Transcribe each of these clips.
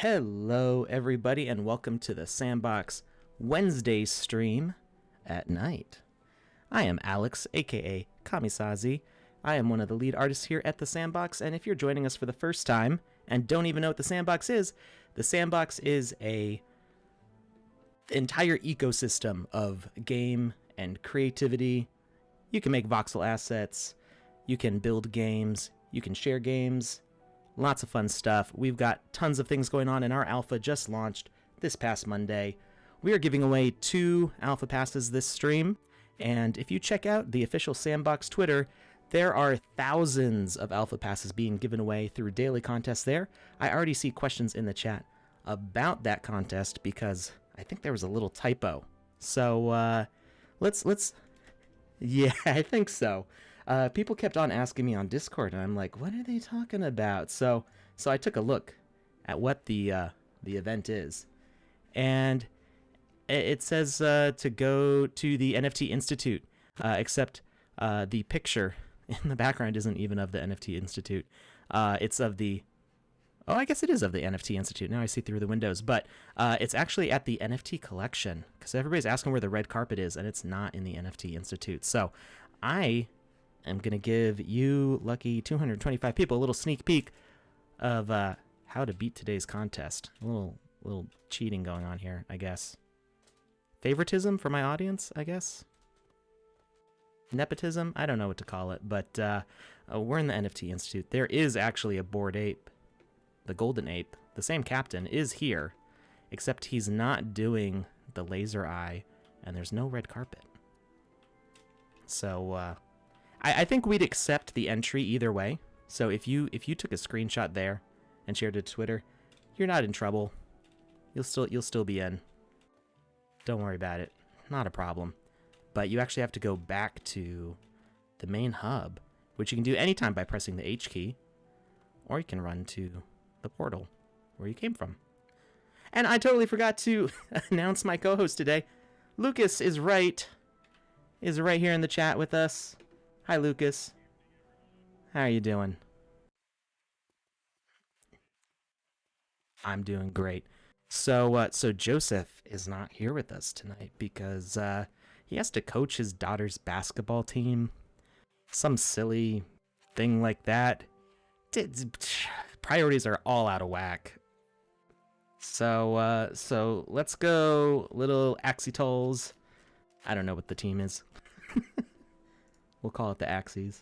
Hello, everybody, and welcome to the Sandbox Wednesday stream at night. I am Alex, aka Kamisazi. I am one of the lead artists here at the Sandbox, and if you're joining us for the first time and don't even know what the Sandbox is a entire ecosystem of game and creativity. You can make voxel assets, you can build games, you can share games. Lots of fun stuff. We've got tons of things going on, and our alpha just launched this past Monday. We are giving away 2 alpha passes this stream, and if you check out the official Sandbox Twitter, there are thousands of alpha passes being given away through daily contests there. I already see questions in the chat about that contest because I think there was a little typo. So let's yeah, I think so. People kept on asking me on Discord, and I'm like, what are they talking about? So I took a look at what the event is, and it says to go to the NFT Institute, except the picture in the background isn't even of the NFT Institute. It's of the, oh, I guess it is of the NFT Institute. Now I see through the windows, but it's actually at the NFT collection, because everybody's asking where the red carpet is, and it's not in the NFT Institute. So I'm going to give you lucky 225 people a little sneak peek of how to beat today's contest. A little cheating going on here, I guess. Favoritism for my audience, I guess. Nepotism? I don't know what to call it, but we're in the NFT Institute. There is actually a Bored Ape. The Golden Ape, the same captain, is here, except he's not doing the laser eye, and there's no red carpet. So, I think we'd accept the entry either way. So if you took a screenshot there and shared it to Twitter, you're not in trouble. You'll still be in. Don't worry about it. Not a problem. But you actually have to go back to the main hub, which you can do anytime by pressing the H key, or you can run to the portal where you came from. And I totally forgot to announce my co-host today. Lucas is right here in the chat with us. Hi, Lucas. How are you doing? I'm doing great. So Joseph is not here with us tonight because he has to coach his daughter's basketball team. Some silly thing like that. Priorities are all out of whack. So let's go, little Axitols. I don't know what the team is. We'll call it the Axies.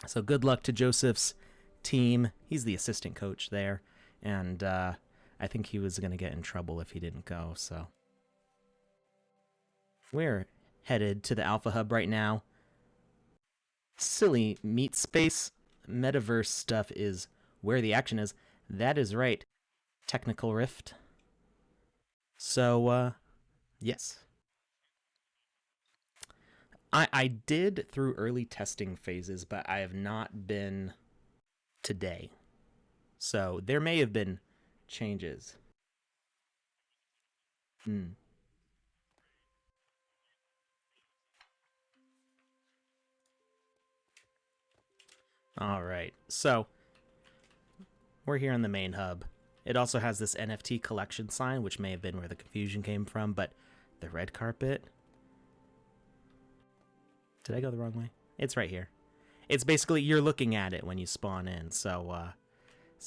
So good luck to Joseph's team. He's the assistant coach there, and I think he was going to get in trouble if he didn't go. So we're headed to the Alpha Hub right now. Silly meat space. Metaverse stuff is where the action is. That is right. Technical Rift. So, yes. I did through early testing phases, but I have not been today. So there may have been changes. All right. So we're here in the main hub. It also has this NFT collection sign, which may have been where the confusion came from, but the red carpet... Did I go the wrong way? It's right here. It's basically, you're looking at it when you spawn in. So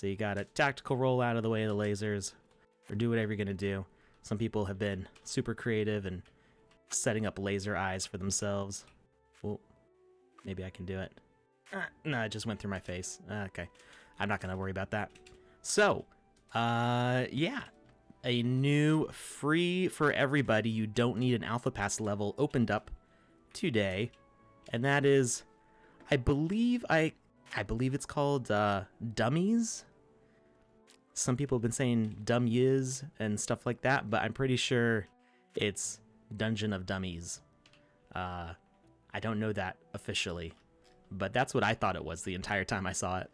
you got a tactical roll out of the way of the lasers, or do whatever you're going to do. Some people have been super creative and setting up laser eyes for themselves. Well, maybe I can do it. No, it just went through my face. Okay. I'm not going to worry about that. So, yeah. A new free for everybody, you don't need an alpha pass level opened up today. And that is, I believe it's called Dummies. Some people have been saying Dummies and stuff like that, but I'm pretty sure it's Dungeon of Dummies. I don't know that officially, but that's what I thought it was the entire time I saw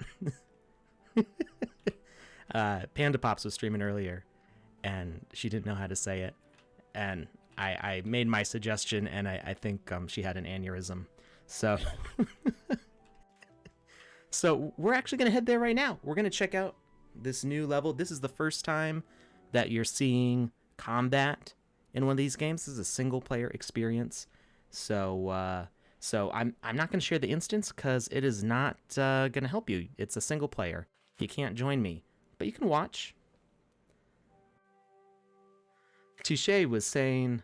it. Panda Pops was streaming earlier, and she didn't know how to say it, and I made my suggestion, and I think she had an aneurysm. So, so we're actually going to head there right now. We're going to check out this new level. This is the first time that you're seeing combat in one of these games. This is a single player experience. So I'm not going to share the instance because it is not going to help you. It's a single player. You can't join me, but you can watch. Touche was saying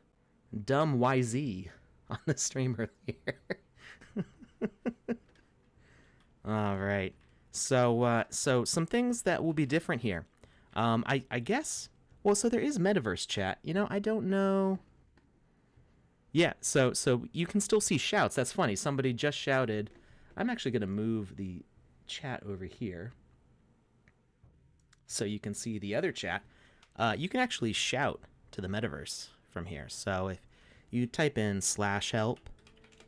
dumb YZ on the stream earlier. All right. So some things that will be different here. I guess. Well, so there is Metaverse chat. I don't know. Yeah. So you can still see shouts. That's funny. Somebody just shouted. I'm actually gonna move the chat over here so you can see the other chat. You can actually shout to the Metaverse from here. So if you type in /help,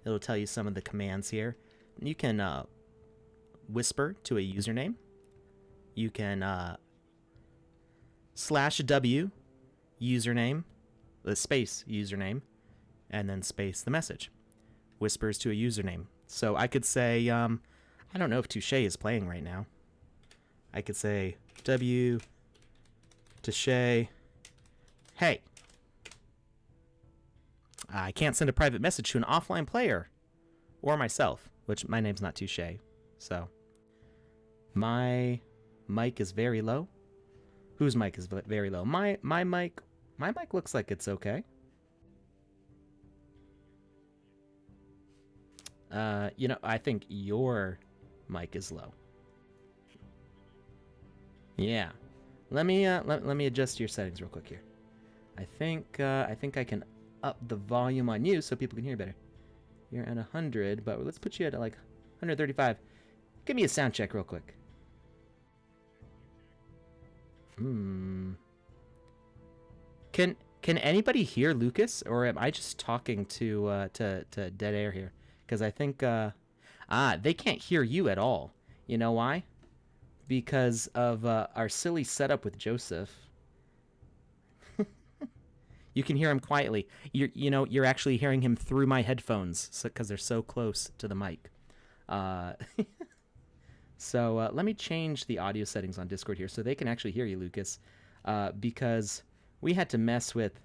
it'll tell you some of the commands here. You can whisper to a username. You can /w username, the space username, and then space the message. Whispers to a username. So I could say, I don't know if Touche is playing right now. I could say W Touche, hey. I can't send a private message to an offline player or myself, which my name's not Touche. So my mic is very low. Whose mic is very low? My mic looks like it's okay. I think your mic is low. Yeah. Let me adjust your settings real quick here. I think I can up the volume on you so people can hear better. You're at 100, but let's put you at like 135. Give me a sound check real quick. Can anybody hear Lucas, or am I just talking to dead air here? Because I think they can't hear you at all. You know why? Because of our silly setup with Joseph. You can hear him quietly. You're actually hearing him through my headphones because they're so close to the mic. So let me change the audio settings on Discord here so they can actually hear you, Lucas, because we had to mess with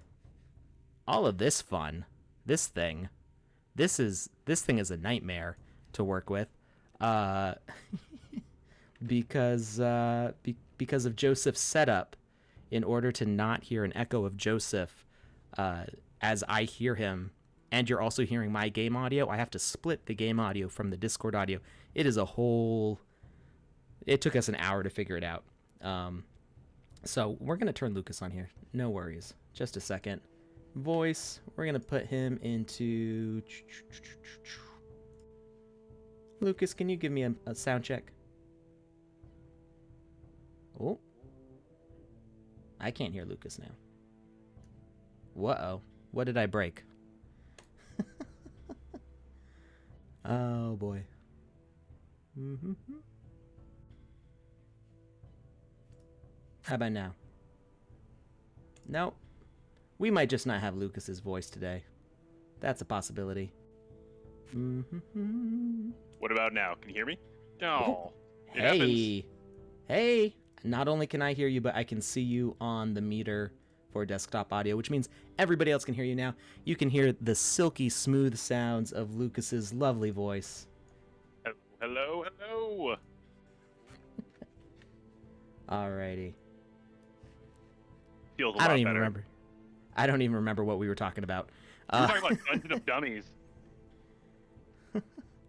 all of this fun. This thing is a nightmare to work with, because of Joseph's setup. In order to not hear an echo of Joseph as I hear him, and you're also hearing my game audio, I have to split the game audio from the Discord audio. It is a whole... It took us an hour to figure it out. So we're going to turn Lucas on here. No worries. Just a second. Voice, we're going to put him into... Lucas, can you give me a sound check? Oh. I can't hear Lucas now. Whoa. What did I break? Oh, boy. How about now? Nope. We might just not have Lucas's voice today. That's a possibility. What about now? Can you hear me? No. Hey. Hey. Not only can I hear you, but I can see you on the meter for desktop audio, which means everybody else can hear you now. You can hear the silky smooth sounds of Lucas's lovely voice. Hello, hello. Alrighty. Feels a lot better. Remember. I don't even remember what we were talking about. We were talking about Dungeon of Dummies.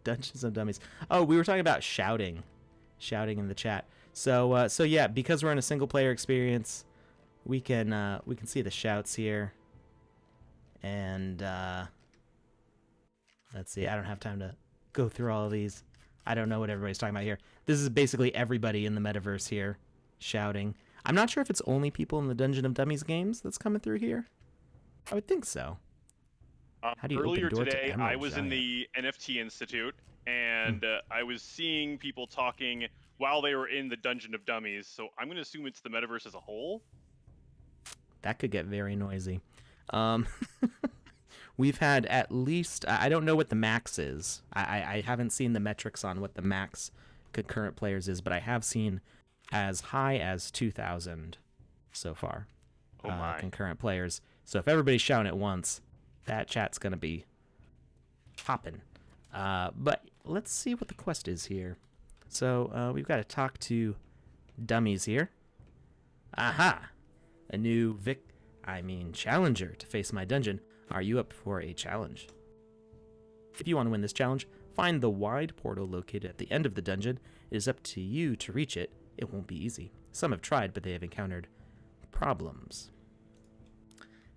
Dungeons of Dummies. Oh, we were talking about shouting in the chat. So yeah, because we're in a single player experience, we can see the shouts here. And let's see, I don't have time to go through all of these. I don't know what everybody's talking about here. This is basically everybody in the metaverse here shouting. I'm not sure if it's only people in the Dungeon of Dummies games that's coming through here. I would think so. How do you earlier open door today, to Emerald I was Giant? in the NFT Institute, and I was seeing people talking while they were in the Dungeon of Dummies, so I'm going to assume it's the metaverse as a whole. That could get very noisy. We've had at least... I don't know what the max is. I haven't seen the metrics on what the max concurrent players is, but I have seen as high as 2,000 so far. Oh my. Concurrent players. So if everybody's shouting at once, that chat's going to be popping. But let's see what the quest is here. So we've got to talk to Dummies here. Aha! A new challenger to face my dungeon. Are you up for a challenge? If you want to win this challenge, find the wide portal located at the end of the dungeon. It is up to you to reach it. It won't be easy. Some have tried, but they have encountered problems.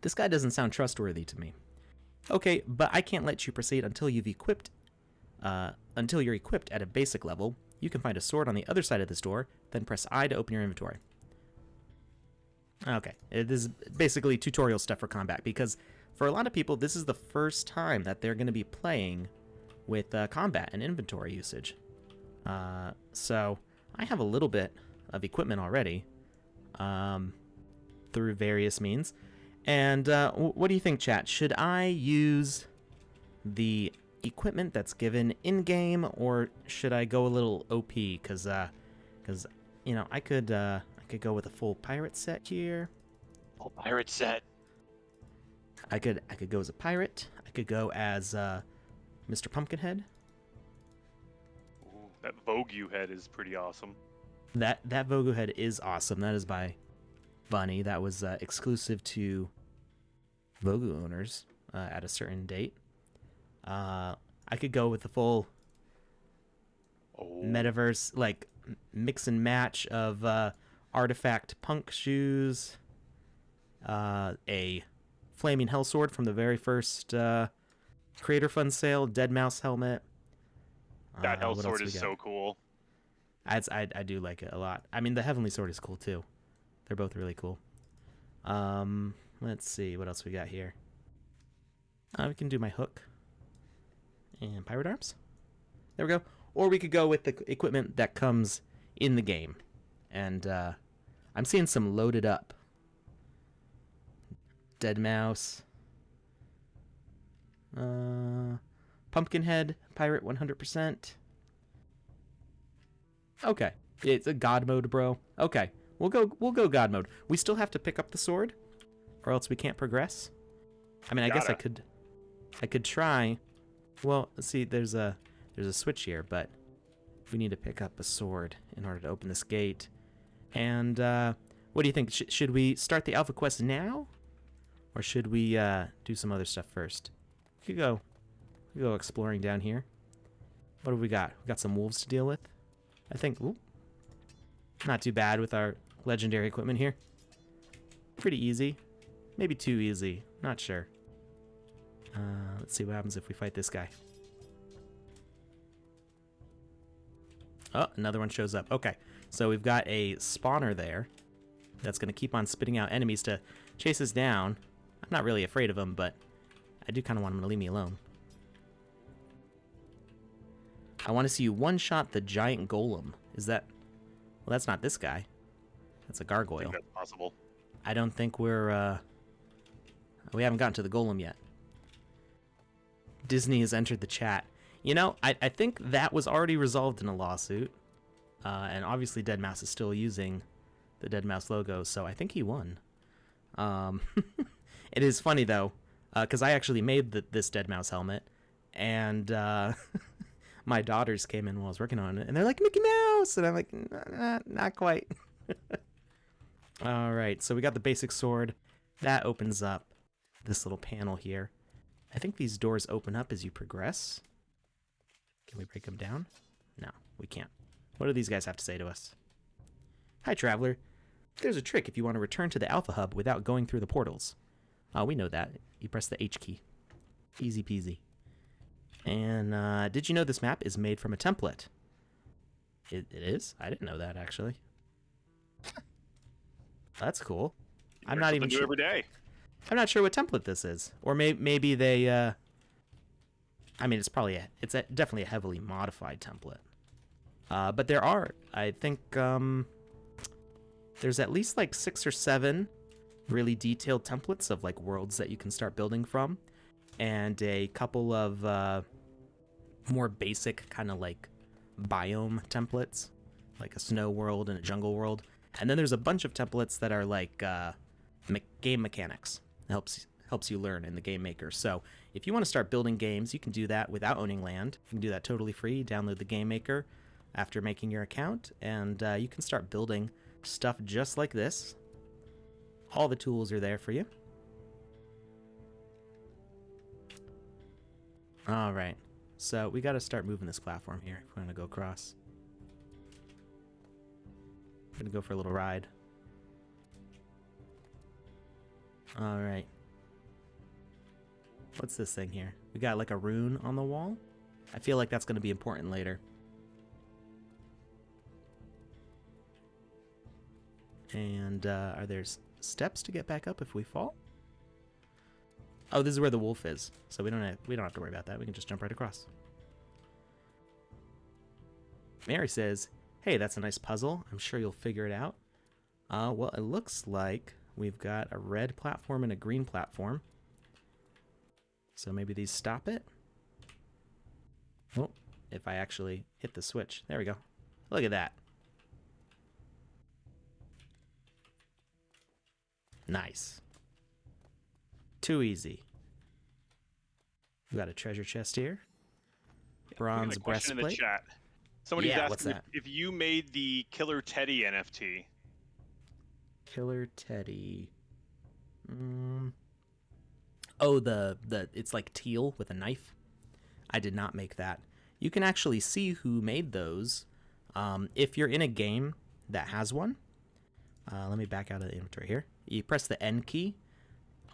This guy doesn't sound trustworthy to me. Okay, but I can't let you proceed until you're equipped at a basic level. You can find a sword on the other side of this door, then press I to open your inventory. Okay, this is basically tutorial stuff for combat, because for a lot of people, this is the first time that they're going to be playing with combat and inventory usage. So I have a little bit of equipment already through various means. And what do you think, chat? Should I use the equipment that's given in-game, or should I go a little OP? Because you know, I could go with a full pirate set here. Full pirate set. I could go as a pirate. I could go as Mr. Pumpkinhead. Ooh, that Vogue head is pretty awesome. That Vogue head is awesome. That is by Bunny. That was exclusive to Vogue owners at a certain date. I could go with the full Metaverse, like mix and match of artifact punk shoes, a flaming hell sword from the very first Creator Fund sale, dead mouse helmet. That hell sword is so cool. I do like it a lot. I mean, the heavenly sword is cool too. They're both really cool. Let's see what else we got here. We can do my hook and pirate arms. There we go. Or we could go with the equipment that comes in the game. And I'm seeing some loaded up. Dead mouse. Pumpkinhead, pirate 100%. Okay. It's a god mode, bro. Okay. We'll go god mode. We still have to pick up the sword, or else we can't progress. I mean, I guess I could try. Well, let's see, there's a switch here, but we need to pick up a sword in order to open this gate. And what do you think? Should we start the alpha quest now, or should we do some other stuff first? We could go exploring down here. What have we got? We got some wolves to deal with. I think. Ooh, not too bad with our legendary equipment here. Pretty easy. Maybe too easy. Not sure. Let's see what happens if we fight this guy. Oh, another one shows up. Okay, so we've got a spawner there that's going to keep on spitting out enemies to chase us down. I'm not really afraid of him, but I do kind of want him to leave me alone. I want to see you one-shot the giant golem. Is that... Well, that's not this guy. That's a gargoyle. I think that's possible. I don't think we're... We haven't gotten to the golem yet. Disney has entered the chat. You know, I think that was already resolved in a lawsuit. And obviously deadmau5 is still using the deadmau5 logo, so I think he won. It is funny, though, because I actually made this deadmau5 helmet, and my daughters came in while I was working on it, and they're like, Mickey Mouse! And I'm like, not quite. All right, so we got the basic sword. That opens up this little panel here. I think these doors open up as you progress. Can we break them down? No, we can't. What do these guys have to say to us? Hi, Traveler. There's a trick if you want to return to the Alpha Hub without going through the portals. Oh, we know that. You press the H key. Easy peasy. And did you know this map is made from a template? It is? I didn't know that, actually. That's cool. I'm not even sure. Every day. I'm not sure what template this is, or maybe they. I mean, it's definitely a heavily modified template. But there are, I think, there's at least like 6 or 7 really detailed templates of like worlds that you can start building from, and a couple of more basic kind of like biome templates like a snow world and a jungle world. And then there's a bunch of templates that are like game mechanics. It helps you learn in the game maker. So if you want to start building games, you can do that without owning land. You can do that totally free. Download the game maker after making your account, and you can start building stuff just like this. All the tools are there for you. All right, so we got to start moving this platform here if we're going to go across. We're going to go for a little ride. All right. What's this thing here? We got like a rune on the wall. I feel like that's going to be important later. And are there steps to get back up if we fall? Oh, this is where the wolf is, so we don't have to worry about that. We can just jump right across. Mary says, "Hey, that's a nice puzzle. I'm sure you'll figure it out." Well, it looks like we've got a red platform and a green platform. So maybe these stop it. Oh, if I actually hit the switch. There we go. Look at that. Nice. Too easy. We got a treasure chest here. Bronze breastplate. In the chat. Somebody's asking if you made the Killer Teddy NFT. Killer Teddy. Oh, it's like teal with a knife. I did not make that. You can actually see who made those if you're in a game that has one. Let me back out of the inventory here. You press the N key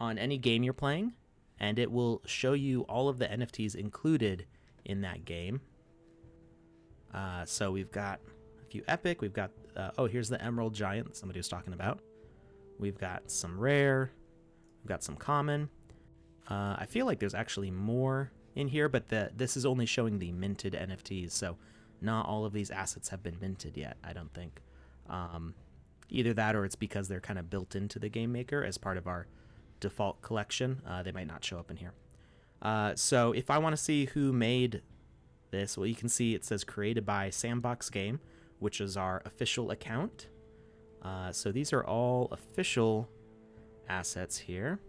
on any game you're playing, and it will show you all of the NFTs included in that game. So we've got a few epic. We've got, oh, here's the Emerald Giant somebody was talking about. We've got some rare. We've got some common. I feel like there's actually more in here, but this is only showing the minted NFTs, so not all of these assets have been minted yet, I don't think. Either that or it's because they're kind of built into the game maker as part of our default collection. They might not show up in here. So if I want to see who made this, well, you can see it says created by Sandbox Game, which is our official account. So these are all official assets here.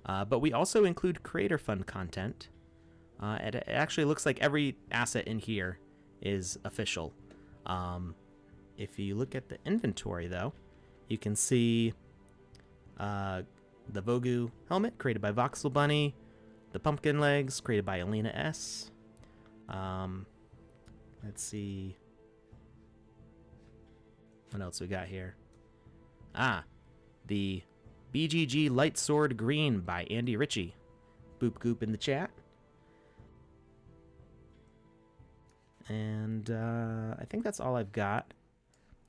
But we also include creator fund content. It actually looks like every asset in here is official. If you look at the inventory, though, you can see the Vogu helmet created by Voxel Bunny, the pumpkin legs created by Alina S. Let's see what else we got here. The BGG Light Sword Green by Andy Ritchie. Boop Goop in the chat. And I think that's all I've got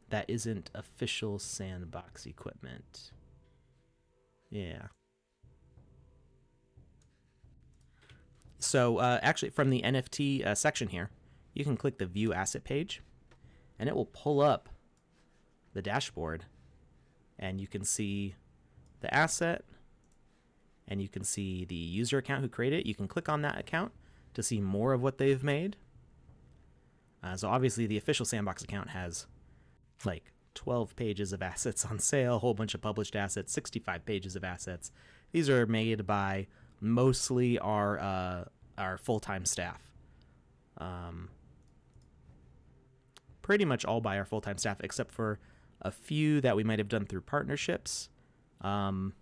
that isn't official Sandbox equipment. Yeah. So actually from the NFT section here, you can click the View Asset page, and it will pull up the dashboard, and you can see the asset, and you can see the user account who created it. You can click on that account to see more of what they've made. So obviously the official Sandbox account has like 12 pages of assets on sale, a whole bunch of published assets, 65 pages of assets. These are made by mostly our full-time staff. Pretty much all by our full-time staff, except for a few that we might have done through partnerships. I'm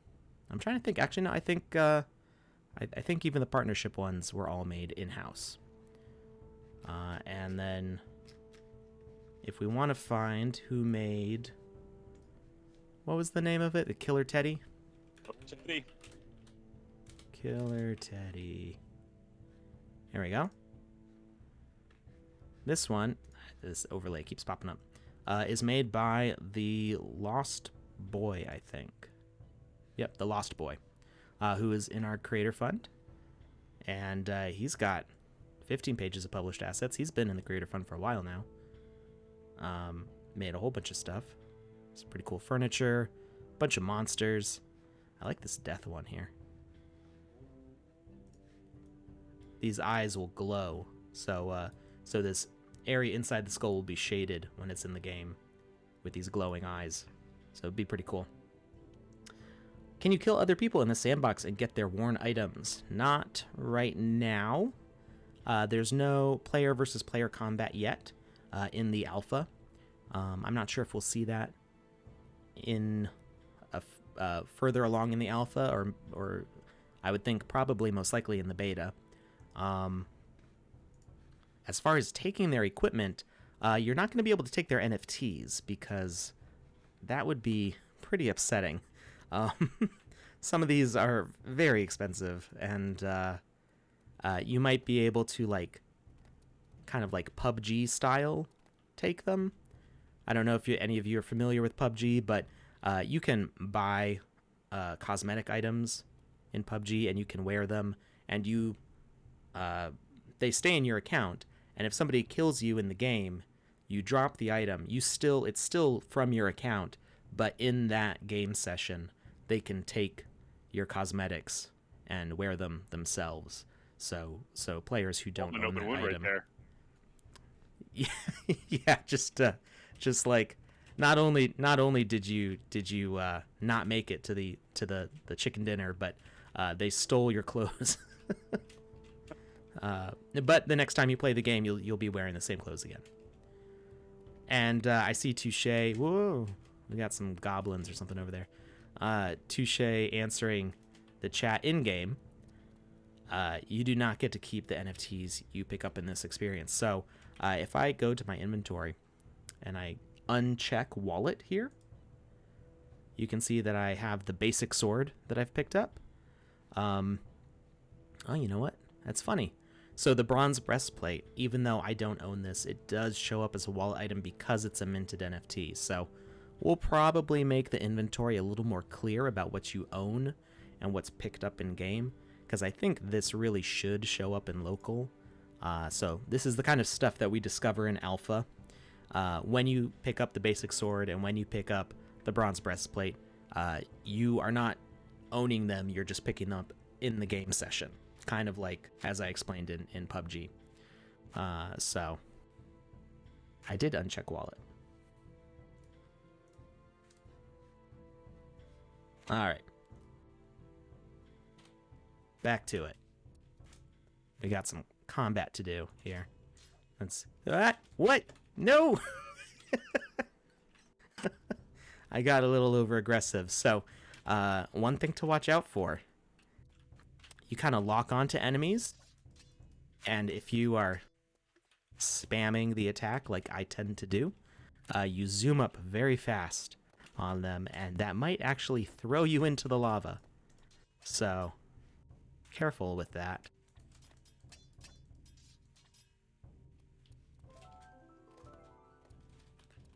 trying to think. Actually, no, I think even the partnership ones were all made in-house. And then if we want to find who made, what was the name of it? The Killer Teddy? Teddy. Killer Teddy. Here we go. This one, this overlay keeps popping up, is made by the Lost Boy, I think. Yep, the Lost Boy, who is in our creator fund. And he's got 15 pages of published assets. He's been in the creator fund for a while now. Made a whole bunch of stuff. It's pretty cool furniture, bunch of monsters. I like this death one here. These eyes will glow. So this area inside the skull will be shaded when it's in the game with these glowing eyes. So it'd be pretty cool. Can you kill other people in the sandbox and get their worn items? Not right now. There's no player versus player combat yet in the alpha. I'm not sure if we'll see that in further along in the alpha, or I would think probably most likely in the beta. As far as taking their equipment, you're not going to be able to take their NFTs because that would be pretty upsetting. Some of these are very expensive, and you might be able to, like, kind of like PUBG style take them. I don't know if any of you are familiar with PUBG, but you can buy cosmetic items in PUBG, and you can wear them, and they stay in your account. And if somebody kills you in the game, you drop the item. It's still from your account, but in that game session, they can take your cosmetics and wear them themselves. So players who don't own that item, right there. yeah, just like not only did you not make it to the chicken dinner, but they stole your clothes. But the next time you play the game, you'll be wearing the same clothes again. And I see Touche. Whoa, we got some goblins or something over there. Touche answering the chat in game. You do not get to keep the NFTs you pick up in this experience. So if I go to my inventory and I uncheck wallet here, you can see that I have the basic sword that I've picked up. Oh, you know what? That's funny. So the bronze breastplate, even though I don't own this, it does show up as a wallet item because it's a minted NFT. So we'll probably make the inventory a little more clear about what you own and what's picked up in game, because I think this really should show up in local. So this is the kind of stuff that we discover in alpha. When you pick up the basic sword and when you pick up the bronze breastplate, you are not owning them, you're just picking them up in the game session. Kind of like as I explained in PUBG. So I did uncheck wallet. All right. Back to it. We got some combat to do here. Let's... What? No! I got a little over aggressive. So, one thing to watch out for. You kind of lock onto enemies, and if you are spamming the attack like I tend to do, you zoom up very fast on them, and that might actually throw you into the lava. So, careful with that.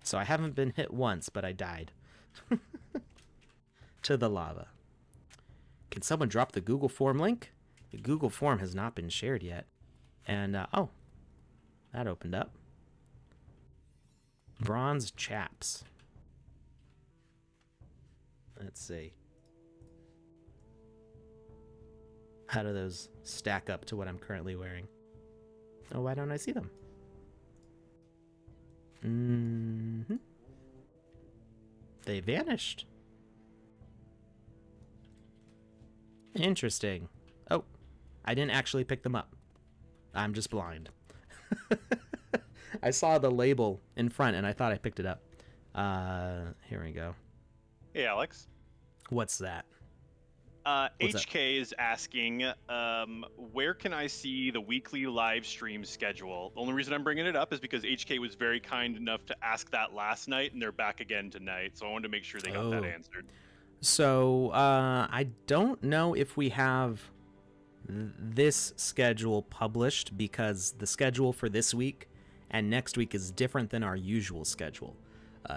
So I haven't been hit once, but I died to the lava. Can someone drop the Google form link? The Google form has not been shared yet. And, oh, that opened up. Bronze chaps. Let's see. How do those stack up to what I'm currently wearing? Oh, why don't I see them? Mm-hmm. They vanished. Interesting. Oh, I didn't actually pick them up. I'm just blind. I saw the label in front and I thought I picked it up. Here we go. Hey, Alex. What's that? HK is asking, where can I see the weekly live stream schedule? The only reason I'm bringing it up is because HK was very kind enough to ask that last night, and they're back again tonight. So I wanted to make sure they got that answered. So I don't know if we have this schedule published, because the schedule for this week and next week is different than our usual schedule.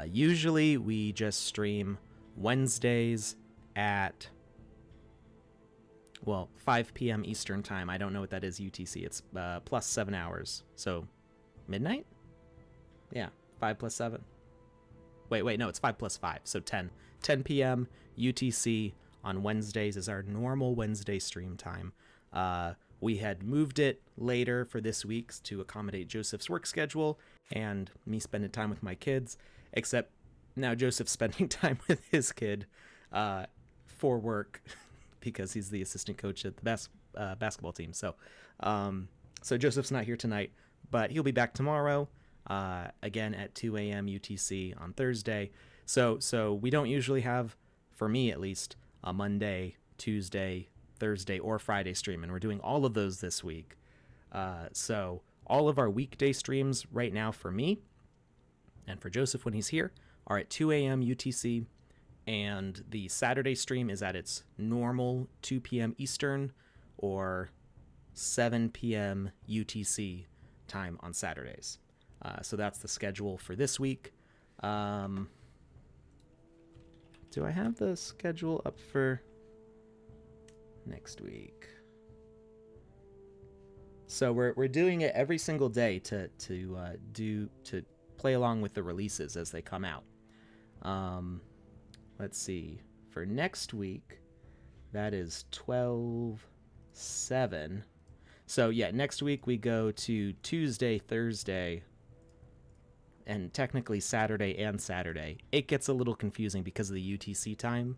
Usually we just stream Wednesdays at... well, 5 p.m. Eastern time. I don't know what that is UTC. It's plus 7 hours. So, midnight? Yeah, 5 plus 7. Wait, no, it's 5 plus 5. So 10. 10 p.m. UTC on Wednesdays is our normal Wednesday stream time. We had moved it later for this week to accommodate Joseph's work schedule and me spending time with my kids, except now Joseph's spending time with his kid for work because he's the assistant coach at the basketball team. So Joseph's not here tonight, but he'll be back tomorrow, again at 2 a.m. UTC on Thursday. So we don't usually have, for me at least, a Monday, Tuesday, Thursday, or Friday stream, and we're doing all of those this week. So all of our weekday streams right now for me and for Joseph when he's here are at 2 a.m. UTC, and the Saturday stream is at its normal 2 p.m. Eastern or 7 p.m. UTC time on Saturdays. So that's the schedule for this week. Do I have the schedule up for next week? So we're doing it every single day to play along with the releases as they come out. Let's see. For next week, that is 12/7. So yeah, next week we go to Tuesday, Thursday, and technically Saturday and Saturday. It gets a little confusing because of the UTC time.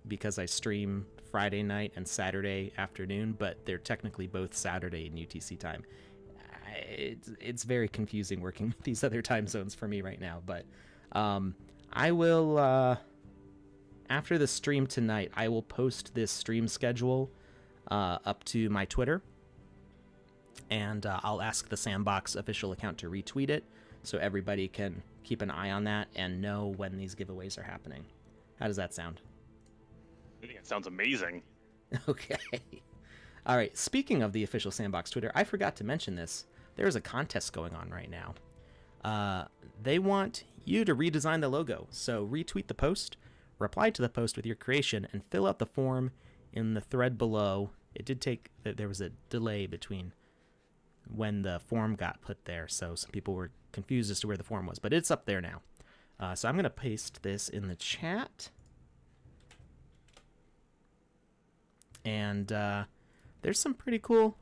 Because I stream Friday night and Saturday afternoon, but they're technically both Saturday and UTC time. It's very confusing working with these other time zones for me right now, but I will, after the stream tonight, I will post this stream schedule up to my Twitter, and I'll ask the Sandbox official account to retweet it so everybody can keep an eye on that and know when these giveaways are happening. How does that sound? I think it sounds amazing. Okay. All right. Speaking of the official Sandbox Twitter, I forgot to mention this. There's a contest going on right now. They want you to redesign the logo. So retweet the post, reply to the post with your creation, and fill out the form in the thread below. It did take, there was a delay between when the form got put there, so some people were confused as to where the form was, but it's up there now. So I'm going to paste this in the chat. And there's some pretty cool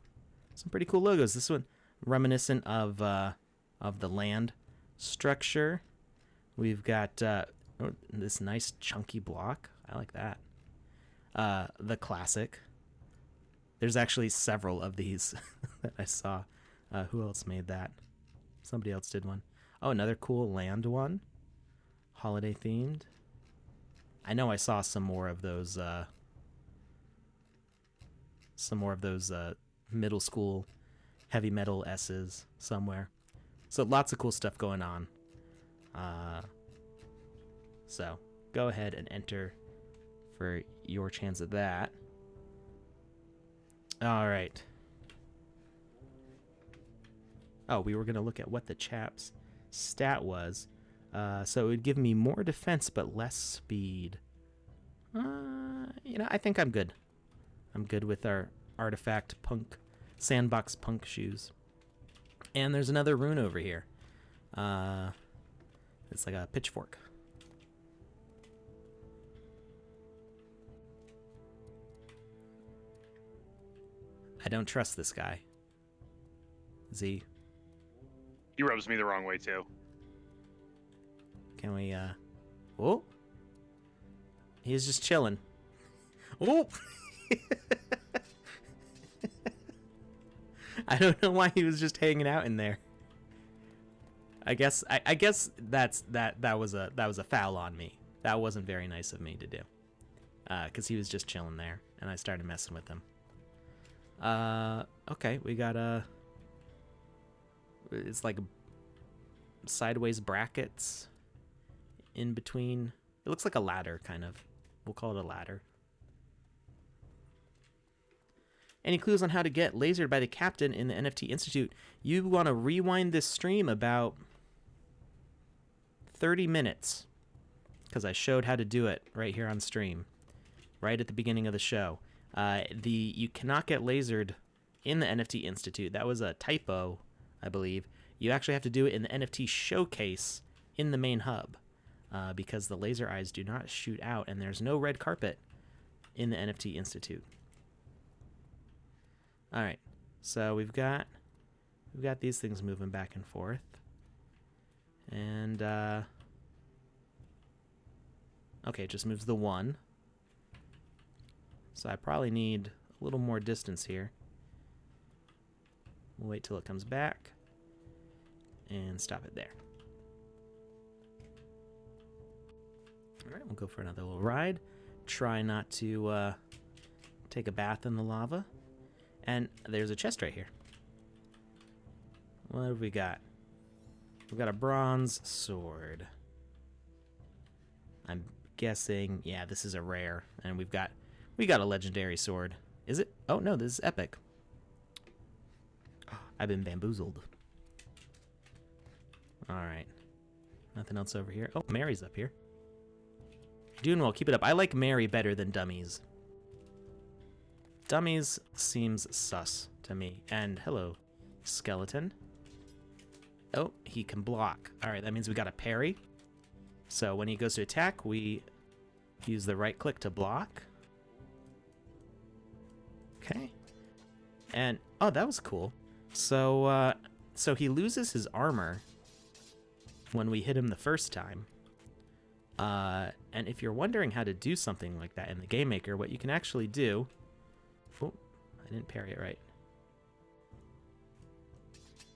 logos. This one reminiscent of the land structure. We've got this nice chunky block. I like that. The classic. There's actually several of these that I saw. Who else made that? Somebody else did one. Oh, another cool land one. Holiday themed. I know I saw some more of those middle school heavy metal S's somewhere. So lots of cool stuff going on. So go ahead and enter for your chance at that. All right. Oh, we were going to look at what the chap's stat was. So it would give me more defense but less speed. I think I'm good. I'm good with our artifact punk, sandbox punk shoes. And there's another rune over here. It's like a pitchfork. I don't trust this guy. Z. He rubs me the wrong way too. Can we, oh. He's just chilling. Oh! I don't know why he was just hanging out in there. I guess that was a foul on me. That wasn't very nice of me to do. Cause he was just chilling there and I started messing with him. Okay, we got it's like sideways brackets in between. It looks like a ladder, kind of. We'll call it a ladder. Any clues on how to get lasered by the captain in the NFT Institute? You want to rewind this stream about 30 minutes, because I showed how to do it right here on stream, right at the beginning of the show. You cannot get lasered in the NFT Institute. That was a typo, I believe. You actually have to do it in the NFT showcase in the main hub, because the laser eyes do not shoot out, and there's no red carpet in the NFT Institute. All right. So we've got these things moving back and forth. And okay, it just moves the 1. So I probably need a little more distance here. We'll wait till it comes back and stop it there. All right, we'll go for another little ride. Try not to take a bath in the lava. And there's a chest right here. What have we got? We've got a bronze sword. I'm guessing, yeah, this is a rare. And we got a legendary sword. Is it? Oh no, this is epic. I've been bamboozled. All right. Nothing else over here. Oh, Mary's up here. Doing well. Keep it up. I like Mary better than Dummies. Dummies seems sus to me. And hello, skeleton. Oh, he can block. All right, that means we got a parry. So when he goes to attack, we use the right click to block. Okay. And oh, that was cool. So so he loses his armor when we hit him the first time. And if you're wondering how to do something like that in the Game Maker, what you can actually do... Oh, I didn't parry it right.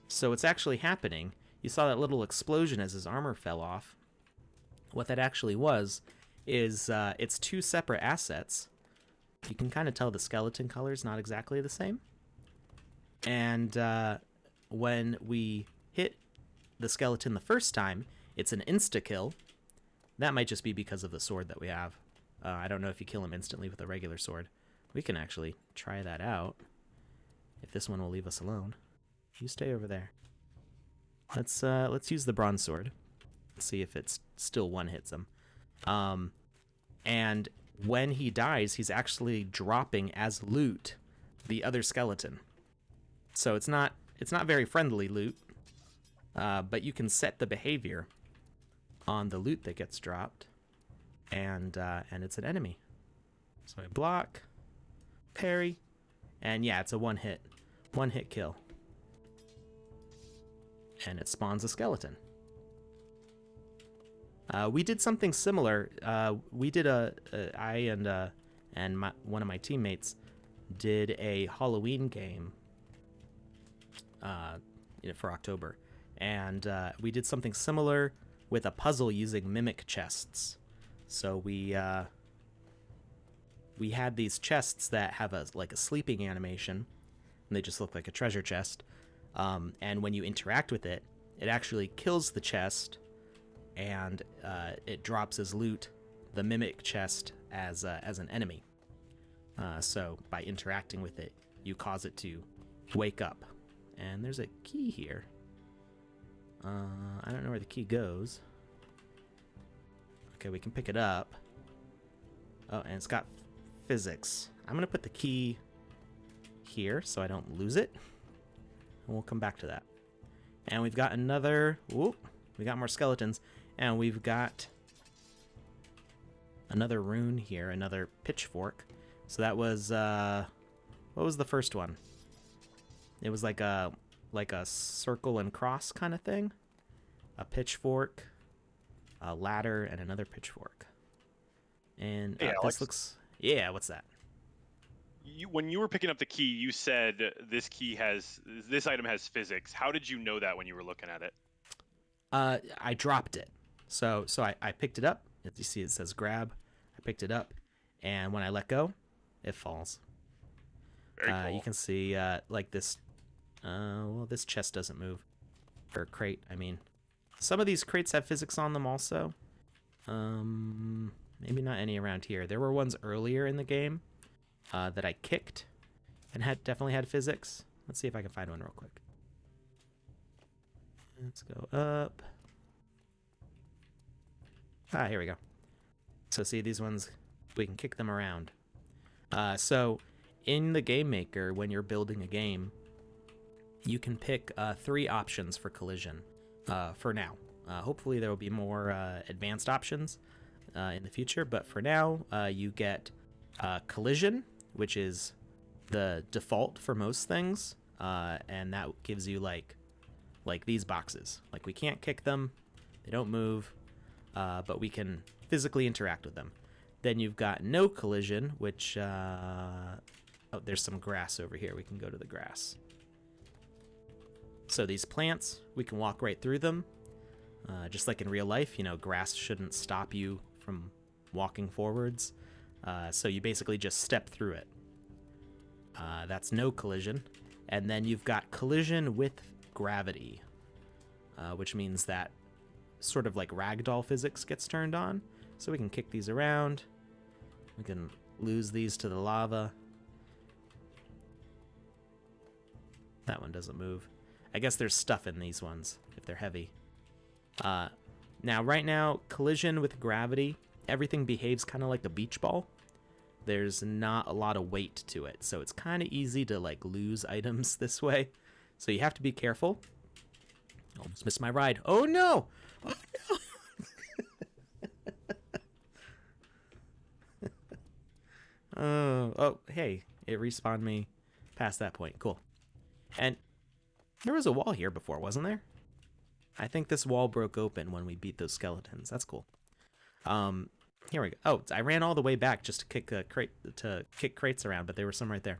So what's actually happening, you saw that little explosion as his armor fell off. What that actually was is it's 2 separate assets. You can kind of tell the skeleton color is not exactly the same. And when we hit the skeleton the first time, it's an insta-kill. That might just be because of the sword that we have. I don't know if you kill him instantly with a regular sword. We can actually try that out. If this one will leave us alone. You stay over there. Let's use the bronze sword. See if it's still one hits him. And when he dies, he's actually dropping as loot the other skeleton. So it's not very friendly loot, but you can set the behavior on the loot that gets dropped, and it's an enemy. So I block, parry, and yeah, it's a one hit kill, and it spawns a skeleton. We did something similar. We did I and one of my teammates did a Halloween game for October, and we did something similar with a puzzle using mimic chests. So we had these chests that have a sleeping animation, and they just look like a treasure chest. And when you interact with it, it actually kills the chest, and it drops as loot the mimic chest as an enemy. So by interacting with it, you cause it to wake up. And there's a key here. I don't know where the key goes. Okay, we can pick it up. Oh, and it's got physics. I'm gonna put the key here so I don't lose it. And we'll come back to that. And we've got another... Whoop! We got more skeletons. And we've got another rune here, another pitchfork. So that was... what was the first one? It was like a circle and cross kind of thing. A pitchfork, a ladder, and another pitchfork. And Hey, this Alex. looks... Yeah, what's that? When you were picking up the key, you said this item has physics. How did you know that when you were looking at it? I dropped it. So I picked it up. As you see, it says grab. I picked it up, and when I let go, it falls. Very cool. You can see like this. Well, this chest doesn't move. Or crate, I mean. Some of these crates have physics on them also. Maybe not any around here. There were ones earlier in the game that I kicked and definitely had physics. Let's see if I can find one real quick. Let's go up. Here we go. So see, these ones, we can kick them around. So in the Game Maker, when you're building a game, you can pick 3 options for collision for now. Hopefully there will be more advanced options in the future, but for now, you get collision, which is the default for most things, and that gives you like these boxes. Like we can't kick them, they don't move, but we can physically interact with them. Then you've got no collision, which oh, there's some grass over here. We can go to the grass. So these plants, we can walk right through them. Just like in real life, you know, grass shouldn't stop you from walking forwards. So you basically just step through it. That's no collision. And then you've got collision with gravity, which means that sort of like ragdoll physics gets turned on. So we can kick these around. We can lose these to the lava. That one doesn't move. I guess there's stuff in these ones if they're heavy. Now, right now, collision with gravity, everything behaves kind of like a beach ball. There's not a lot of weight to it, so it's kind of easy to like lose items this way. So you have to be careful. Almost missed my ride. Oh no! Oh no! Oh, hey, it respawned me past that point. Cool. And there was a wall here before, wasn't there? I think this wall broke open when we beat those skeletons. That's cool. Here we go. Oh, I ran all the way back just to kick a crate, to kick crates around, but there were some right there.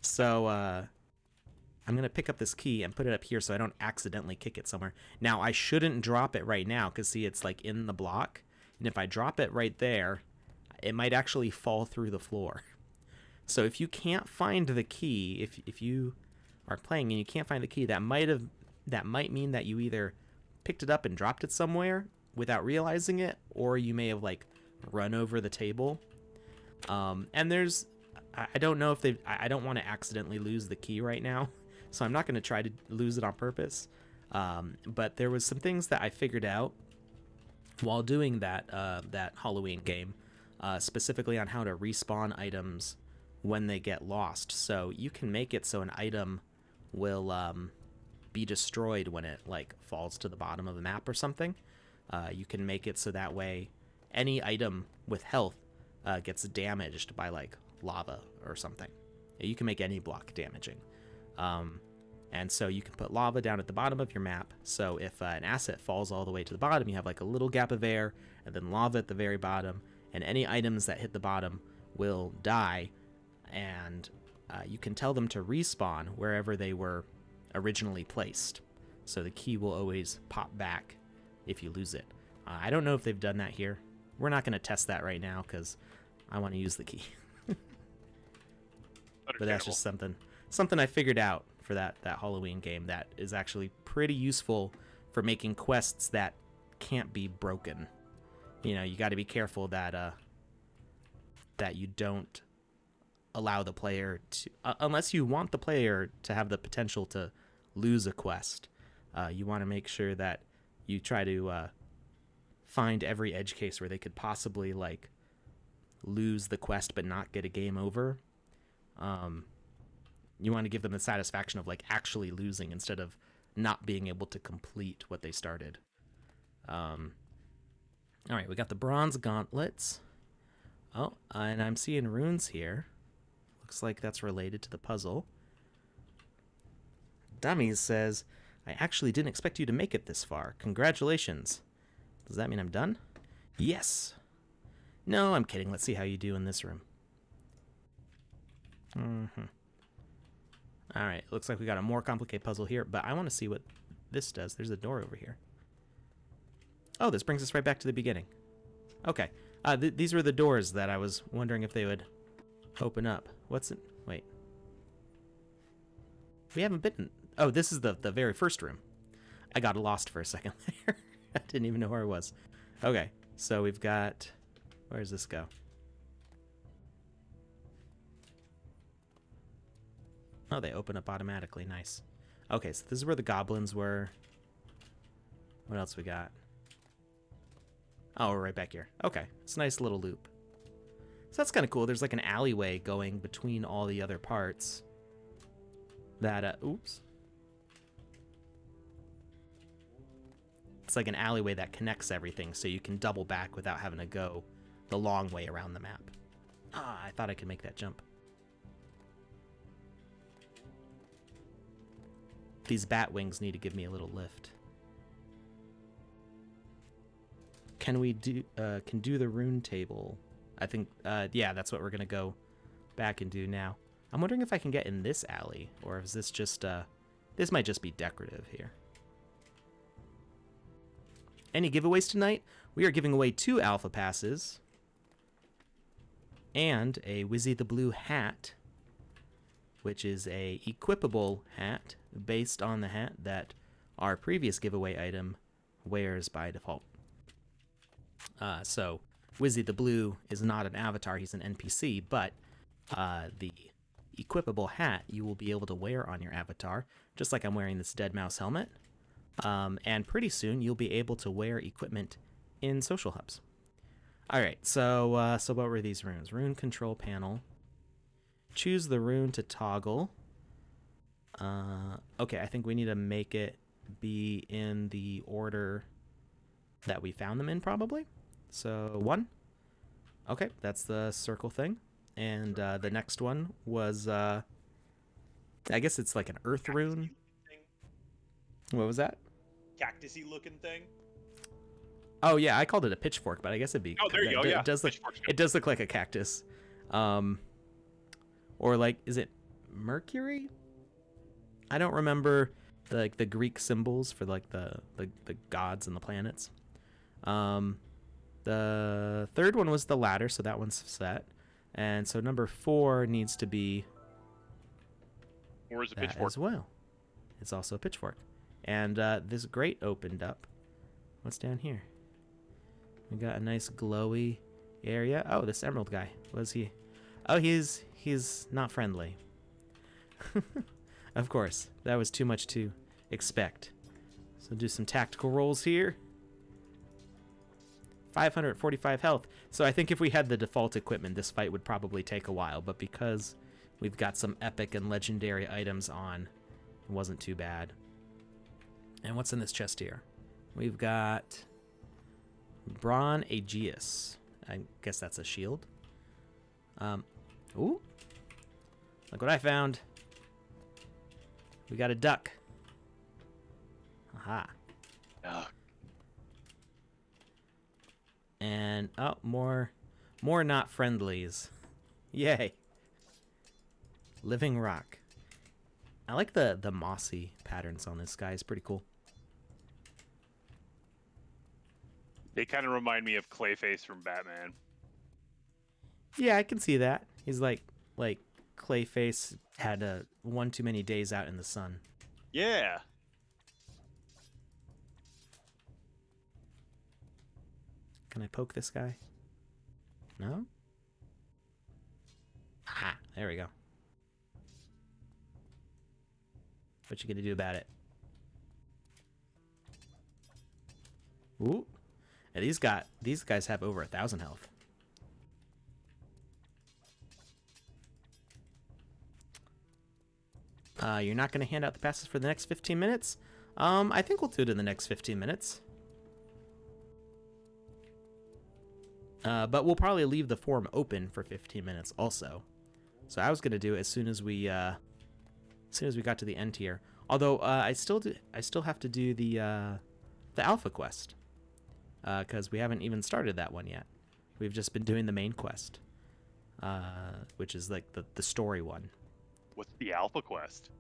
So I'm gonna pick up this key and put it up here so I don't accidentally kick it somewhere. Now I shouldn't drop it right now because see, it's like in the block, and if I drop it right there, it might actually fall through the floor. So if you can't find the key, if you are playing and you can't find the key, that might mean that you either picked it up and dropped it somewhere without realizing it, or you may have like run over the table. And there's, I don't know if I don't want to accidentally lose the key right now, so I'm not going to try to lose it on purpose. But there was some things that I figured out while doing that Halloween game, specifically on how to respawn items when they get lost. So you can make it so an item will be destroyed when it like falls to the bottom of the map or something. You can make it so that way any item with health gets damaged by like lava or something. You can make any block damaging. And so you can put lava down at the bottom of your map. So if an asset falls all the way to the bottom, you have like a little gap of air and then lava at the very bottom, and any items that hit the bottom will die, and you can tell them to respawn wherever they were originally placed. So the key will always pop back if you lose it. I don't know if they've done that here. We're not going to test that right now because I want to use the key. But that's just something I figured out for that Halloween game that is actually pretty useful for making quests that can't be broken. You know, you got to be careful that you don't allow the player to, unless you want the player to have the potential to lose a quest, you want to make sure that you try to find every edge case where they could possibly like lose the quest but not get a game over. You want to give them the satisfaction of like actually losing instead of not being able to complete what they started. All right, we got the bronze gauntlets. Oh, and I'm seeing runes here. Looks like that's related to the puzzle. Dummies says, I actually didn't expect you to make it this far. Congratulations. Does that mean I'm done? Yes. No, I'm kidding. Let's see how you do in this room. All right, looks like we got a more complicated puzzle here, but I want to see what this does. There's a door over here. Oh, this brings us right back to the beginning. Okay, these were the doors that I was wondering if they would open up. What's it? Wait. We haven't been... Oh, this is the very first room. I got lost for a second there. I didn't even know where I was. Okay, so we've got... Where does this go? Oh, they open up automatically. Nice. Okay, so this is where the goblins were. What else we got? Oh, we're right back here. Okay, it's a nice little loop. So that's kind of cool. There's like an alleyway going between all the other parts. That, oops. It's like an alleyway that connects everything, so you can double back without having to go the long way around the map. Ah, I thought I could make that jump. These bat wings need to give me a little lift. Can we do the rune table? I think yeah, that's what we're gonna go back and do now. I'm wondering if I can get in this alley, or is this just this might just be decorative here. Any giveaways tonight? We are giving away 2 alpha passes and a Wizzy the Blue hat, which is a equipable hat based on the hat that our previous giveaway item wears by default. So Wizzy the Blue is not an avatar, he's an NPC, but the equipable hat you will be able to wear on your avatar, just like I'm wearing this dead mouse helmet. And pretty soon you'll be able to wear equipment in social hubs. All right, so what were these runes? Rune control panel. Choose the rune to toggle. Okay, I think we need to make it be in the order that we found them in, probably. So 1. Okay, that's the circle thing. And the next one was, I guess it's like an earth rune. What was that? Cactusy looking thing. Oh yeah, I called it a pitchfork, but I guess it'd be. Oh, there you go. Yeah, it does look like a cactus. Or like, is it Mercury? I don't remember the Greek symbols for like the gods and the planets. The third one was the ladder, so that one's set. And so number 4 needs to be. Or is it pitchfork as well? It's also a pitchfork. And this grate opened up. What's down here? We got a nice glowy area. Oh, this emerald guy. Was he? Oh, he's not friendly. Of course, that was too much to expect. So do some tactical rolls here. 545 health. So I think if we had the default equipment, this fight would probably take a while. But because we've got some epic and legendary items on, it wasn't too bad. And what's in this chest here? We've got Brawn Aegeus. I guess that's a shield. Ooh. Look what I found. We got a duck. Aha. And oh, more not friendlies. Yay. Living rock. I like the mossy patterns on this guy. It's pretty cool. They kind of remind me of Clayface from Batman. Yeah, I can see that. He's like Clayface had one too many days out in the sun. Yeah. Can I poke this guy? No? Ah, there we go. What you gonna do about it? Ooh. And these guys have over 1,000 health. You're not gonna hand out the passes for the next 15 minutes? I think we'll do it in the next 15 minutes. But we'll probably leave the form open for 15 minutes also. So I was gonna do it as soon as we got to the end tier. Although I still have to do the alpha quest, because we haven't even started that one yet. We've just been doing the main quest, which is like the story one. What's the alpha quest?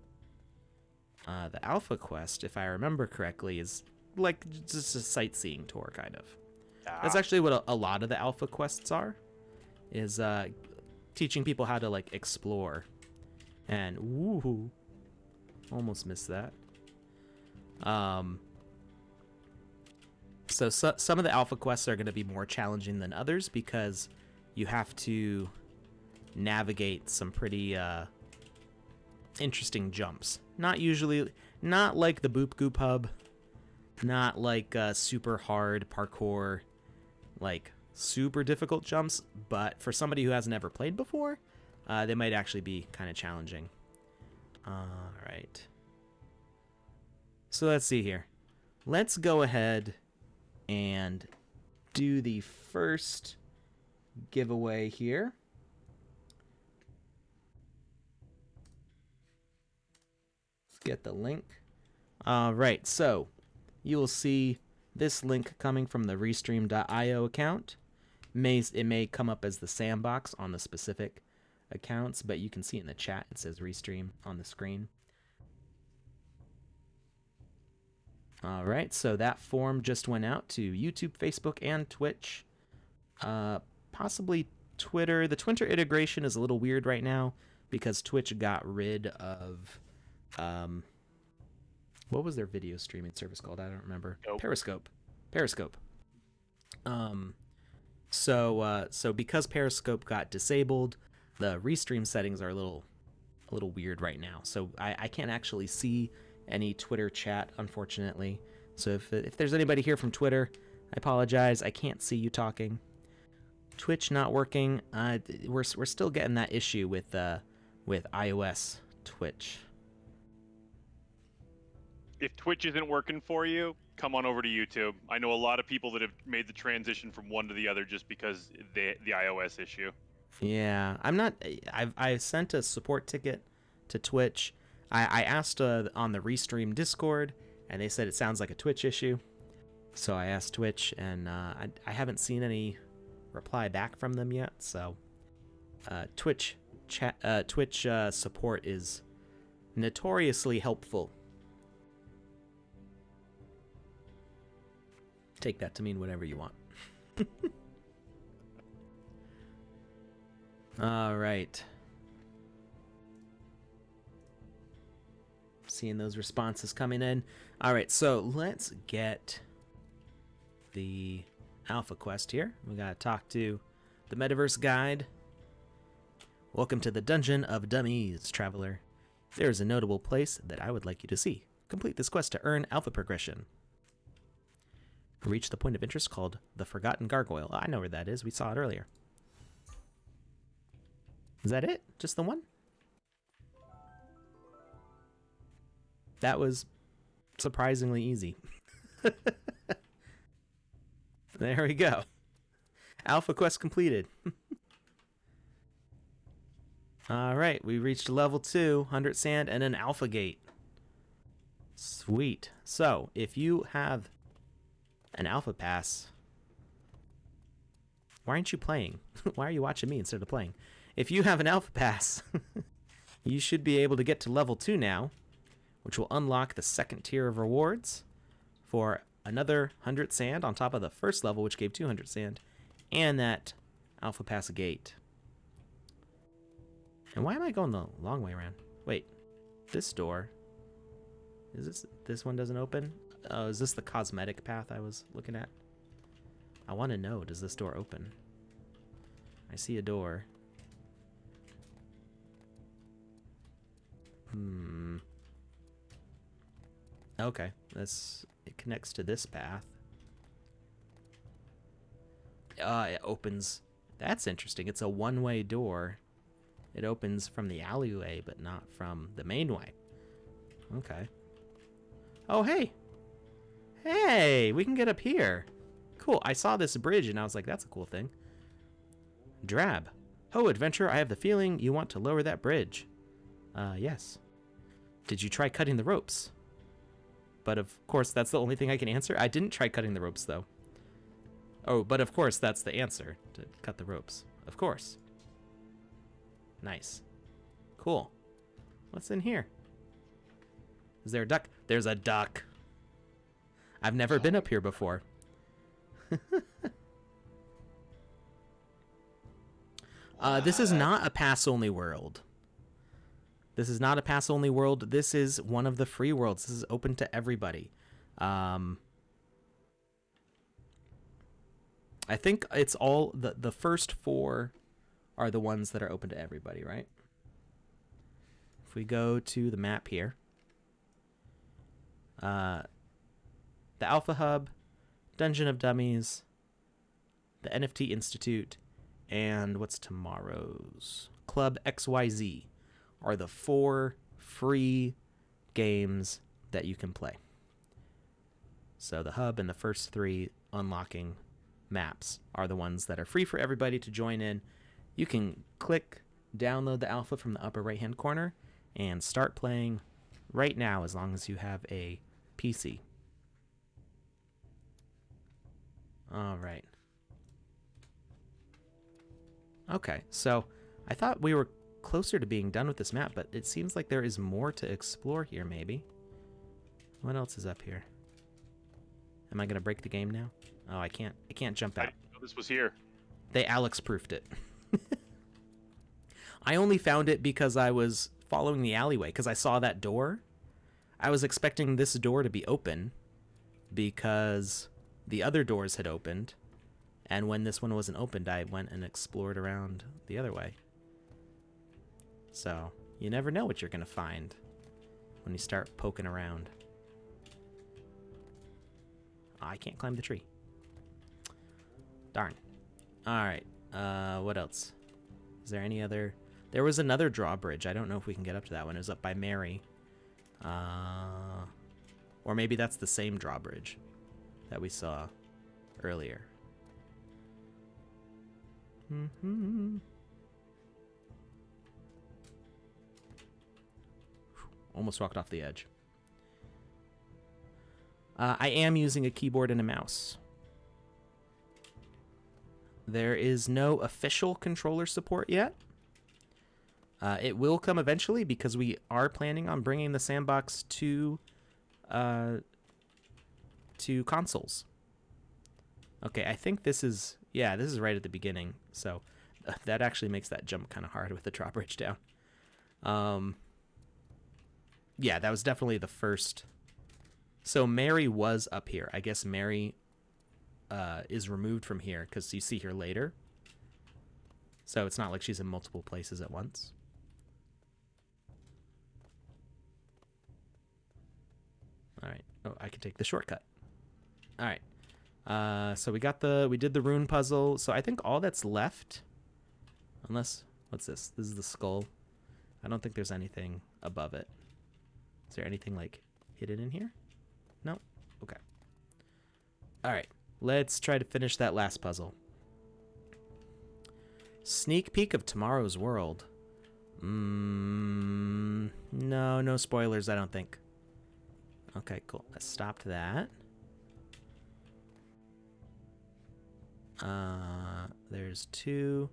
The alpha quest, if I remember correctly, is like just a sightseeing tour kind of. That's actually what a lot of the alpha quests are, is teaching people how to like explore. And woohoo, almost missed that. So some of the alpha quests are going to be more challenging than others because you have to navigate some pretty interesting jumps. Not like the Boop Goop Hub, not like super hard parkour, like super difficult jumps, but for somebody who hasn't ever played before, they might actually be kind of challenging. All right. So let's see here. Let's go ahead and do the first giveaway here. get the link. All right, so you will see this link coming from the restream.io account. It may come up as the Sandbox on the specific accounts, but you can see in the chat it says Restream on the screen. All right, so that form just went out to YouTube, Facebook, and Twitch. Possibly Twitter. The Twitter integration is a little weird right now because Twitch got rid of what was their video streaming service called? I don't remember. Nope. Periscope. So because Periscope got disabled, the Restream settings are a little weird right now. So I can't actually see any Twitter chat, unfortunately. So if there's anybody here from Twitter, I apologize. I can't see you talking. Twitch not working. We're still getting that issue with iOS Twitch. If Twitch isn't working for you, come on over to YouTube. I know a lot of people that have made the transition from one to the other just because the iOS issue. Yeah, I'm not. I sent a support ticket to Twitch. I asked on the Restream Discord, and they said it sounds like a Twitch issue. So I asked Twitch, and I haven't seen any reply back from them yet. So Twitch support is notoriously helpful. Take that to mean whatever you want. All right. Seeing those responses coming in. All right, so let's get the alpha quest here. We got to talk to the Metaverse guide. Welcome to the Dungeon of Dummies, traveler. There is a notable place that I would like you to see. Complete this quest to earn alpha progression. Reach the point of interest called the Forgotten Gargoyle. I know where that is. We saw it earlier. Is that it? Just the one? That was surprisingly easy. There we go. Alpha quest completed. All right, we reached level 2, 100 sand, and an alpha gate. Sweet. So, if you have an alpha pass, why aren't you playing? Why are you watching me instead of playing? If you have an alpha pass, you should be able to get to level 2 now, which will unlock the second tier of rewards for another 100 sand on top of the first level, which gave 200 sand, and that alpha pass gate. And why am I going the long way around? Wait, this door, this one doesn't open? Oh, is this the cosmetic path I was looking at? I want to know, does this door open? I see a door. Okay, it connects to this path. It opens. That's interesting. It's a one-way door. It opens from the alleyway, but not from the main way. Okay. Oh, hey! Hey, we can get up here. Cool, I saw this bridge and I was like, that's a cool thing. Drab. Oh, adventurer, I have the feeling you want to lower that bridge. Yes. Did you try cutting the ropes? But of course, that's the only thing I can answer. I didn't try cutting the ropes, though. Oh, but of course, that's the answer, to cut the ropes. Of course. Nice. Cool. What's in here? Is there a duck? There's a duck. I've never been up here before. This is not a pass-only world. This is not a pass-only world. This is one of the free worlds. This is open to everybody. I think it's all... The first 4 are the ones that are open to everybody, right? If we go to the map here. The Alpha Hub, Dungeon of Dummies, the NFT Institute, and what's tomorrow's? Club XYZ are the 4 free games that you can play. So the hub and the first 3 unlocking maps are the ones that are free for everybody to join in. You can click download the alpha from the upper right hand corner and start playing right now as long as you have a PC. All right. Okay, so I thought we were closer to being done with this map, but it seems like there is more to explore here, maybe. What else is up here? Am I gonna break the game now? Oh, I can't jump out. I didn't know this was here. They Alex proofed it. I only found it because I was following the alleyway, because I saw that door. I was expecting this door to be open because the other doors had opened, and when this one wasn't opened, I went and explored around the other way. So, you never know what you're going to find when you start poking around. Oh, I can't climb the tree. Darn. Alright, what else? Is there any other... There was another drawbridge. I don't know if we can get up to that one. It was up by Mary. Or maybe that's the same drawbridge that we saw earlier. Almost walked off the edge. I am using a keyboard and a mouse. There is no official controller support yet. It will come eventually because we are planning on bringing the Sandbox to consoles. Okay, I think this is... Yeah, this is right at the beginning. So that actually makes that jump kind of hard with the drawbridge down. Yeah, that was definitely the first... So Mary was up here. I guess Mary is removed from here because you see her later. So it's not like she's in multiple places at once. All right. Oh, I can take the shortcut. All right. So we did the rune puzzle. So I think all that's left, unless, what's this? This is the skull. I don't think there's anything above it. Is there anything like hidden in here? No? Okay. All right. Let's try to finish that last puzzle. Sneak peek of tomorrow's world. No spoilers, I don't think. Okay, cool. I stopped that. There's two.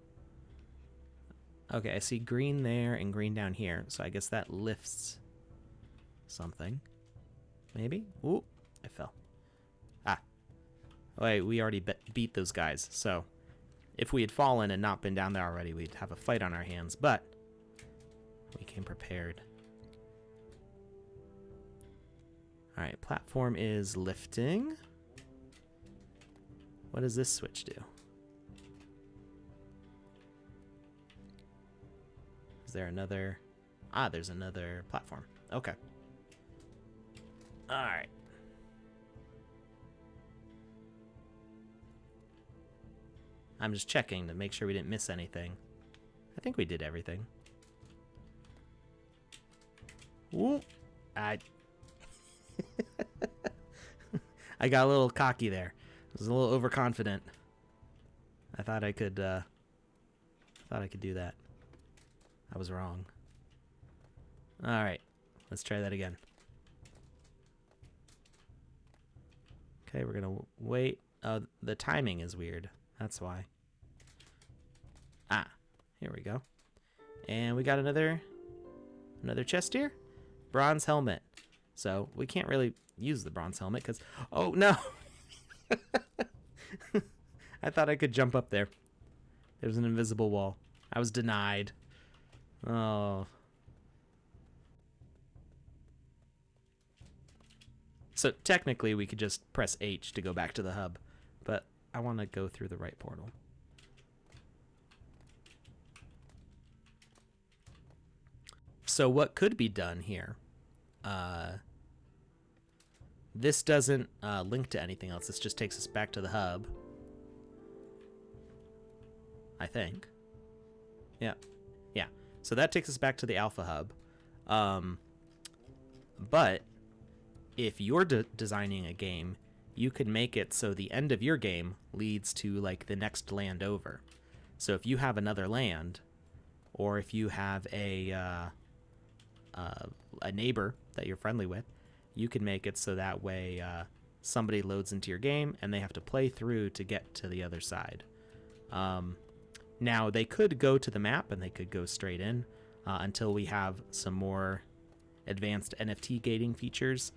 Okay, I see green there and green down here. So I guess that lifts something. Maybe? Ooh, I fell. Ah. Wait, we already beat those guys. So if we had fallen and not been down there already, we'd have a fight on our hands. But we came prepared. All right, platform is lifting. What does this switch do? Is there another? Ah, there's another platform. Okay. All right. I'm just checking to make sure we didn't miss anything. I think we did everything. Ooh. I got a little cocky there. I was a little overconfident. I thought I could do that. I was wrong. All right, let's try that again. Okay, we're gonna wait. Oh, the timing is weird. That's why. Ah, here we go. And we got another chest here. Bronze helmet. So we can't really use the bronze helmet because... Oh, no! I thought I could jump up there. There's an invisible wall. I was denied. Oh. So technically we could just press H to go back to the hub. But I want to go through the right portal. So what could be done here... this doesn't link to anything else. This just takes us back to the hub. I think. Yeah. Yeah. So that takes us back to the Alpha Hub. But if you're designing a game, you could make it so the end of your game leads to like the next land over. So if you have another land, or if you have a a neighbor that you're friendly with, you can make it so that way somebody loads into your game and they have to play through to get to the other side. Now, they could go to the map and they could go straight in until we have some more advanced NFT gating features.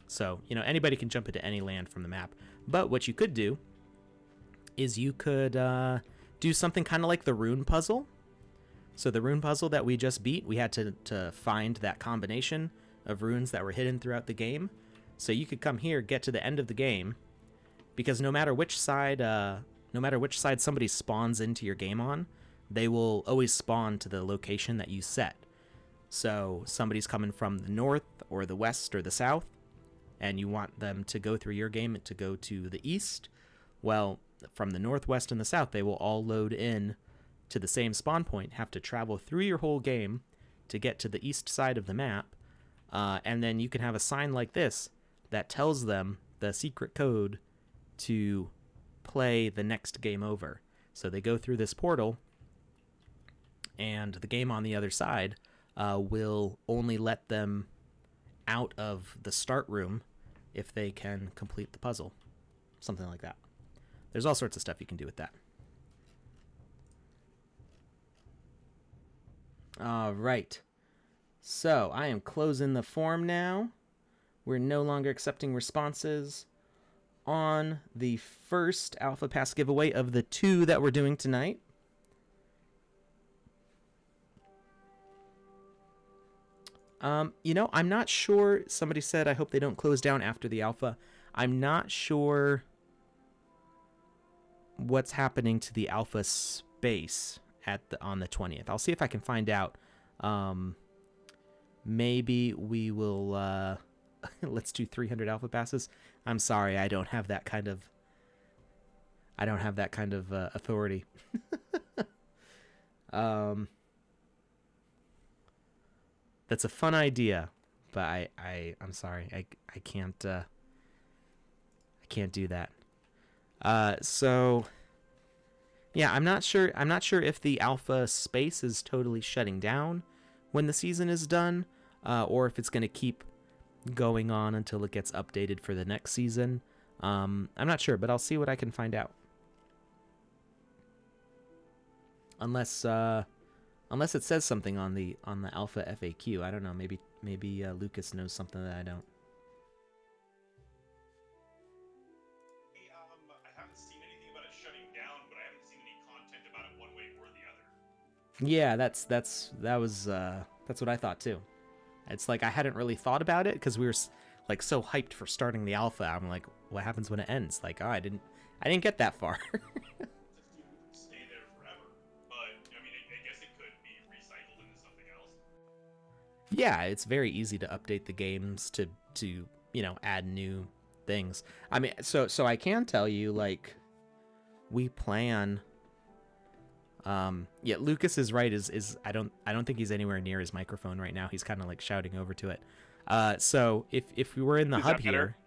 So, anybody can jump into any land from the map. But what you could do is you could do something kind of like the Rune puzzle. So the Rune puzzle that we just beat, we had to find that combination of runes that were hidden throughout the game. So you could come here, get to the end of the game, because no matter which side somebody spawns into your game on, they will always spawn to the location that you set. So somebody's coming from the north or the west or the south, and you want them to go through your game to go to the east. Well, from the northwest and the south, they will all load in to the same spawn point, have to travel through your whole game to get to the east side of the map, and then you can have a sign like this that tells them the secret code to play the next game over. So they go through this portal, and the game on the other side will only let them out of the start room if they can complete the puzzle. Something like that. There's all sorts of stuff you can do with that. All right. So I am closing the form now. We're no longer accepting responses on the first Alpha Pass giveaway of the 2 that we're doing tonight. I'm not sure. Somebody said, I hope they don't close down after the alpha. I'm not sure what's happening to the alpha space on the 20th. I'll see if I can find out. Maybe we will let's do 300 alpha passes. I'm sorry, I don't have that kind of authority. That's a fun idea, but I'm sorry, I can't do that. So yeah, I'm not sure if the alpha space is totally shutting down when the season is done, or if it's going to keep going on until it gets updated for the next season. I'm not sure, but I'll see what I can find out. Unless it says something on the alpha FAQ. I don't know. Maybe Lucas knows something that I don't. I haven't seen anything about it shutting down, but I haven't seen any content about it one way or the other. Yeah, that's what I thought too. It's like I hadn't really thought about it because we were like so hyped for starting the alpha. I'm like, what happens when it ends? Like, oh, I didn't get that far. Stay there forever, but I mean, I guess it could be recycled into something else. Yeah, it's very easy to update the games to add new things. I mean, so I can tell you, like, we plan. Yeah, Lucas is right. Is I don't think he's anywhere near his microphone right now. He's kind of like shouting over to it. So if we were in the hub here,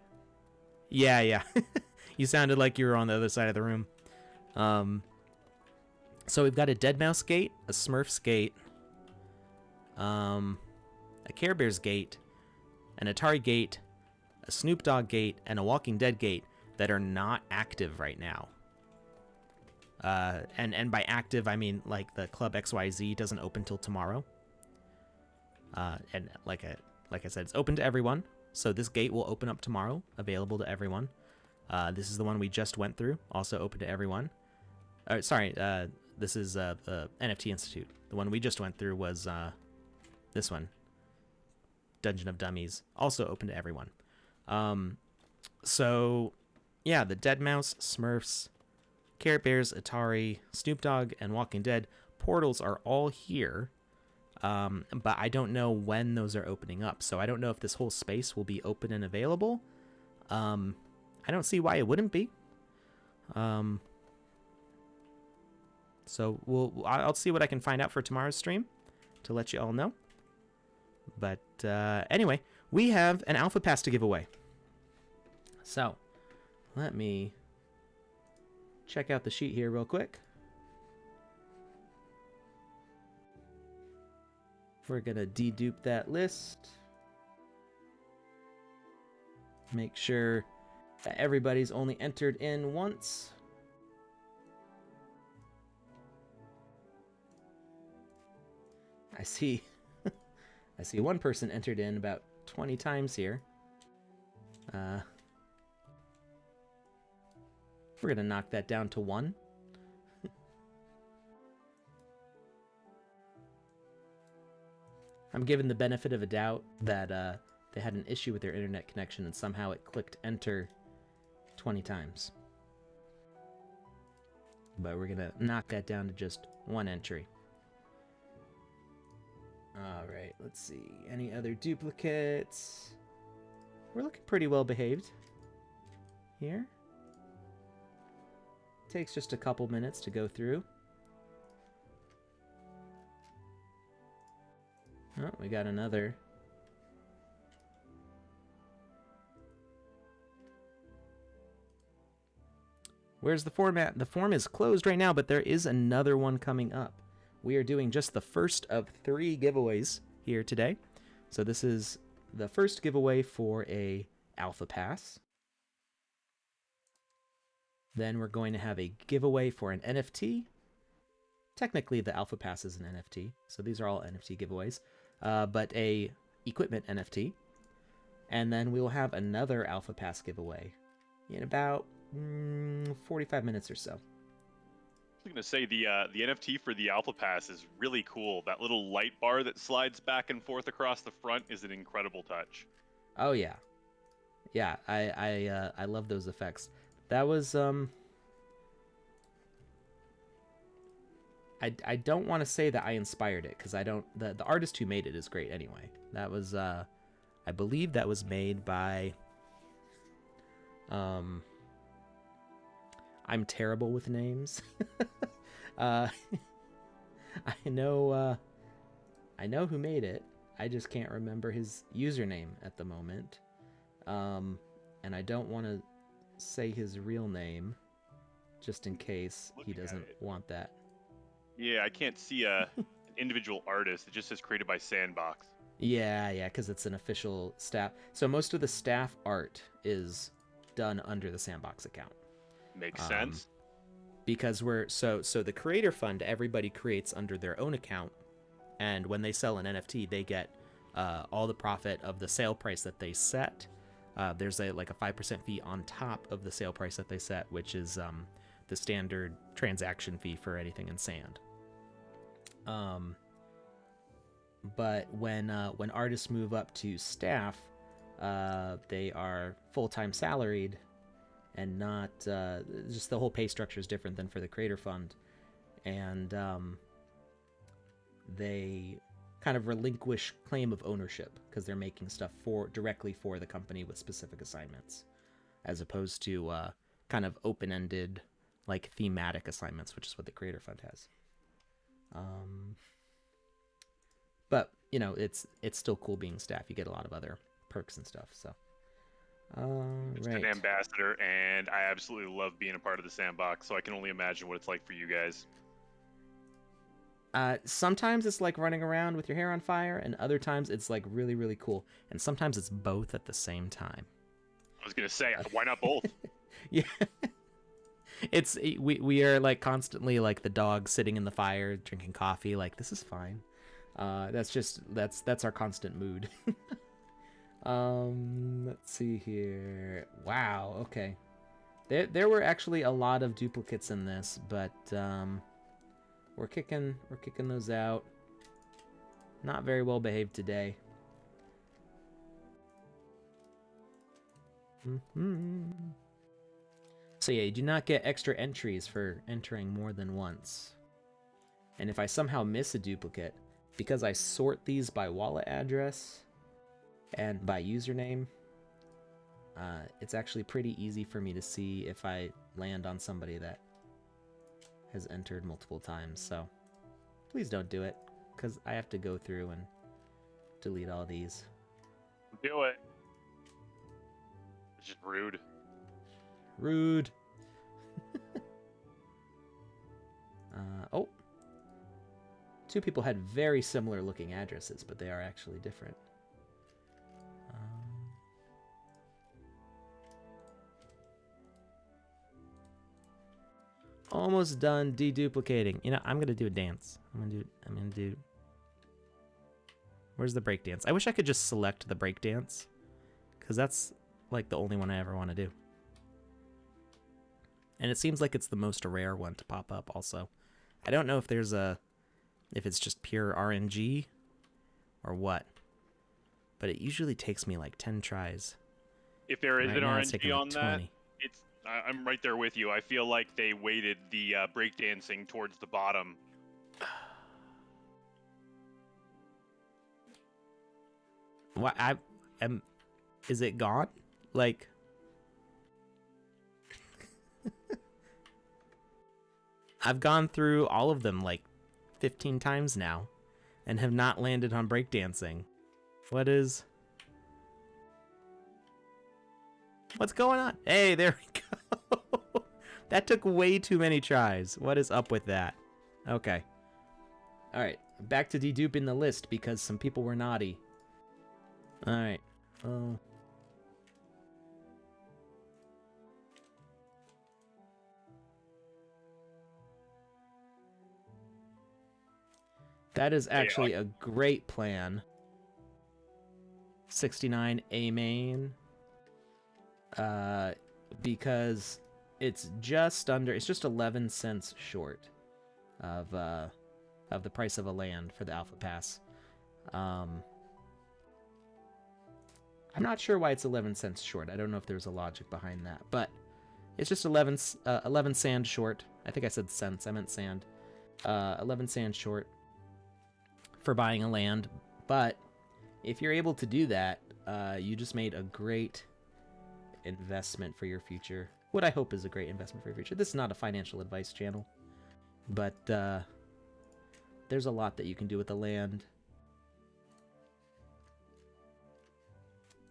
yeah, you sounded like you were on the other side of the room. So we've got a Dead Mouse gate, a Smurfs gate, a Care Bears gate, an Atari gate, a Snoop Dogg gate, and a Walking Dead gate that are not active right now. And by active, I mean like the Club XYZ doesn't open till tomorrow. And like I said, it's open to everyone. So this gate will open up tomorrow, available to everyone. This is the one we just went through, also open to everyone. This is the NFT Institute. The one we just went through was this one, Dungeon of Dummies, also open to everyone. So yeah, the Dead Mouse, Smurfs, Care Bears, Atari, Snoop Dogg, and Walking Dead portals are all here, but I don't know when those are opening up, so I don't know if this whole space will be open and available. I don't see why it wouldn't be. So I'll see what I can find out for tomorrow's stream to let you all know. But anyway, we have an Alpha Pass to give away. So let me check out the sheet here real quick. We're going to dedupe that list. Make sure that everybody's only entered in once. I see I see one person entered in about 20 times here. We're going to knock that down to 1. I'm given the benefit of a doubt that they had an issue with their internet connection and somehow it clicked enter 20 times. But we're going to knock that down to just 1 entry. Alright, let's see. Any other duplicates? We're looking pretty well behaved here. Takes just a couple minutes to go through. Oh, we got another. Where's the format? The form is closed right now, but there is another one coming up. We are doing just the first of 3 giveaways here today. So this is the first giveaway for a Alpha Pass. Then we're going to have a giveaway for an NFT. Technically, the Alpha Pass is an NFT, so these are all NFT giveaways. But a equipment NFT. And then we'll have another Alpha Pass giveaway in about 45 minutes or so. I was going to say the NFT for the Alpha Pass is really cool. That little light bar that slides back and forth across the front is an incredible touch. Oh yeah, yeah. I love those effects. That was I don't want to say that I inspired it because I don't. The artist who made it is great anyway. That was I believe that was made by I'm terrible with names. I know who made it. I just can't remember his username at the moment. And I don't want to say his real name just in case he doesn't want that. Yeah, I can't see an individual artist. It just says created by Sandbox. Yeah, because it's an official staff. So most of the staff art is done under the Sandbox account. Makes sense. Because so the creator fund, everybody creates under their own account, and when they sell an NFT, they get all the profit of the sale price that they set. There's a 5% fee on top of the sale price that they set, which is the standard transaction fee for anything in Sand. But when artists move up to staff, they are full-time salaried, and not just the whole pay structure is different than for the creator fund, and they kind of relinquish claim of ownership because they're making stuff directly for the company with specific assignments, as opposed to kind of open-ended thematic assignments, which is what the creator fund has. But it's still cool being staff. You get a lot of other perks and stuff. So It's an ambassador, and I absolutely love being a part of the Sandbox, so I can only imagine what it's like for you guys. Sometimes it's like running around with your hair on fire, and other times it's really, really cool. And sometimes it's both at the same time. I was gonna say, why not both? Yeah. We are constantly the dog sitting in the fire drinking coffee. This is fine. That's our constant mood. Let's see here. Wow. Okay. There were actually a lot of duplicates in this, but we're kicking those out. Not very well behaved today. So yeah, you do not get extra entries for entering more than once. And if I somehow miss a duplicate, because I sort these by wallet address and by username, it's actually pretty easy for me to see if I land on somebody that has entered multiple times. So please don't do it, because I have to go through and delete all these. Do it. It's just rude. Rude. Two people had very similar looking addresses, but they are actually different. Almost done deduplicating. You know, I'm gonna do a dance. I'm gonna do. Where's the break dance? I wish I could just select the break dance, because that's like the only one I ever want to do. And it seems like it's the most rare one to pop up. Also, I don't know if there's if it's just pure RNG or what, but it usually takes me like 10 tries. If there is Right an now, it's RNG taking on like that, 20. I'm right there with you. I feel like they weighted the breakdancing towards the bottom. What is it gone? Like, I've gone through all of them like 15 times now and have not landed on breakdancing. What's going on? Hey, there we go. That took way too many tries. What is up with that? Okay. All right, back to deduping the list because some people were naughty. All right. Oh. That is actually a great plan. 69 A main. Because it's just 11 cents short of the price of a land for the Alpha Pass. I'm not sure why it's 11 cents short. I don't know if there's a logic behind that, but it's just 11 sand short. I think I said cents. I meant sand. 11 sand short for buying a land. But if you're able to do that, you just made a great investment for your future. What I hope is a great investment for your future. This is not a financial advice channel, but there's a lot that you can do with the land.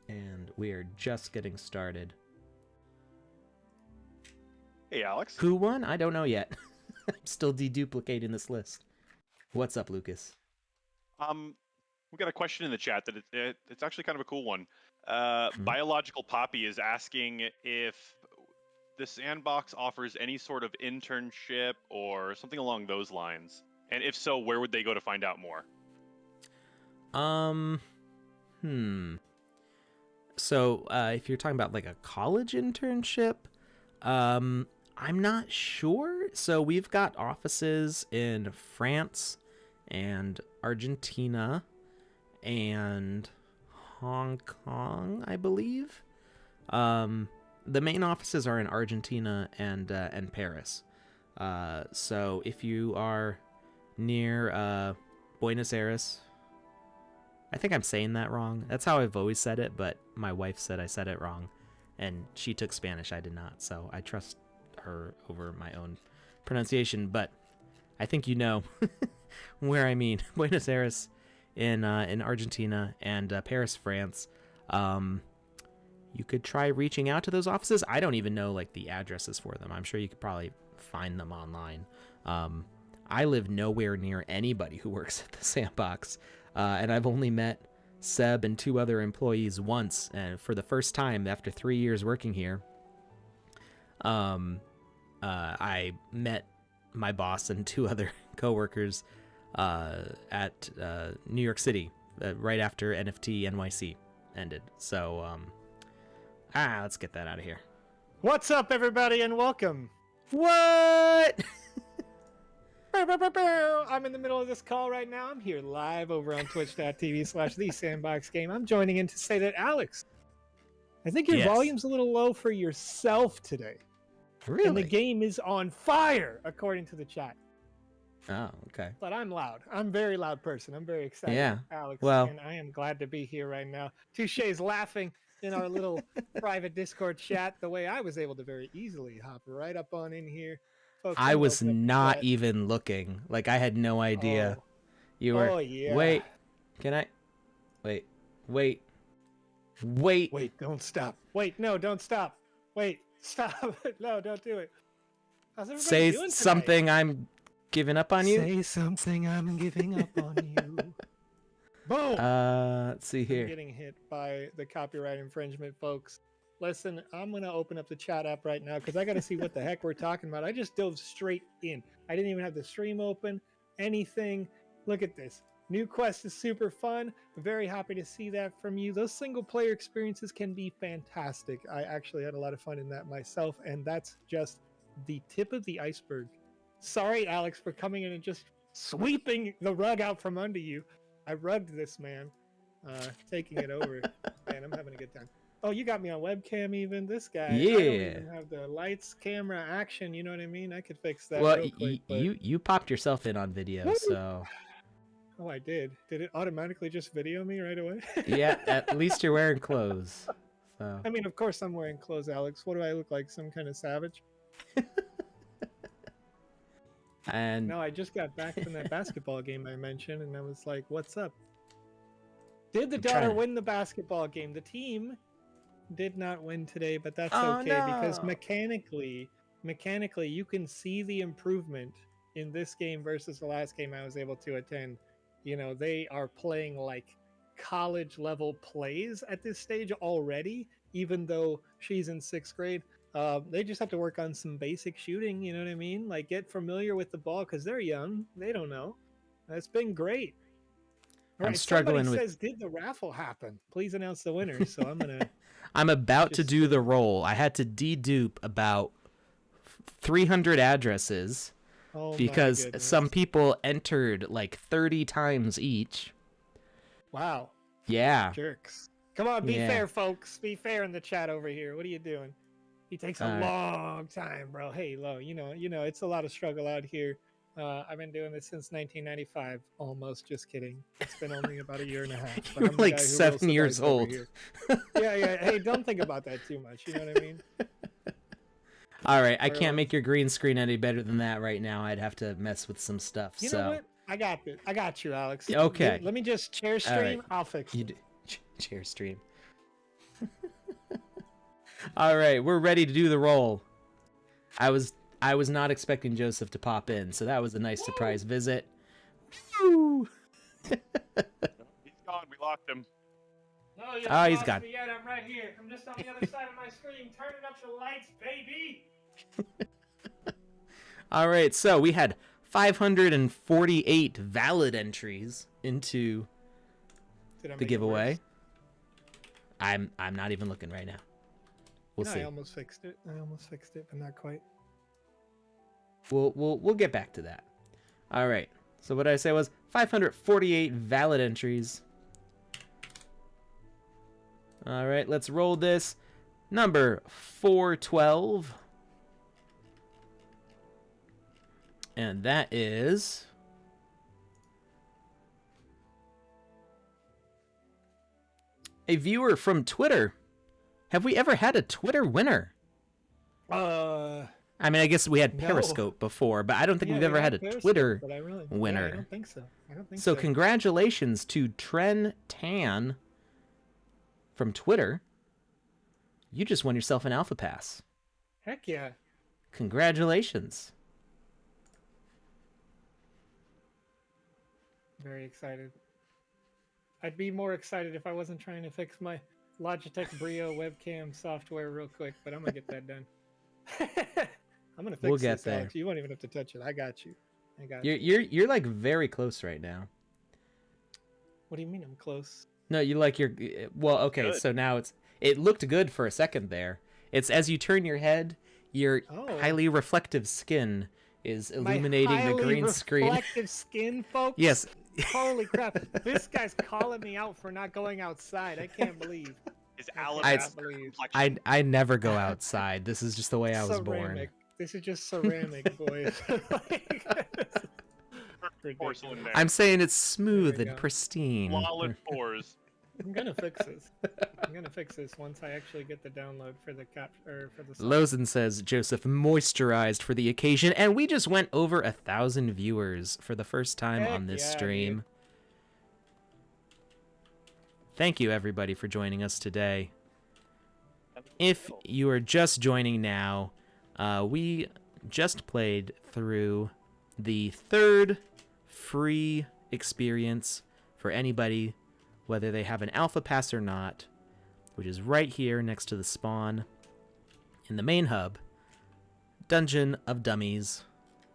And we are just getting started. Hey, Alex. Who won? I don't know yet. I'm still deduplicating this list. What's up, Lucas? We got a question in the chat that it's actually kind of a cool one. Biological Poppy is asking if the Sandbox offers any sort of internship or something along those lines, and if so, where would they go to find out more? So, if you're talking about like a college internship, I'm not sure. So we've got offices in France and Argentina and Hong Kong, I believe. The main offices are in Argentina and Paris. So if you are near Buenos Aires, I think I'm saying that wrong. That's how I've always said it, but my wife said I said it wrong, and she took Spanish. I did not, so I trust her over my own pronunciation. But I think you know where I mean. Buenos Aires in Argentina and Paris, France. You could try reaching out to those offices. I don't even know like the addresses for them. I'm sure you could probably find them online. I live nowhere near anybody who works at the Sandbox. And I've only met Seb and 2 other employees once, and for the first time after 3 years working here, I met my boss and 2 other coworkers at New York City right after NFT NYC ended. So, let's get that out of here. What's up, everybody, and welcome. What? I'm in the middle of this call right now. I'm here live over on twitch.tv/thesandboxgame. I'm joining in to say that, Alex, I think your volume's a little low for yourself today. Really? And the game is on fire, according to the chat. Oh, okay. But I'm loud. I'm a very loud person. I'm very excited, Alex. Well, and I am glad to be here right now. Touche's laughing in our little private Discord chat the way I was able to very easily hop right up on in here. Folks, I was not even looking. Like, I had no idea. You were. Oh, yeah. Wait. Can I? Wait. Don't stop. Wait, no, don't stop. Wait, stop. No, don't do it. How's everybody Say doing today? something. I'm Giving up on you? Say something, I'm giving up on you. Boom! Let's see here. I'm getting hit by the copyright infringement, folks. Listen, I'm going to open up the chat app right now because I got to see what the heck we're talking about. I just dove straight in. I didn't even have the stream open, anything. Look at this. New Quest is super fun. Very happy to see that from you. Those single player experiences can be fantastic. I actually had a lot of fun in that myself, and that's just the tip of the iceberg. Sorry, Alex, for coming in and just sweeping the rug out from under you. I rugged this man, taking it over. Man, I'm having a good time. Oh, you got me on webcam even. This guy. Yeah. I don't even have the lights, camera, action. You know what I mean? I could fix that Well, real quick. you popped yourself in on video, so. Oh, I did. Did it automatically just video me right away? Yeah, at least you're wearing clothes. So. I mean, of course I'm wearing clothes, Alex. What do I look like? Some kind of savage? And no, I just got back from that basketball game I mentioned, and I was like, what's up? Did the daughter win the basketball game? The team did not win today, but that's okay because mechanically, you can see the improvement in this game versus the last game I was able to attend. You know, they are playing like college level plays at this stage already, even though she's in 6th grade. They just have to work on some basic shooting, you know what I mean? Like, get familiar with the ball because they're young. They don't know. It's been great. All I'm struggling somebody with... says, did the raffle happen? Please announce the winner. So I'm going to... I'm about to do the roll. I had to dedupe about 300 addresses because some people entered like 30 times each. Wow. Yeah. Jerks. Come on, be fair, folks. Be fair in the chat over here. What are you doing? He takes a long time, bro. Hey, Lo, you know, it's a lot of struggle out here. I've been doing this since 1995. Almost, just kidding. It's been only about a year and a half. You're like 7 years old. Yeah. Hey, don't think about that too much. You know what I mean? All right, I can't make your green screen any better than that right now. I'd have to mess with some stuff. You know what? I got it. I got you, Alex. Okay. Let me just share stream. Right. I'll fix it. Share stream. All right, we're ready to do the roll. I was not expecting Joseph to pop in, so that was a nice surprise visit. Woo! He's gone. We locked him. No, you he's gone. Me yet. I'm right here. I'm just on the other side of my screen, turning up the lights, baby. All right, so we had 548 valid entries into the giveaway. I'm not even looking right now. We'll see. I almost fixed it, but not quite. We'll get back to that. All right. So what I say was 548 valid entries. All right, let's roll this. Number 412. And that is a viewer from Twitter. Have we ever had a Twitter winner? I mean, I guess we had Periscope before, but I don't think we've ever had a Twitter winner. I don't think so. So congratulations to Tren Tan from Twitter. You just won yourself an Alpha Pass. Heck yeah. Congratulations. Very excited. I'd be more excited if I wasn't trying to fix my Logitech Brio webcam software real quick, but I'm going to get that done. I'm going to fix this, there. Alex. You won't even have to touch it. I got you. You're like very close right now. What do you mean I'm close? No, you like your... Well, okay, good. So now it looked good for a second there. It's as you turn your head, your highly reflective skin is illuminating the green screen. Reflective skin, folks? Yes. Holy crap. This guy's calling me out for not going outside. I can't believe. I never go outside. This is just the way I was born. This is just ceramic, boys. I'm saying it's smooth and pristine. Flawless pores. I'm gonna fix this once I actually get the download for the Lozen says Joseph moisturized for the occasion, and we just went over 1,000 viewers for the first time on this stream. Dude. Thank you everybody for joining us today. If you are just joining now, we just played through the third free experience for anybody, whether they have an alpha pass or not, which is right here next to the spawn in the main hub. Dungeon of Dummies.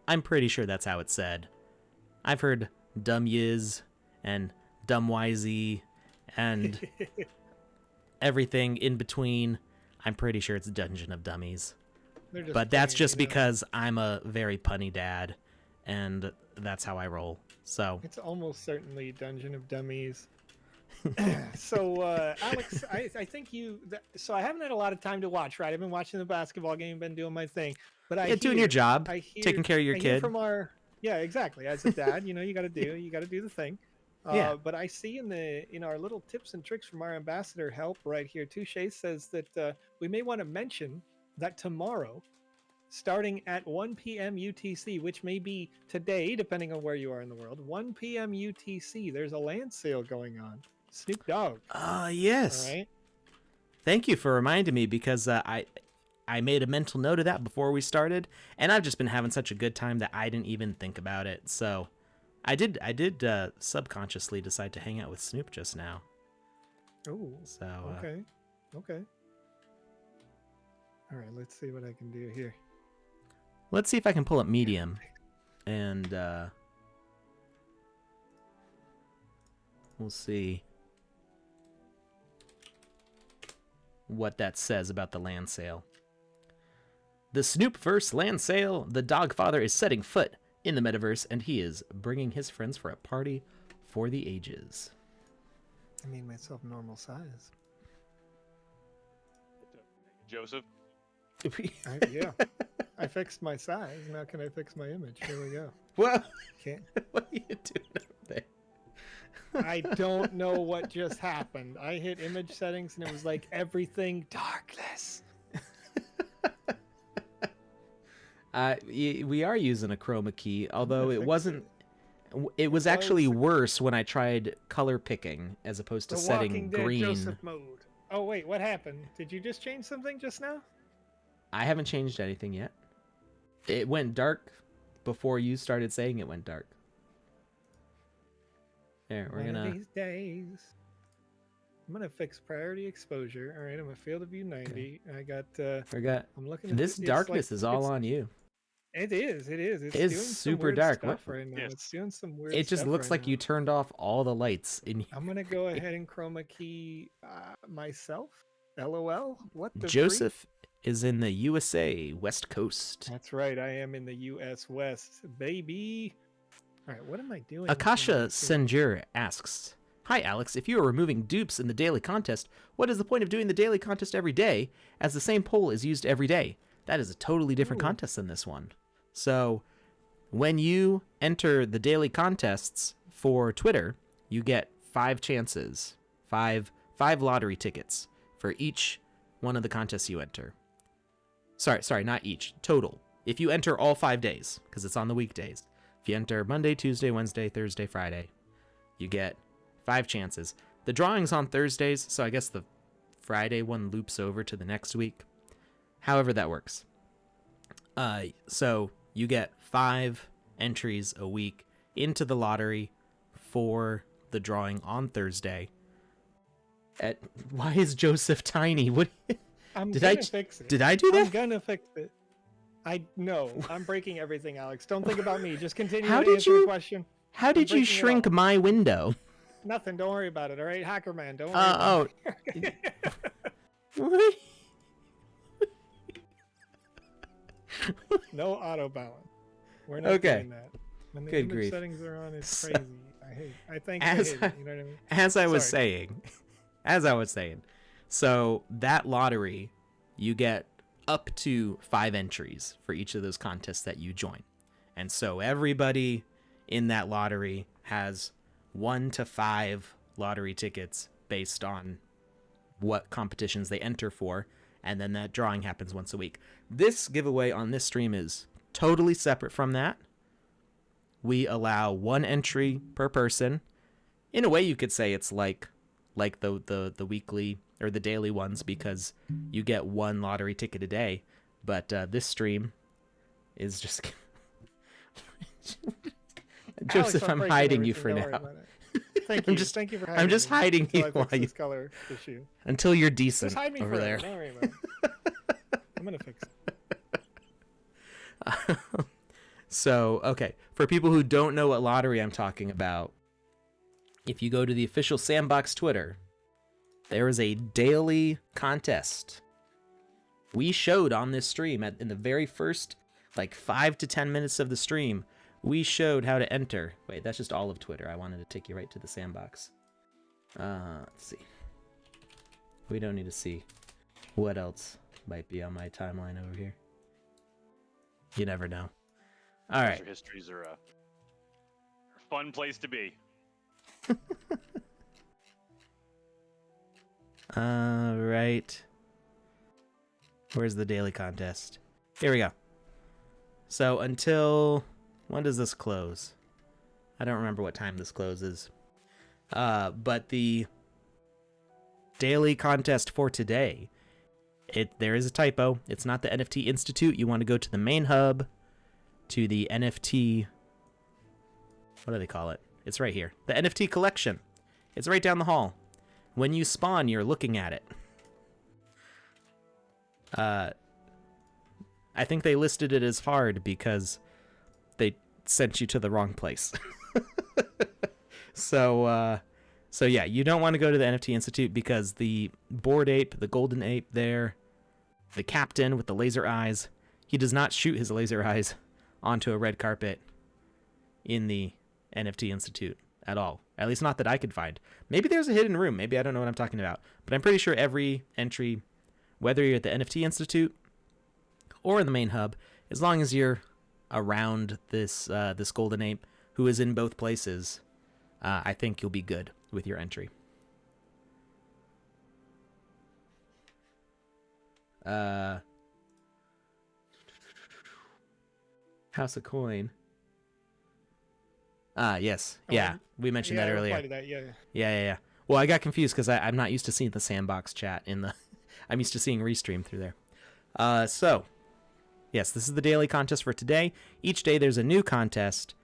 I'm pretty sure that's how it's said. I've heard Dummies and Dumwisey and everything in between. I'm pretty sure it's Dungeon of Dummies. But that's just because I'm a very punny dad, and that's how I roll. So it's almost certainly Dungeon of Dummies. So Alex, I think so I haven't had a lot of time to watch, right? I've been watching the basketball game, been doing my thing, but doing your job, taking care of your kid. Yeah, exactly. As a dad, you gotta do the thing. Yeah. But I see in our little tips and tricks from our ambassador help right here too. Shay says that we may want to mention that tomorrow, starting at 1 p.m. UTC, which may be today, depending on where you are in the world, 1 p.m. UTC, there's a land sale going on. Snoop Dogg. Yes. All right. Thank you for reminding me, because I made a mental note of that before we started, and I've just been having such a good time that I didn't even think about it. So I did subconsciously decide to hang out with Snoop just now. Oh. So okay. All right, let's see what I can do here. Let's see if I can pull up Medium, and we'll see what that says about the land sale. The Snoopverse land sale. The Dogfather is setting foot in the metaverse, and he is bringing his friends for a party for the ages. I made myself normal size. Joseph? Yeah. I fixed my size. Now can I fix my image? Here we go. Well, Can't. what are you doing over there? I don't know what just happened. I hit image settings and it was like everything darkless. We are using a chroma key, although it wasn't. It was actually worse when I tried color picking as opposed to setting Walking Dead green. Joseph mode. Oh wait, what happened? Did you just change something just now? I haven't changed anything yet. It went dark before you started saying it went dark. There, we're One of gonna. these days, I'm gonna fix priority exposure. All right, I'm a field of view 90. I got. I'm looking at This darkness is all on you. It is. It's It is doing some super weird dark. stuff right now. It's doing some weird. It just stuff looks right like now. you turned off all the lights in. I'm gonna go ahead and chroma key myself. LOL. What the Joseph is in the USA West Coast. That's right. I am in the U.S. West, baby. All right. What am I doing? Akasha Senjur asks, "Hi Alex, if you are removing dupes in the daily contest, what is the point of doing the daily contest every day, as the same poll is used every day? That is a totally different contest than this one." So, when you enter the daily contests for Twitter, you get 5 chances, five lottery tickets for each one of the contests you enter. Sorry, not each, total. If you enter all 5 days, because it's on the weekdays. If you enter Monday, Tuesday, Wednesday, Thursday, Friday, you get 5 chances. The drawing's on Thursdays, so I guess the Friday one loops over to the next week. However that works. So you get 5 entries a week into the lottery for the drawing on Thursday. Why is Joseph tiny? What? I'm gonna fix it. Did I do that? I'm gonna fix it. No, I'm breaking everything, Alex. Don't think about me. Just continue How to did answer you- the question. How did you shrink my window? Nothing. Don't worry about it. All right, Hacker Man. Don't worry. About it. What? No auto balance. We're not Okay. doing that. When the Good image grief. settings are on, it's So- crazy. I think I As hate it. You know what I mean? As I was Sorry. saying, so that lottery, you get up to 5 entries for each of those contests that you join. And so everybody in that lottery has 1 to 5 lottery tickets based on what competitions they enter for. And then that drawing happens once a week. This giveaway on this stream is totally separate from that. We allow 1 entry per person. In a way, you could say it's like the weekly or the daily ones, because you get 1 lottery ticket a day. But this stream is just Joseph, I'll I'm break hiding you everything, for don't worry now. about it. Thank I'm you. just- Thank you for I'm just me hiding until you I while fix you this color issue. until you're decent Just hide me over forever. there. Don't worry about it. I'm gonna fix it. So, okay, for people who don't know what lottery I'm talking about, if you go to the official Sandbox Twitter, there is a daily contest. We showed on this stream in the very first, like 5 to 10 minutes of the stream, we showed how to enter. Wait, that's just all of Twitter. I wanted to take you right to the Sandbox. Let's see. We don't need to see what else might be on my timeline over here. You never know. All right. User histories are a fun place to be. All right. Where's the daily contest? Here we go. So until... when does this close? I don't remember what time this closes. But the daily contest for today, there is a typo. It's not the NFT Institute. You want to go to the main hub, to the NFT... what do they call it? It's right here. The NFT collection. It's right down the hall. When you spawn, you're looking at it. I think they listed it as hard because they sent you to the wrong place. So yeah, you don't want to go to the NFT Institute because the bored ape, the golden ape there, the captain with the laser eyes, he does not shoot his laser eyes onto a red carpet in the NFT Institute at all. At least not that I could find. Maybe there's a hidden room. Maybe I don't know what I'm talking about. But I'm pretty sure every entry, whether you're at the NFT Institute or in the main hub, as long as you're around this this golden ape who is in both places, I think you'll be good with your entry. House of Coin. Yes. Yeah, we mentioned that earlier. I replied to that, yeah. Yeah. Well, I got confused because I'm not used to seeing the Sandbox chat in the... I'm used to seeing Restream through there. So, yes, this is the daily contest for today. Each day there's a new contest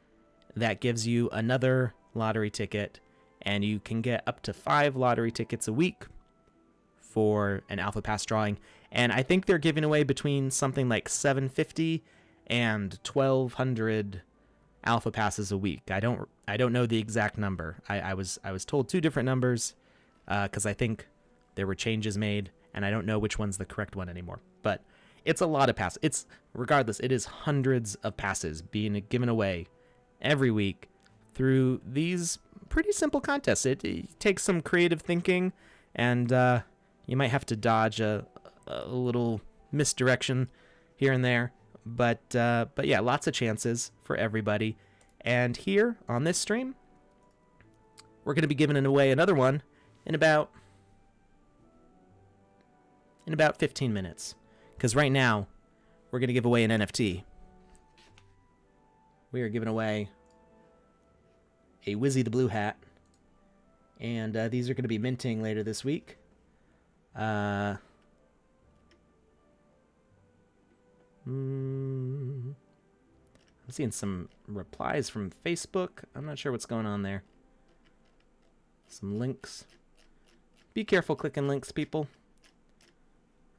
that gives you another lottery ticket, and you can get up to 5 lottery tickets a week for an Alpha Pass drawing. And I think they're giving away between something like 750 and 1,200 Alpha Passes a week. I don't know the exact number. I was told 2 different numbers because I think there were changes made, and I don't know which one's the correct one anymore. But it's a lot of passes. Regardless, it is hundreds of passes being given away every week through these pretty simple contests. It takes some creative thinking, and you might have to dodge a little misdirection here and there. But yeah, lots of chances for everybody. And here on this stream, we're going to be giving away another one in about 15 minutes. Because right now, we're going to give away an NFT. We are giving away a Wizzy the Blue Hat. And these are going to be minting later this week. I'm seeing some replies from Facebook. I'm not sure what's going on there. Some links. Be careful clicking links, people.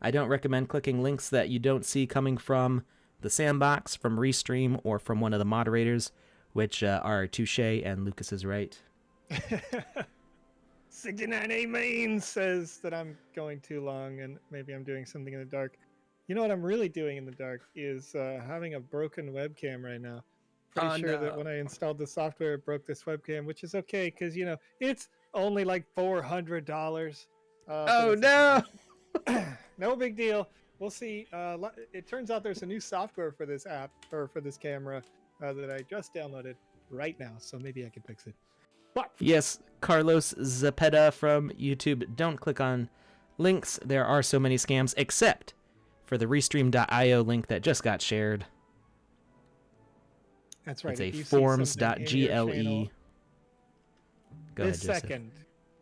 I don't recommend clicking links that you don't see coming from the Sandbox, from Restream, or from one of the moderators, which are Touche and Lucas is right. 69A Main says that I'm going too long and maybe I'm doing something in the dark. You know what I'm really doing in the dark is having a broken webcam right now. Pretty sure that when I installed the software, it broke this webcam, which is okay because, you know, it's only like $400. Oh, no! No big deal. We'll see. It turns out there's a new software for this app, or for this camera, that I just downloaded right now, so maybe I can fix it. But yes, Carlos Zepeda from YouTube, don't click on links. There are so many scams, except for the Restream.io link that just got shared. That's right. It's a forms.gle. Go ahead, Joseph.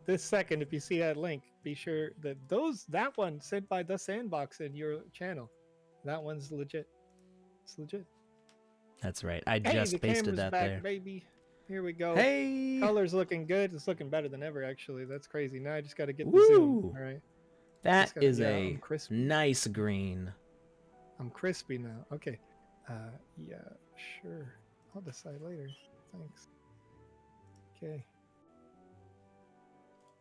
This second, if you see that link, be sure that that one sent by the Sandbox in your channel, that one's legit. It's legit. That's right. I Hey, just the pasted camera's that back, there. baby. Here we go. Hey! Color's looking good. It's looking better than ever, actually. That's crazy. Now I just got to get the Woo! zoom. All right. That Just gotta- is yeah, a I'm crispy. nice green. I'm crispy now. Okay. Yeah, sure. I'll decide later. Thanks. Okay.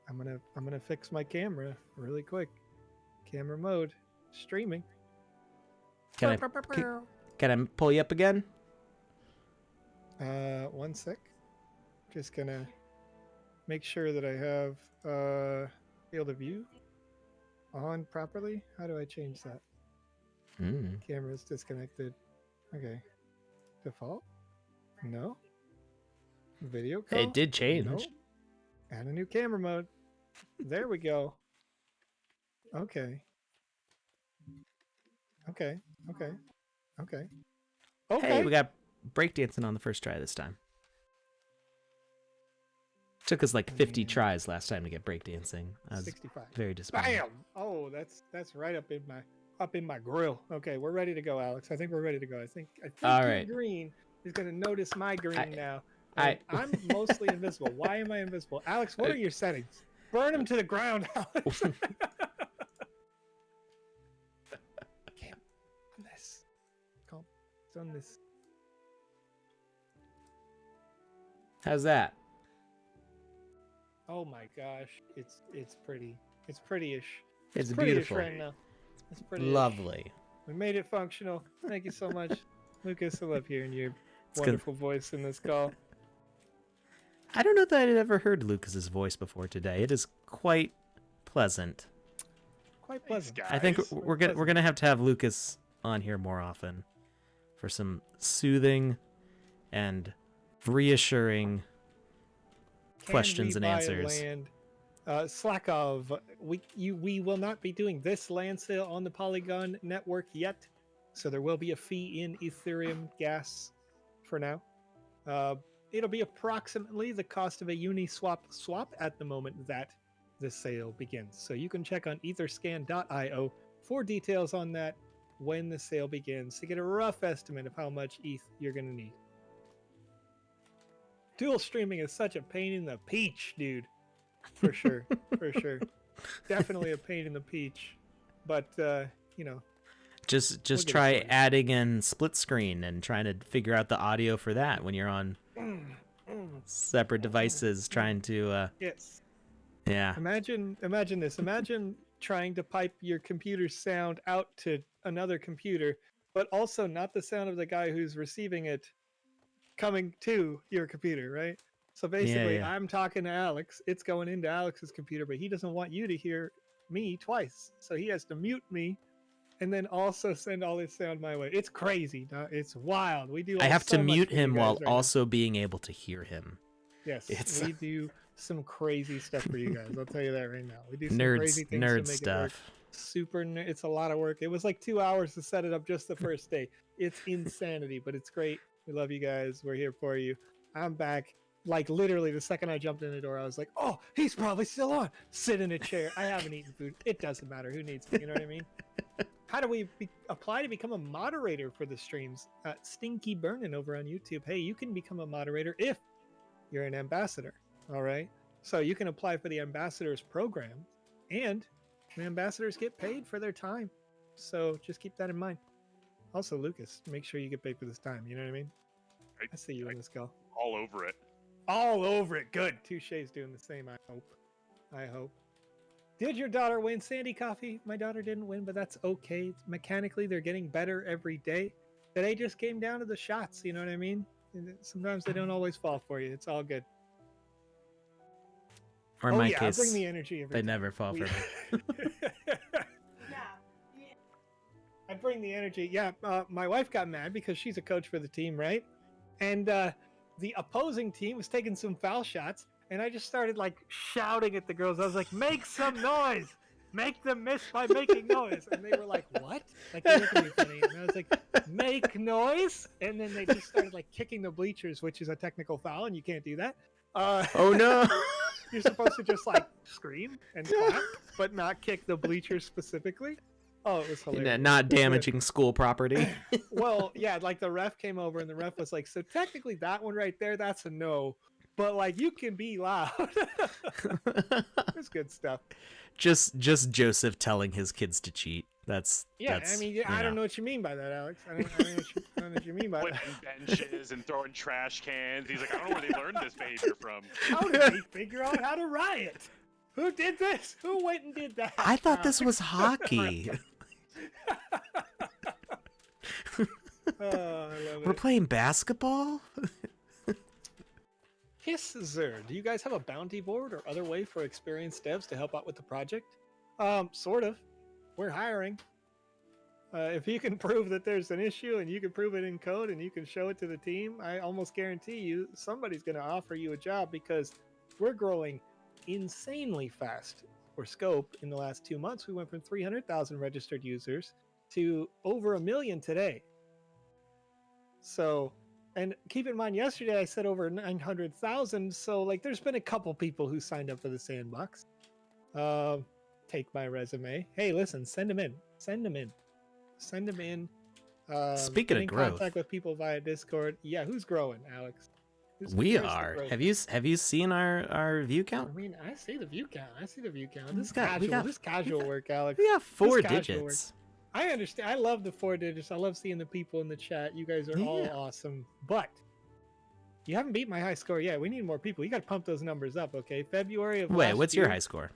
I'm gonna fix my camera really quick. Camera mode. Streaming. Can I pull you up again? One sec. Just gonna make sure that I have field of view on properly. How do I change that? Camera's disconnected. Okay. Default? No. Video call? It did change. No. Add a new camera mode. There we go. Okay. Okay. Okay. Okay. Okay. Hey, we got breakdancing on the first try this time. Took us like 50 tries last time to get breakdancing. I was 65. very disappointed. Bam! Oh, that's right up in my grill. Okay, we're ready to go, Alex. I think we're ready to go. I think All your right. green is gonna notice my green now. I- And I'm mostly invisible. Why am I invisible? Alex, what are your settings? Burn them to the ground, Alex. Okay, on this. Calm. It's on this. How's that? Oh my gosh, it's pretty. It's pretty-ish. It's pretty-ish beautiful. right now. It's pretty. Lovely. We made it functional. Thank you so much, Lucas. I love hearing your It's wonderful voice in this call. I don't know that I'd ever heard Lucas's voice before today. It is quite pleasant. Quite Thanks, pleasant. guys. I think we're pleasant. gonna have Lucas on here more often for some soothing and reassuring questions and answers. Slackov, we will not be doing this land sale on the Polygon network yet, so there will be a fee in Ethereum gas for now. It'll be approximately the cost of a Uniswap swap at the moment that the sale begins. So you can check on etherscan.io for details on that when the sale begins to get a rough estimate of how much ETH you're going to need. Dual streaming is such a pain in the peach, dude. For sure. For sure. Definitely a pain in the peach. But, you know. Just We'll get it try sorted. adding in split screen and trying to figure out the audio for that when you're on separate devices trying to Yes. yeah. Imagine this. Imagine trying to pipe your computer's sound out to another computer, but also not the sound of the guy who's receiving it coming to your computer, right? So basically, yeah. I'm talking to Alex. It's going into Alex's computer, but he doesn't want you to hear me twice. So he has to mute me and then also send all this sound my way. It's crazy. It's wild. We do. I have so to much mute for you him guys while right now. also being able to hear him. Yes, It's- we do some crazy stuff for you guys. I'll tell you that right now. We do some crazy things Nerd to make it work. stuff. It's a lot of work. It was like 2 hours to set it up just the first day. It's insanity, but it's great. We love you guys. We're here for you. I'm back. Like literally the second I jumped in the door, I was like, oh, he's probably still on. Sit in a chair. I haven't eaten food. It doesn't matter. Who needs me? You know what I mean? How do we apply to become a moderator for the streams? Stinky Burnin' over on YouTube. Hey, you can become a moderator if you're an ambassador. All right. So you can apply for the ambassadors program, and the ambassadors get paid for their time. So just keep that in mind. Also, Lucas, make sure you get paid for this time. You know what I mean? I see you in this call. All over it. All over it. Good. Touche's doing the same, I hope. I hope. Did your daughter win Sandy Coffee? My daughter didn't win, but that's okay. Mechanically, they're getting better every day. Today just came down to the shots, you know what I mean? And sometimes they don't always fall for you. It's all good. Or in oh my yeah, I case, bring the energy every they time. never fall for me. I bring the energy. Yeah, my wife got mad because she's a coach for the team, right? And the opposing team was taking some foul shots, and I just started like shouting at the girls. I was like, "Make some noise! Make them miss by making noise!" And they were like, "What?" Like they looked at me funny, and I was like, "Make noise!" And then they just started like kicking the bleachers, which is a technical foul, and you can't do that. Oh no! You're supposed to just like scream and clap, but not kick the bleachers specifically. Oh, it was hilarious. Not damaging school property. Well, yeah, like the ref came over and the ref was like, so technically that one right there, that's a no. But like you can be loud. It's good stuff. Just Joseph telling his kids to cheat. That's I mean, I don't know what you mean by that, Alex. I don't know what you mean by that. Flipping benches and throwing trash cans. He's like, I don't know where they learned this behavior from. How did they figure out how to riot? Who did this? Who went and did that? I thought this was hockey. Oh, I love We're it. playing basketball? Yes, sir. Do you guys have a bounty board or other way for experienced devs to help out with the project? Sort of. We're hiring. If you can prove that there's an issue and you can prove it in code and you can show it to the team, I almost guarantee you somebody's going to offer you a job because we're growing insanely fast. For scope, in the last 2 months, we went from 300,000 registered users to over 1 million today. So, and keep in mind, yesterday I said over 900,000. So, like, there's been a couple people who signed up for the Sandbox. Take my resume. Hey, listen, send them in. Send them in. Send them in. Speaking of in growth, contact with people via Discord. Yeah, who's growing, Alex? we where's the are. growth? Have you seen our view count? I mean, I see the view count. I see the view count. This We got- this casual work, Alex. We got 4 casual digits. I understand. I love the 4 digits. I love seeing the people in the chat. You guys are all Yeah. awesome. But you haven't beat my high score yet. We need more people. You got to pump those numbers up, okay? February of Wait, last what's year, your high score?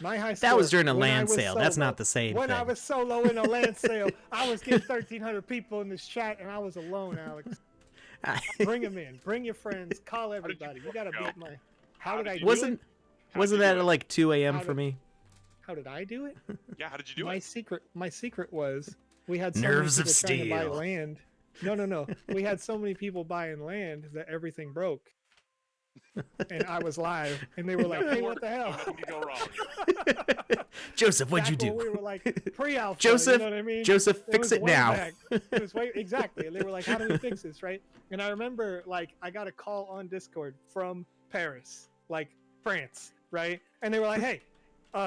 My high score. That was during a when I land was sale. That's solo. not the same When thing. I was solo in a land sale, I was getting 1,300 people in this chat, and I was alone, Alex. Bring them in. Bring your friends. Call everybody. You got to beat my. How did I do wasn't it? wasn't that at like 2 a.m. How for me? How did I do it? Yeah, how did you do My it? secret was we had so Nerves of many people trying to steel. buy land. No. We had so many people buying land that everything broke. And I was live, and they were like, "Hey, what the hell?" Nothing could go wrong. Joseph, what'd you Back when do? We were like pre-alpha. Joseph, you know what I mean? Joseph, It fix was it way now. back. It was way exactly, and they were like, "How do we fix this?" Right? And I remember, like, I got a call on Discord from Paris, like France, right? And they were like, "Hey,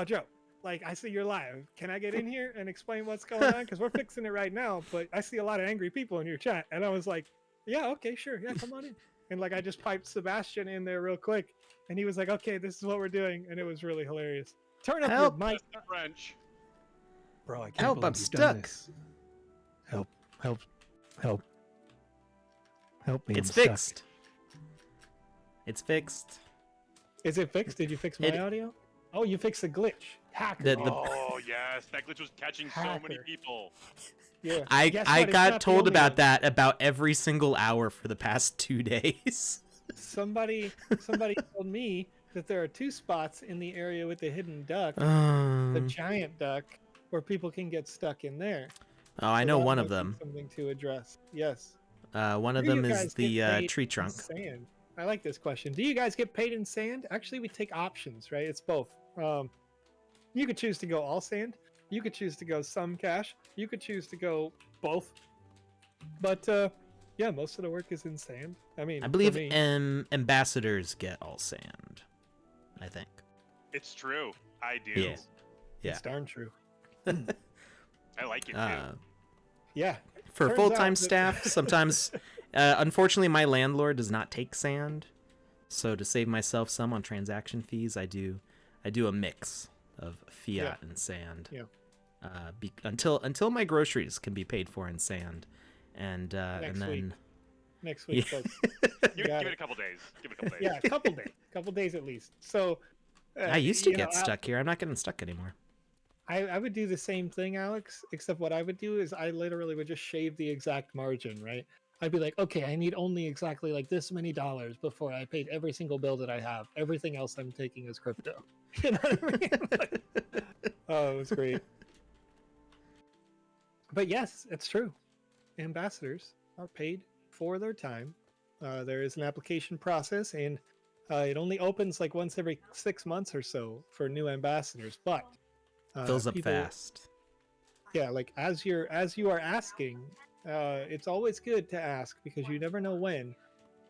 Joe, like, I see you're live. Can I get in here and explain what's going on? Because we're fixing it right now, but I see a lot of angry people in your chat." And I was like, "Yeah, okay, sure, yeah, come on in." And like, I just piped Sebastian in there real quick, and he was like, "Okay, this is what we're doing," and it was really hilarious. Turn up Help. your mic. The French. Bro, I can't Help, believe I'm you've done stuck. this. Help me. It's I'm stuck. fixed. It's fixed. Is it fixed? Did you fix my It- audio? Oh, you fixed the glitch. Hacker. The- Oh yes, that glitch was catching so many Hacker. people. Yeah. I Guess I what? It's got not the told only about one. that about every single hour for the past 2 days. Somebody told me that there are 2 spots in the area with the hidden duck, the Oh, giant duck, where people can get stuck in there. I So know that one might of be them. Something to address. Yes. One of Do you them is guys the get paid tree in trunk. Sand? I like this question. Do you guys get paid in sand? Actually, we take options, right? It's both. You could choose to go all sand. You could choose to go some cash. You could choose to go both. But yeah, most of the work is in sand. I mean, I for believe me. ambassadors get all sand. I think. It's true. I do. Yeah. Yeah. It's darn true. I like it too. Yeah. For Turns full-time out that- staff, sometimes, unfortunately, my landlord does not take sand. So to save myself some on transaction fees, I do a mix of fiat Yeah. and sand. Yeah. Until my groceries can be paid for in sand, and Next then week. Next week, Yeah. folks. Give got it it. a couple days. Give it a couple days. Yeah, a couple days at least. So I used to you get know, stuck here. I'm not getting stuck anymore. I would do the same thing, Alex, except what I would do is I literally would just shave the exact margin, right? I'd be like, okay, I need only exactly like this many dollars before I paid every single bill that I have. Everything else I'm taking is crypto. You know what I mean? Like, oh, it was great. But yes, it's true. Ambassadors are paid for their time. There is an application process, and it only opens like once every 6 months or so for new ambassadors. But Fills up people- fast. Yeah, like as you are asking, it's always good to ask because you never know when.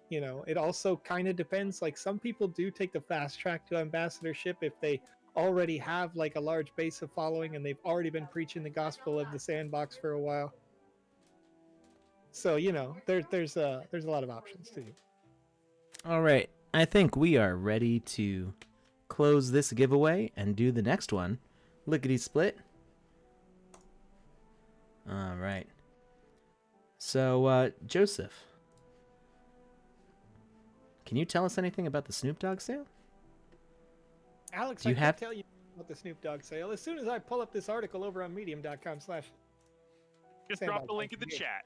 You know, it also kind of depends. Like some people do take the fast track to ambassadorship if they already have like a large base of following, and they've already been preaching the gospel of the sandbox for a while. So there's a lot of options too. All right. I think we are ready to close this giveaway and do the next one. Lickety split. All right. So, Joseph, can you tell us anything about the Snoop Dogg sale? Alex, Do you I have- can tell you about the Snoop Dogg sale as soon as I pull up this article over on medium.com/. Just drop the link in the chat.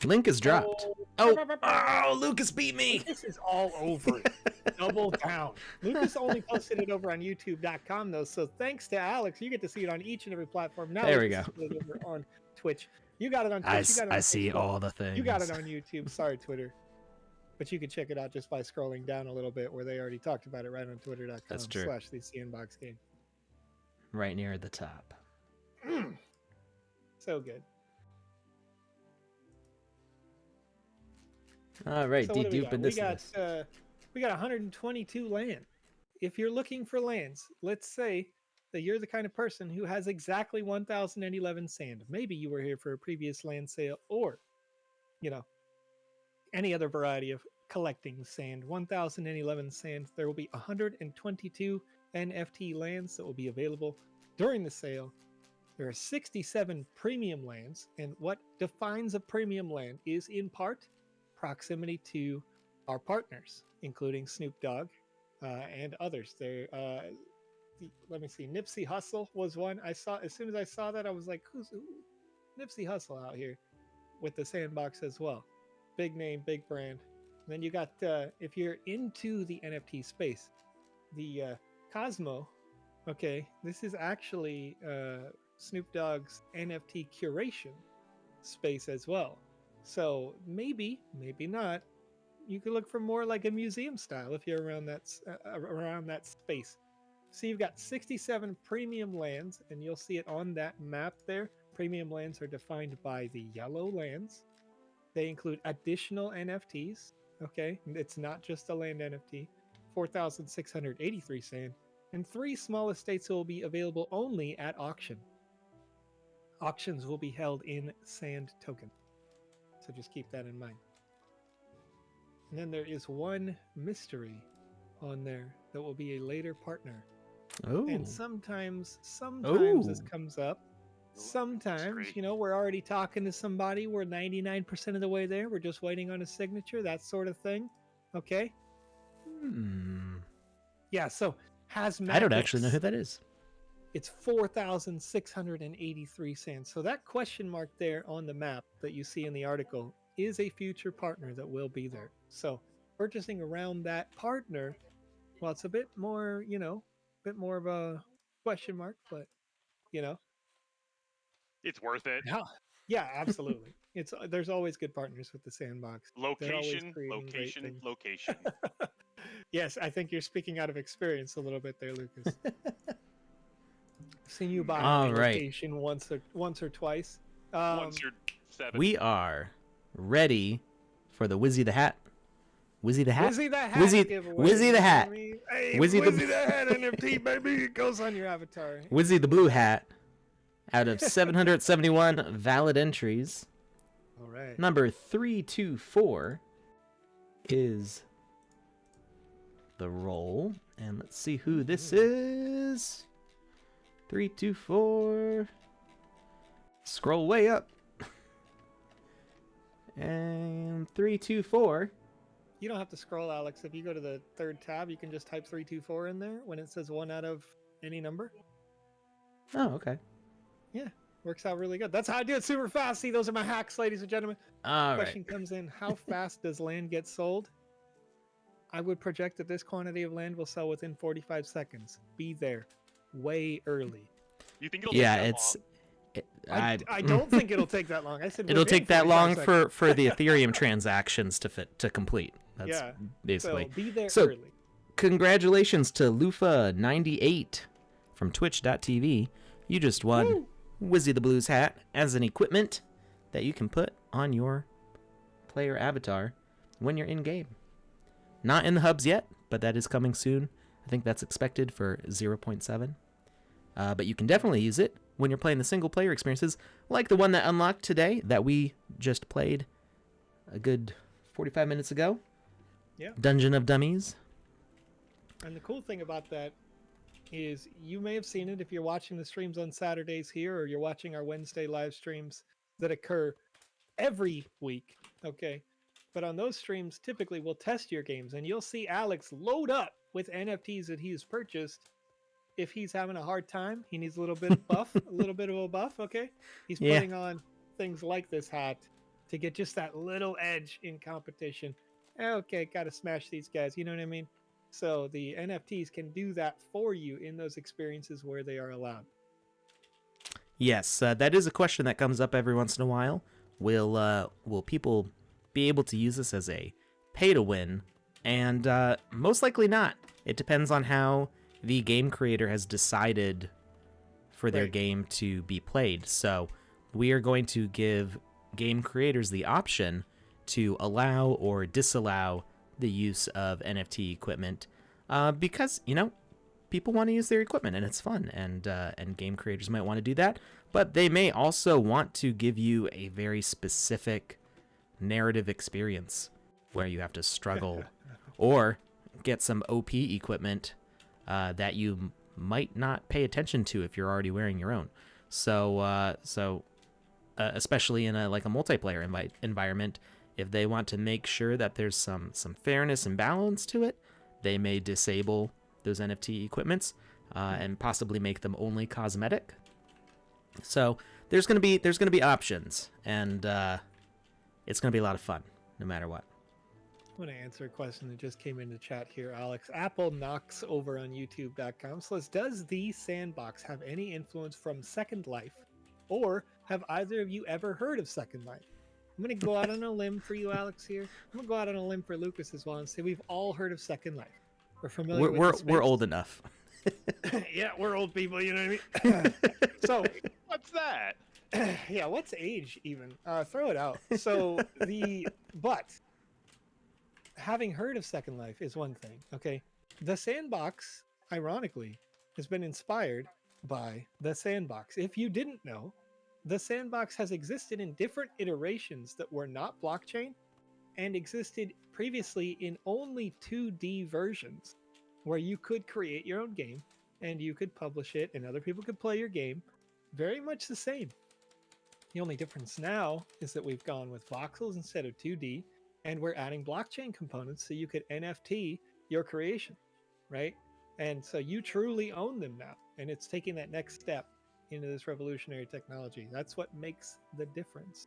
Link is dropped. Oh, Lucas beat me. This is all over it. Double down. Lucas only posted it over on youtube.com though, so thanks to Alex, you get to see it on each and every platform. Now There we Lucas go. is over on Twitch. You got it on Twitch. You got it on I see Facebook. all the things. You got it on YouTube. Sorry, Twitter. But you can check it out just by scrolling down a little bit where they already talked about it right on That's true. twitter.com/the Sandbox game. Right near the top. So good. All right, So what do we dedupe got? in We this got list. we got 122 land. If you're looking for lands, let's say that you're the kind of person who has exactly 1,011 sand. Maybe you were here for a previous land sale, or any other variety of collecting sand. 1,011 sand. There will be 122 NFT lands that will be available during the sale. There are 67 premium lands, and what defines a premium land is in part proximity to our partners, including Snoop Dogg and others. There, let me see. Nipsey Hussle was one. I saw as soon as I saw that, I was like, "Who's Nipsey Hussle out here with the sandbox as well?" Big name, big brand. And then you got if you're into the NFT space, the Cosmo. Okay, this is actually Snoop Dogg's NFT curation space as well. So maybe not. You could look for more like a museum style if you're around that space. So you've got 67 premium lands, and you'll see it on that map there. Premium lands are defined by the yellow lands. They include additional NFTs. Okay, it's not just a land NFT. 4,683 sand, and 3 small estates will be available only at auction. Auctions will be held in sand token. So just keep that in mind. And then there is one mystery on there that will be a later partner. Oh. And sometimes Ooh. this comes up. Sometimes, mystery. we're already talking to somebody. We're 99% of the way there. We're just waiting on a signature, that sort of thing. Okay? Yeah, so Hazmat. I don't actually know who that is. It's 4,683 sand. So that question mark there on the map that you see in the article is a future partner that will be there. So purchasing around that partner, well, it's a bit more, bit more of a question mark, but It's worth it. yeah, absolutely. There's always good partners with the sandbox. They're always Location, creating great location, things. location. Yes, I think you're speaking out of experience a little bit there, Lucas. I've seen you buy All a right. location once or twice. Once you're 7. We are ready for the Wizzy the Hat. Wizzy the Hat? Wizzy the Hat. Wizzy- giveaway, Wizzy the you know Hat. what I mean? Hey, Wizzy the- Wizzy the Hat NFT, baby. It goes on your avatar. Wizzy the Blue Hat. Out of 771 valid entries, All right. number 324 is the roll. And let's see who this is. 324. Scroll way up. And 324. You don't have to scroll, Alex. If you go to the third tab, you can just type 324 in there when it says 1 out of any number. Oh, okay. Yeah, works out really good. That's how I do it super fast. See, those are my hacks, ladies and gentlemen. All Question right. comes in: how fast does land get sold? I would project that this quantity of land will sell within 45 seconds. Be there way early. You think it'll Yeah, take that it's. I don't think it'll take that long. I said It'll within take that 45 long seconds. for the Ethereum transactions to complete. That's Yeah, basically. So be there So- early. Congratulations to Lufa98 from Twitch.tv. You just won Woo! Wizzy the Blues hat as an equipment that you can put on your player avatar when you're in game. Not in the hubs yet, but that is coming soon I think that's expected for 0.7. But you can definitely use it when you're playing the single-player experiences, like the one that unlocked today that we just played a good 45 minutes ago. Yeah. Dungeon of Dummies. And the cool thing about that is you may have seen it if you're watching the streams on Saturdays here, or you're watching our Wednesday live streams that occur every week. Okay. But on those streams, typically we'll test your games and you'll see Alex load up with NFTs that he's purchased. If he's having a hard time, he needs a little bit of buff, a little bit of a buff. Okay. He's putting on things like this hat to get just that little edge in competition. Okay. Got to smash these guys. You know what I mean? So the NFTs can do that for you in those experiences where they are allowed. Yes, that is a question that comes up every once in a while. Will people be able to use this as a pay to win? And most likely not. It depends on how the game creator has decided for their game to be played. So we are going to give game creators the option to allow or disallow the use of NFT equipment because, people want to use their equipment and it's fun, and game creators might want to do that, but they may also want to give you a very specific narrative experience where you have to struggle or get some OP equipment that you might not pay attention to if you're already wearing your own. So especially in a multiplayer environment, if they want to make sure that there's some fairness and balance to it, they may disable those NFT equipments and possibly make them only cosmetic. So there's gonna be options, and it's gonna be a lot of fun no matter what. I want to answer a question that just came into chat here, Alex. Apple Knox over on YouTube.com says, does the Sandbox have any influence from Second Life, or have either of you ever heard of Second Life? I'm going to go out on a limb for you, Alex, here. I'm going to go out on a limb for Lucas as well and say we've all heard of Second Life. We're familiar with the space. We're old enough. Yeah, we're old people, you know what I mean? So, what's that? Yeah, what's age even? Throw it out. So, but having heard of Second Life is one thing, okay? The Sandbox, ironically, has been inspired by the Sandbox. If you didn't know, the Sandbox has existed in different iterations that were not blockchain and existed previously in only 2D versions where you could create your own game and you could publish it and other people could play your game. Very much the same. The only difference now is that we've gone with voxels instead of 2D, and we're adding blockchain components so you could NFT your creation, right? And so you truly own them now, and it's taking that next step into this revolutionary technology. That's what makes the difference.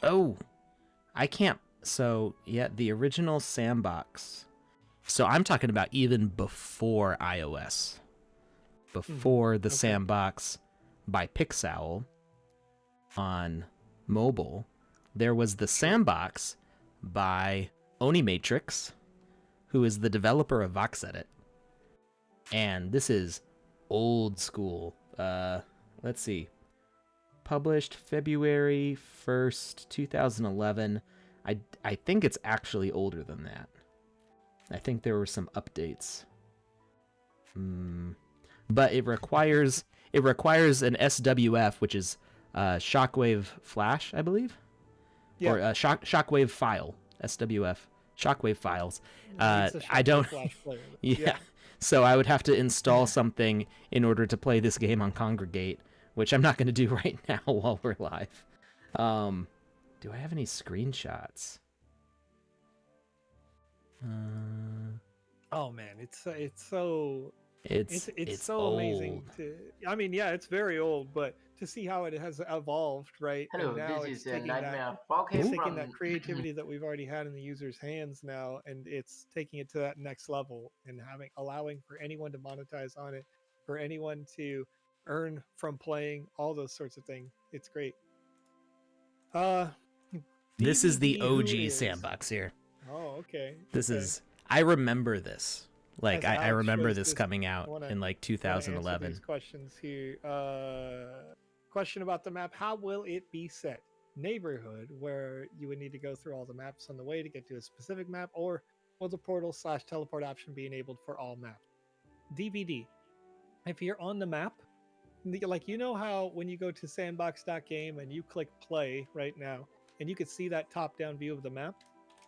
Oh, I can't. So, yeah, the original Sandbox. So I'm talking about even before iOS. Before the Sandbox by Pixel on mobile, there was the Sandbox by Onimatrix, who is the developer of VoxEdit. And this is old school. Let's see. Published February 1st, 2011. I think it's actually older than that. I think there were some updates. But it requires an SWF, which is Shockwave Flash, I believe. Yeah. Or Shockwave file, SWF, Shockwave files. I don't. Yeah. So I would have to install something in order to play this game on Congregate, which I'm not going to do right now while we're live. Do I have any screenshots? Oh man, it's so old. amazing to. I mean, yeah, it's very old, but to see how it has evolved, right? Hello, and now this it's is taking Nightmare it's taking that creativity that we've already had in the user's hands now, and it's taking it to that next level and allowing for anyone to monetize on it, for anyone to earn from playing, all those sorts of things. It's great. This is the OG Sandbox here. Oh, okay. This is. I remember this. Like I remember this coming out in like 2011. These questions here. Question about the map: how will it be set? Neighborhood, where you would need to go through all the maps on the way to get to a specific map, or will the portal/teleport option be enabled for all maps? DVD. If you're on the map, like you know how when you go to sandbox.game and you click play right now, and you can see that top-down view of the map,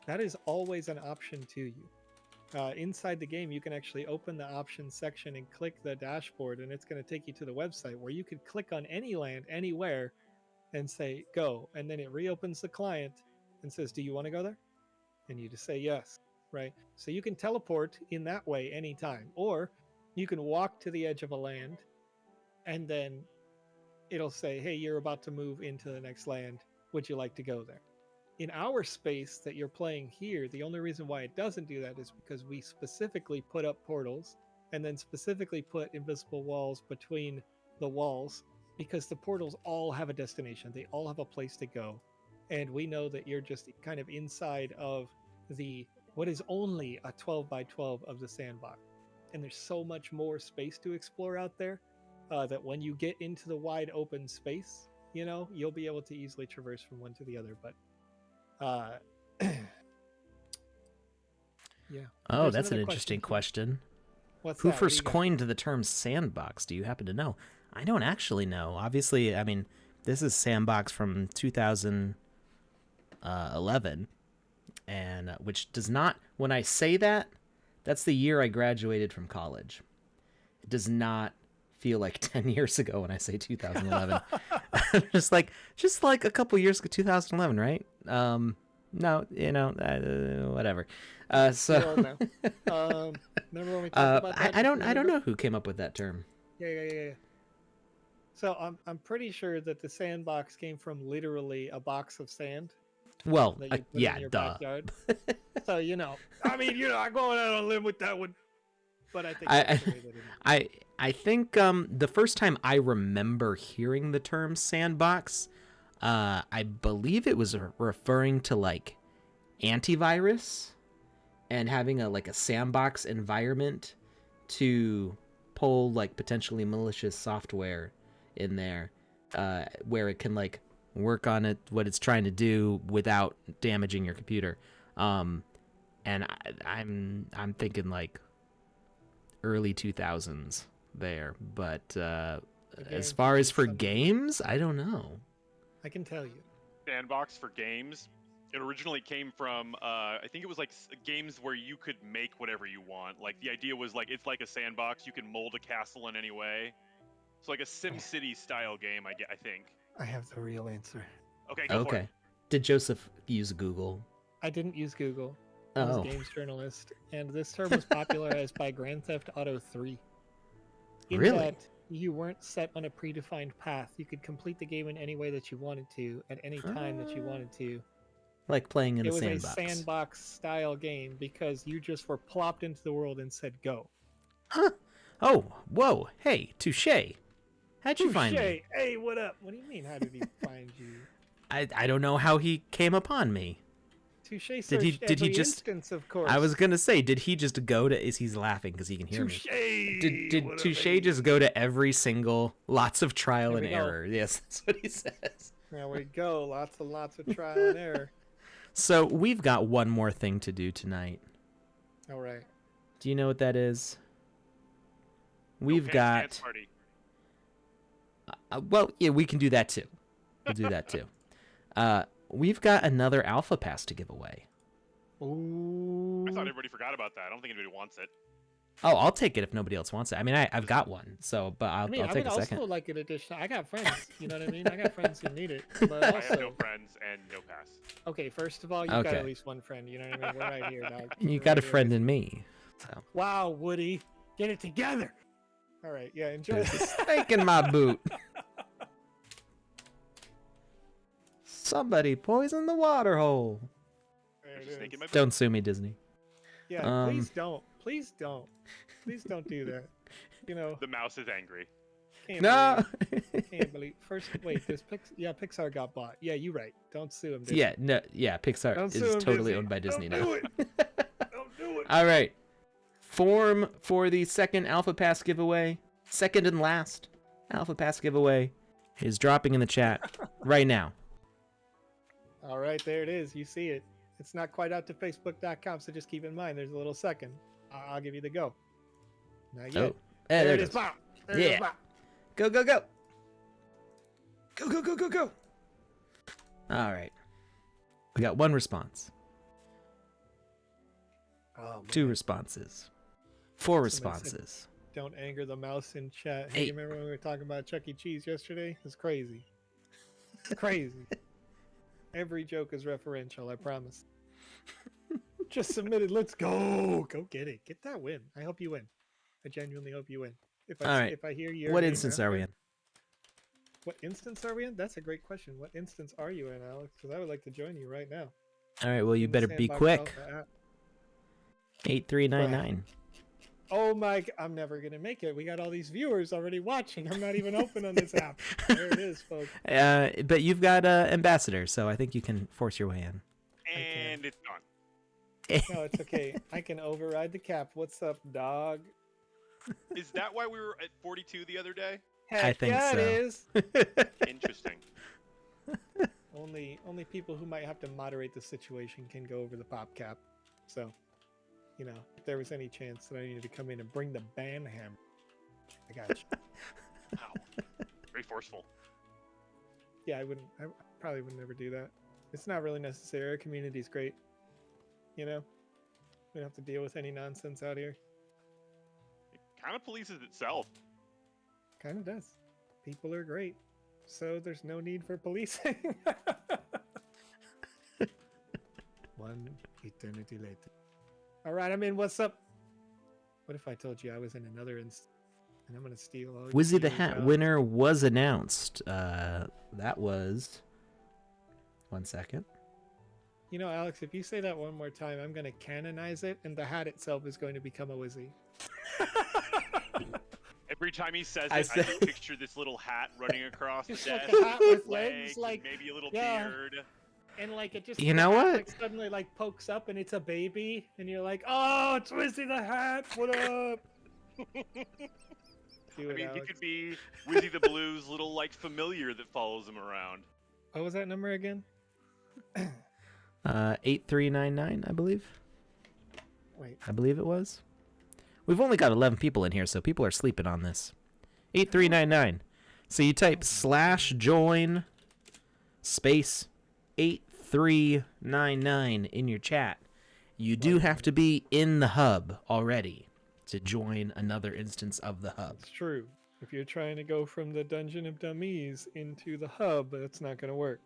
that is always an option to you. Inside the game, you can actually open the options section and click the dashboard, and it's going to take you to the website where you could click on any land, anywhere, and say go, and then it reopens the client and says, do you want to go there? And you just say yes, right? So you can teleport in that way anytime, or you can walk to the edge of a land, and then it'll say, hey, you're about to move into the next land. Would you like to go there? In our space that you're playing here, the only reason why it doesn't do that is because we specifically put up portals and then specifically put invisible walls between the walls, because the portals all have a destination. They all have a place to go. And we know that you're just kind of inside of the what is only a 12 by 12 of the sandbox. And there's so much more space to explore out there that when you get into the wide open space, you know, you'll be able to easily traverse from one to the other. But yeah. Oh, There's that's an another interesting question. What's Who that? What do you first got? coined the term sandbox? Do you happen to know? I don't actually know. Obviously, I mean, this is Sandbox from 2011, and which does not. When I say that, that's the year I graduated from college. It does not feel like 10 years ago when I say 2011. just like a couple years ago, 2011, right? No, you know, whatever. So You're old now. Remember when we talked about that? I don't just a minute know ago? who came up with that term. Yeah. So I'm pretty sure that the sandbox came from literally a box of sand Well, that you put yeah, in your duh. backyard. So I'm going out on a limb with that one. But I think I- that's the way that it is. I think the first time I remember hearing the term sandbox, I believe it was referring to like antivirus and having a sandbox environment to pull like potentially malicious software in there, where it can like work on what it's trying to do without damaging your computer. And I'm thinking like early 2000s there, but as far as for games, I don't know. I can tell you. Sandbox for games. It originally came from, I think it was like games where you could make whatever you want. Like the idea was like it's like a sandbox. You can mold a castle in any way. So like a SimCity style game, I think. I have the real answer. Okay, go for it. Okay. Did Joseph use Google? I didn't use Google. I was Oh, a games journalist, and this term was popularized by Grand Theft Auto 3. In Really? that you weren't set on a predefined path. You could complete the game in any way that you wanted to, at any time that you wanted to. like playing in It a was sandbox. a sandbox style game because you just were plopped into the world and said go. Huh? Oh, whoa! Hey, touche! How'd you find me? Touche. Hey, what up? What do you mean? How did he find you? I don't know how he came upon me. Touche. Did he every just- instance, of course. I was gonna say, did he just go to? Is he's laughing because he can hear Touche. me? Did What up, Touche baby? just go to every single lots of trial There and we go. error? Yes, that's what he says. There we go. Lots of trial and error. So we've got one more thing to do tonight. All right. Do you know what that is? No We've pants got. dance party. Well, yeah, we can do that too. We'll do that too. We've got another Alpha Pass to give away. Ooh. I thought everybody forgot about that. I don't think anybody wants it. Oh, I'll take it if nobody else wants it. I mean, I've got one, so but I'll I take would a second. also like an addition. I got friends. You know what I mean? I got friends who need it. But I have no also, friends and no pass. okay. First of all, you've got Okay. at least one friend. You know what I mean? We're right here, dog. You We're got a right here. friend in me. So Wow, Woody, get it together. All right, yeah, enjoy there's a this. snake in my boot. Somebody poisoned the water hole. There There's it a snake is. in my boot. Don't sue me, Disney. Yeah, please don't. Please don't. Please don't do that. You know, The mouse is angry. can't No. believe, can't believe. First, wait, Pixar got bought. Yeah, you're right. Don't sue him. Disney. yeah. Pixar Don't sue is him, totally Disney. owned by Disney Don't now. do it. Don't do it. All right. Form for the second Alpha Pass giveaway, second and last Alpha Pass giveaway, is dropping in the chat right now. All right, there it is. You see it. It's not quite out to facebook.com, so just keep in mind there's a little second. I'll give you the go. Not yet. Oh, there there it it is. is. Bop. There Yeah. it is. Bop. Go, go, go. Go, go, go, go, go. All right. We got one response, Oh, two man. responses, four Somebody said- responses. Don't anger the mouse in chat. Hey, Hey. you remember when we were talking about Chuck E. Cheese yesterday? It's crazy. It's crazy. Every joke is referential, I promise. Just submitted. Let's go. Go get it. Get that win. I hope you win. I genuinely hope you win. If I All right. if I hear your What name instance are we after- in? What instance are we in? That's a great question. What instance are you in, Alex? Because I would like to join you right now. All right. Well, you In the better be Sandbox quick. Alpha app. 8399. Oh my! I'm never gonna make it. We got all these viewers already watching. I'm not even open on this app. There it is, folks. But you've got ambassador, so I think you can force your way in. And it's done. No, it's okay. I can override the cap. What's up, dog? Is that why we were at 42 the other day? Heck, think yeah, so. it is. Interesting. Only people who might have to moderate the situation can go over the pop cap. So, you know, if there was any chance that I needed to come in and bring the ban hammer, I got you. Wow. Very forceful. Yeah, I probably would never do that. It's not really necessary. Our community's great. You know, we don't have to deal with any nonsense out here. It kind of polices itself. Kind of does. People are great. So there's no need for policing. One eternity later. All right, I'm in. What's up? What if I told you I was in another instance? And I'm going to steal all your Wizzy the viewers Hat out? winner was announced. That was... 1 second. You know, Alex, if you say that one more time, I'm going to canonize it, and the hat itself is going to become a Wizzy. Every time he says I it, I said- just picture this little hat running across the Just like desk. a hat with legs, legs, like, and maybe a little yeah. beard. and like it just You the know hat, what? like, suddenly like pokes up and it's a baby, and you're like, oh, it's Wizzy the Hat. What up? Do I it, mean, he Alex. could be Wizzy the Blue's little like familiar that follows him around. What was that number again? 8399, I believe. Wait. I believe it was. We've only got 11 people in here, so people are sleeping on this. 8399. So you type /join space 8399 in your chat. You do have to be in the hub already to join another instance of the hub. It's true. If you're trying to go from the Dungeon of Dummies into the hub, that's not going to work.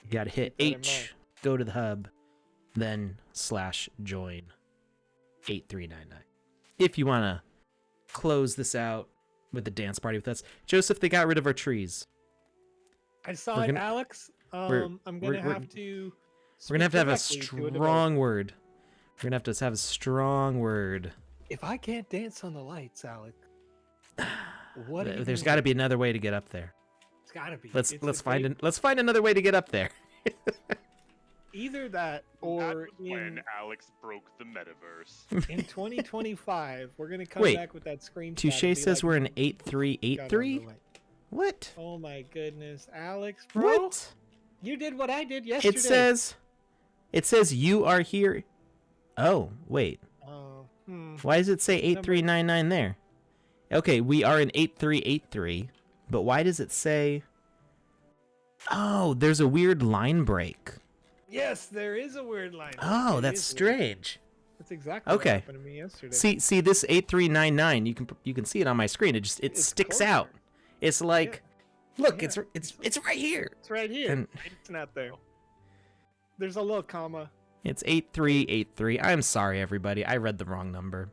You gotta hit Keep that in H, go to the hub, then /join 8399. If you wanna close this out with the dance party with us, Joseph, they got rid of our trees. I saw We're it, gonna- Alex. we're- I'm we're- going to we're- have to. We're gonna have speak to have a directly to developer. strong word. We're gonna have to have a strong word. If I can't dance on the lights, Alex, what? are you There's gonna got to do? be another way to get up there. It's got to be. Let's It's let's a find great- let's find another way to get up there. either that That or was when in Alex broke the metaverse. in 2025 we're gonna come Wait, back with that screenshot. Touche and be says like, we're in "God, on 8383. the light." What? Oh my goodness, Alex, bro! What? You did what I did yesterday. It says you are here. Oh, wait. Oh, Why does it say 8399 there? Okay, we are in 8383, but why does it say... Oh, there's a weird line break. yes, there is a weird line. Oh, It that's is weird. strange. That's exactly Okay. what happened to me yesterday. See this 8399, you can see it on my screen. It It's sticks closer. out. It's like, look, Yeah. it's right here. It's right here. And It's not there. There's a little comma. it's 8383. I'm sorry everybody. I read the wrong number.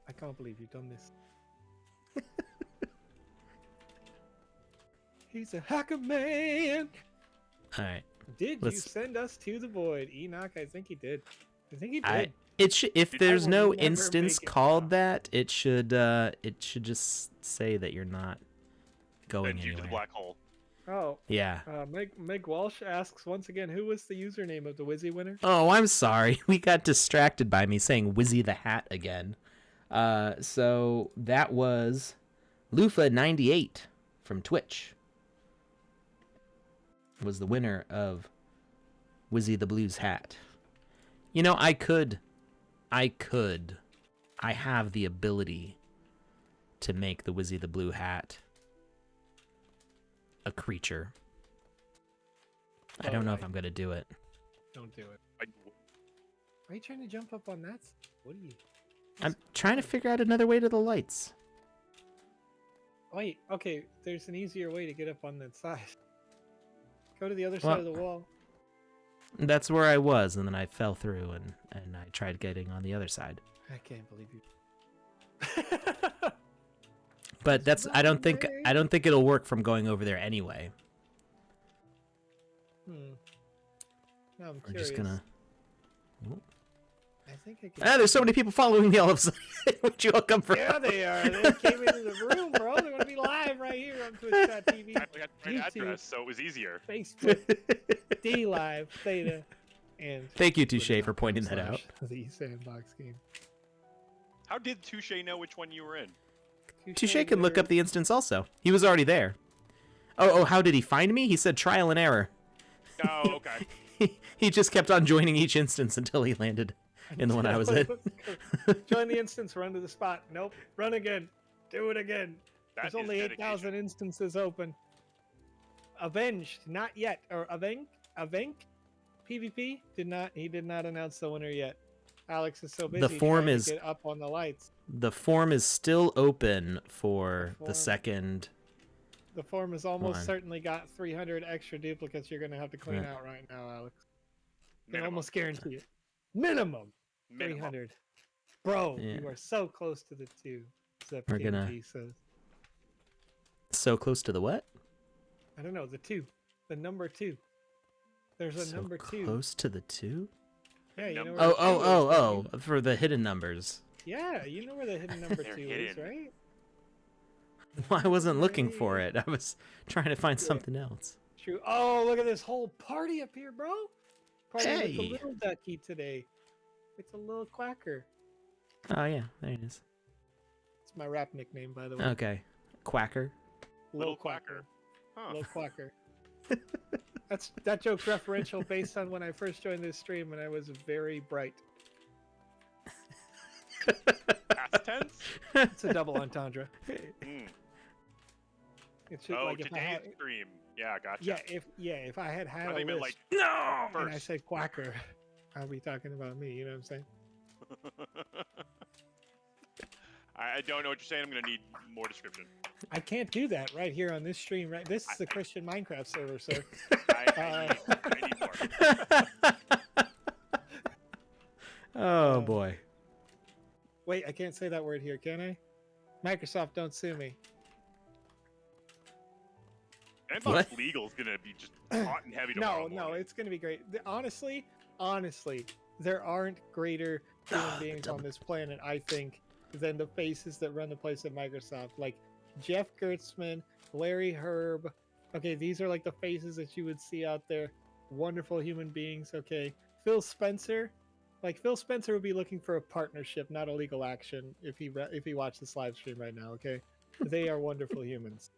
I can't believe you've done this. He's a hacker man. All right. Did Let's- you send us to the void, Enoch? I think he did. I think he did. If there's will no never instance make it called now. that, it should just say that you're not going Sends you to the anywhere. black hole. Oh, Yeah. Meg Walsh asks once again, who was the username of the Wizzy winner? Oh, I'm sorry. We got distracted by me saying Wizzy the Hat again. So that was Lufa98 from Twitch. Was the winner of Wizzy the Blues hat. You know, I have the ability to make the Wizzy the Blue Hat a creature. I don't know if I'm gonna do it. Don't do it. Are you trying to jump up on that? What are you? I'm trying to figure out another way to the lights. Wait, okay, there's an easier way to get up on that side. Go to the other side of the wall. That's where I was, and then I fell through, and I tried getting on the other side. I can't believe you. But I don't think it'll work from going over there anyway. Now I'm We're curious. just gonna. I think I can. There's so many people following me all of a sudden. Would you all come for? Yeah, they are. They came into the room, bro. They're gonna be live right here on Twitch.tv, We got the right YouTube. address, so it was easier. Facebook, D Live, Theta, and. Thank you, Touche, for pointing that out. The Sandbox game. How did Touche know which one you were in? Touche can look up the instance also. He was already there. Oh, how did he find me? He said trial and error. Oh, okay. He just kept on joining each instance until he landed in the one I was in. Join the instance, run to the spot. Nope, run again. Do it again. That There's is only 8,000 dedication. instances open. Avenged, not yet. Or Avenk? PvP? He did not announce the winner yet. Alex is so busy The form trying is- to get up on the lights. The form is still open for The the form. second. The form has almost One. certainly got 300 extra duplicates you're going to have to clean Yeah. out right now, Alex. I can Minimum. almost guarantee it. Minimum. Minimum. 300. Bro, Yeah. you are so close to the 2. Zep We're gonna- KG says. So close to the what? I don't know, the 2. The number 2. There's a So number 2. close to the 2? Yeah, you know Number- where the 2 is, Oh, right? for the hidden numbers. Yeah, you know where the hidden number They're 2 is, hidden. right? Well, I wasn't looking for it. I was trying to find Yeah. something else. True. Oh, look at this whole party up here, bro. Party with Hey. the little ducky today. It's a little quacker. Oh yeah, there it is. It's my rap nickname, by the way. Okay, Quacker. Little quacker. Huh. Little quacker. That joke's referential based on when I first joined this stream and I was very bright. Past tense? It's a double entendre. Mm. It should, Oh, like if I today's had, stream. Yeah, gotcha. if I had I had thought a you meant list like No. and I first. said quacker, I'll be talking about me. You know what I'm saying? I don't know what you're saying. I'm gonna need more description. I can't do that right here on this stream. Right, this is the Christian Minecraft server, sir. I need more. Oh boy. Wait, I can't say that word here, can I? Microsoft, don't sue me. Sandbox Legal is gonna be just hot and heavy tomorrow. No, it's gonna be great. Honestly, there aren't greater human beings on this planet, I think, than the faces that run the place at Microsoft. Like Jeff Gertzman, Larry Herb. Okay, these are like the faces that you would see out there. Wonderful human beings. Okay, Phil Spencer. Like Phil Spencer would be looking for a partnership, not a legal action, if he watched this live stream right now. Okay, they are wonderful humans.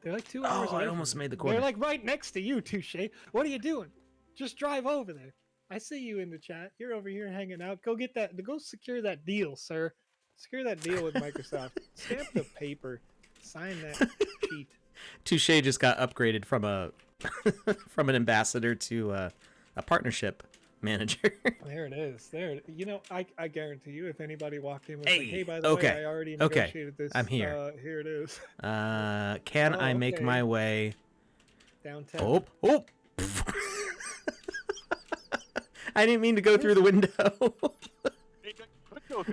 They're like 2 hours. Oh, I away almost from made the you. corner. They're like right next to you, Touche. What are you doing? Just drive over there. I see you in the chat. You're over here hanging out. Go get that. Go secure that deal, sir. Secure that deal with Microsoft. Stamp the paper. Sign that sheet. Touche just got upgraded from a from an ambassador to a partnership manager. There it is. There. You know, I guarantee you, if anybody walked in with Hey, like, "Hey, by the okay, way, I already okay, negotiated this. I'm here. Here it is. Can Oh, I make okay. my way? Downtown. Oh! I didn't mean to go through the window.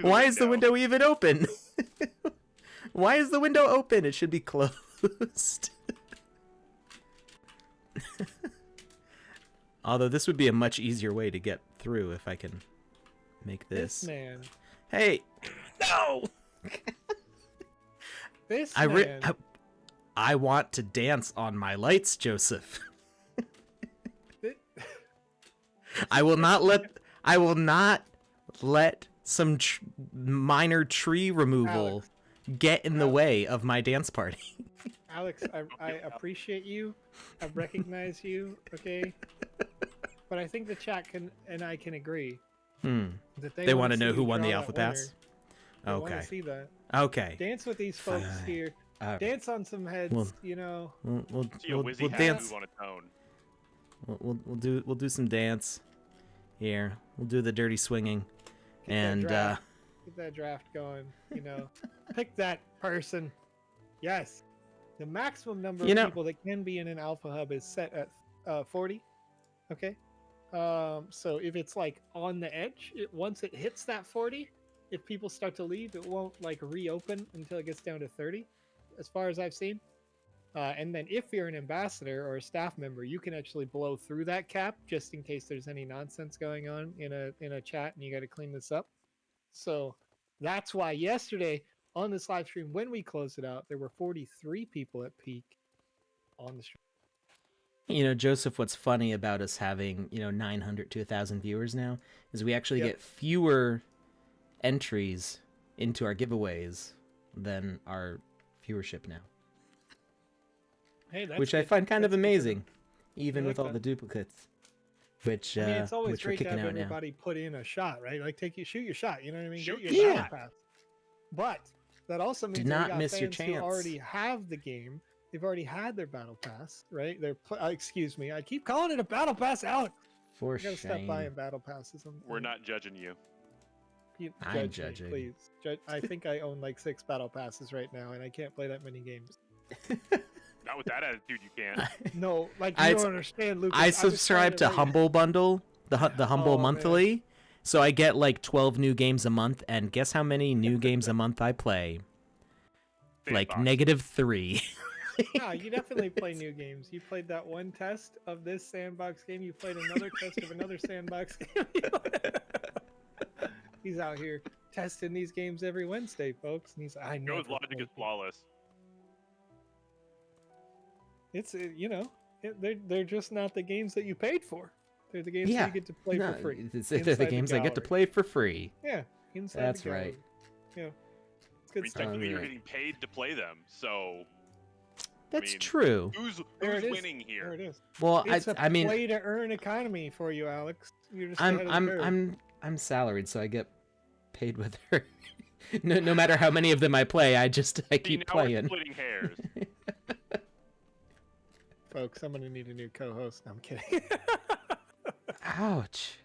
Why is the window even open? Why is the window open? It should be closed. Although this would be a much easier way to get through if I can make this. This man. Hey! No! This I man. I want to dance on my lights, Joseph. Thi- I will not let some minor tree removal Alex. get in the way of my dance party. Alex, I appreciate you. I recognize you. Okay. but I think the chat and I can agree that They want wanna to know see who you won the draw alpha that winner. pass. They want Okay. to see that. Okay. Dance with these folks Fine. here. All right. Dance on some heads. Well, You know. See a Wizzy hat dance. move on a tone. We'll do some dance here. We'll do the dirty swinging, Get and that get that draft going. You know, pick that person. Yes, the maximum number of people that can be in an alpha hub is set at 40. Okay, so if it's like on the edge, once it hits that 40, if people start to leave, it won't like reopen until it gets down to 30, as far as I've seen. And then if you're an ambassador or a staff member, you can actually blow through that cap just in case there's any nonsense going on in a chat and you got to clean this up. So that's why yesterday on this live stream, when we closed it out, there were 43 people at peak on the stream. You know, Joseph, what's funny about us having, 900 to 1,000 viewers now is we actually get fewer entries into our giveaways than our viewership now. Hey, that's which I good. find kind of That's good. amazing, even I with like all that. the duplicates, which I mean, it's always which we're great to kicking have out now. everybody put in a shot, right? Like shoot your shot. You know what I mean? Shoot Get your your shot. battle pass. But that also means Do that we not got miss your fans who chance. already have the game. They've already had their battle pass, right? Excuse me, I keep calling it a battle pass, Alex. For I gotta stop buying shame. battle passes. We're not judging you. I'm Judge me, judging. please. I think I own like 6 battle passes right now, and I can't play that many games. Not with that attitude, you can't. No, like you I- don't understand, Lucas. I was trying subscribe to write- Humble Bundle, the Humble Oh, man. Monthly, so I get like 12 new games a month, and guess how many new games a month I play? Like Sandbox. -3. No, you definitely play new games. You played that one test of this sandbox game. You played another test of another sandbox game. He's out here testing these games every Wednesday, folks. And I know Joe's logic is flawless. It's they're just not the games that you paid for. They're the games that you get to play for free. They're inside the the games I get to gallery. play for free. Yeah, inside. That's the gallery. right. Yeah, it's I good mean, stuff. technically, you're Alright. getting paid to play them, so That's mean, true. who's There it is. winning There here? it is. Well, It's a I mean, play to earn economy for you, Alex. You're just ahead of the curve. I'm salaried, so I get paid with her. No matter how many of them I play, I See, keep now we're playing. splitting hairs. Folks, I'm gonna need a new co-host. I'm kidding. Ouch.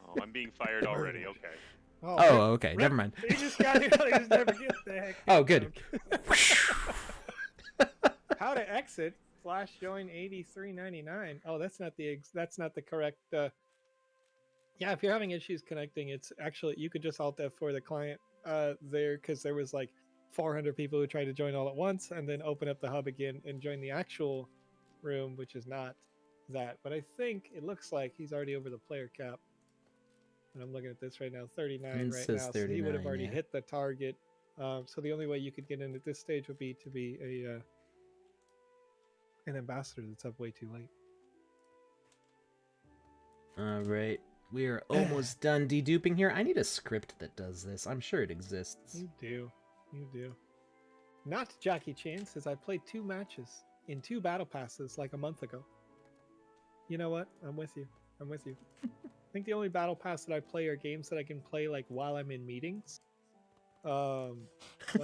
Oh, I'm being fired already. Okay. Oh, okay. Never mind. They just got here. They just never get the heck. Oh, good. How to exit? Flash join 83.99. Oh, that's not the correct. Yeah, if you're having issues connecting, it's actually you could just Alt F4 the client there because there was like 400 people who tried to join all at once and then open up the hub again and join the actual room, which is not that. But I think it looks like he's already over the player cap. And I'm looking at this right now, 39 It right says now. So he would have 39, already yeah. hit the target. So the only way you could get in at this stage would be to be an ambassador that's up way too late. All right. We are almost done deduping here. I need a script that does this. I'm sure it exists. You do. Not Jackie Chan says I played 2 matches in 2 battle passes like a month ago. You know what? I'm with you. I think the only battle pass that I play are games that I can play like while I'm in meetings. One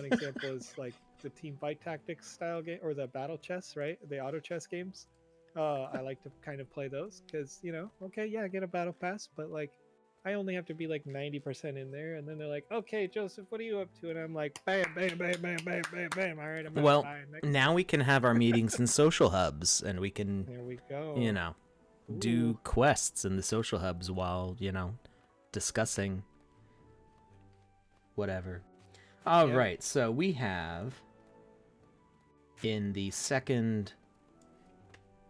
example is like the team fight tactics style game or the battle chess, right? The auto chess games. I like to kind of play those because, I get a battle pass, but like I only have to be like 90% in there. And then they're like, okay, Joseph, what are you up to? And I'm like, bam, bam, bam, bam, bam, bam, bam. All right, I'm out. Well, Bye. Next. now we can have our meetings in social hubs, and we can, There we go. do Ooh. quests in the social hubs while, discussing whatever. All right, Yeah. so we have in the second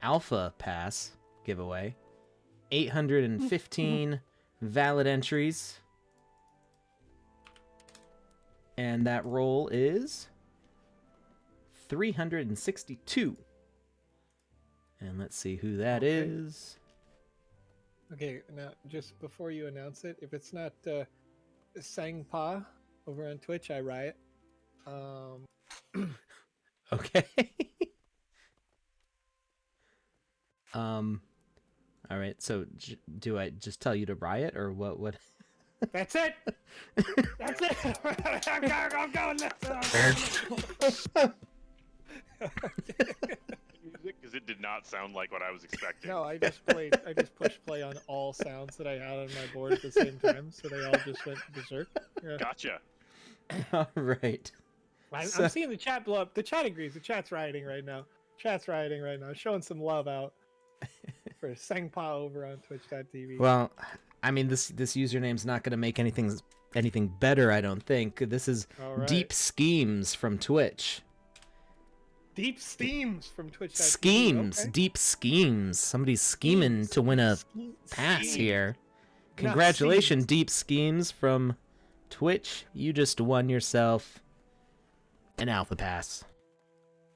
alpha pass giveaway 815 valid entries, and that roll is 362. And let's see who that Okay. is. Okay, now just before you announce it, if it's not Sangpa over on Twitch, I riot. Okay. All All right. So do I just tell you to riot or what? What? That's it. That's it. I'm going. Music, because it did not sound like what I was expecting. No, I just pushed play on all sounds that I had on my board at the same time, so they all just went berserk. Yeah. Gotcha. All right. I'm seeing the chat blow up. The chat agrees. The chat's rioting right now. Showing some love out for Sangpa over on Twitch.tv. Well, I mean, this username's not going to make anything better, I don't think. This is All right. Deep Schemes from Twitch. Deep Schemes from Twitch.tv. Schemes. Okay. Deep schemes. Somebody's scheming to win a pass here. Congratulations, Deep Schemes from Twitch. You just won yourself an Alpha Pass.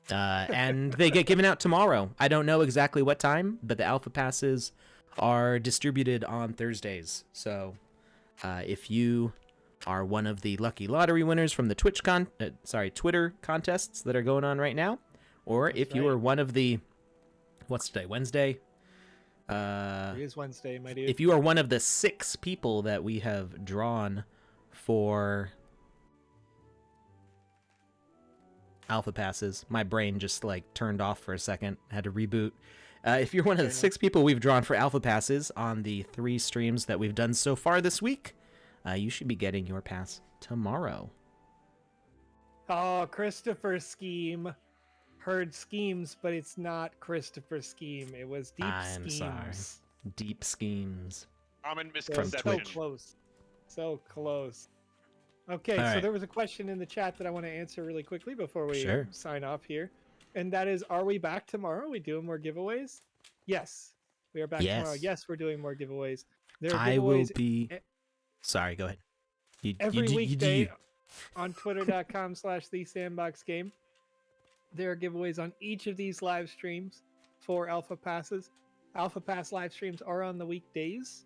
And they get given out tomorrow. I don't know exactly what time, but the Alpha Passes are distributed on Thursdays. So if you are one of the lucky lottery winners from the Twitter contests that are going on right now, or if you are one of the, what's today, Wednesday? It is Wednesday, my dude. If you are one of the 6 people that we have drawn for Alpha Passes, my brain just like turned off for a second, had to reboot. If you're one of the 6 people we've drawn for Alpha Passes on the 3 streams that we've done so far this week, you should be getting your pass tomorrow. Oh, Christopher Scheme. Heard schemes, but it's not Christopher Scheme. It was Deep I'm Schemes. sorry. Deep Schemes. Common So misconception. close. So close. Okay, All so right. there was a question in the chat that I want to answer really quickly before we Sure. sign off here. And that is, are we back tomorrow? Are we doing more giveaways? Yes. We are back tomorrow. Yes. Yes, we're doing more giveaways. There are I will giveaways be... Sorry, go ahead. every weekday you. on twitter.com/thesandboxgame. There are giveaways on each of these live streams for Alpha Passes. Alpha Pass live streams are on the weekdays.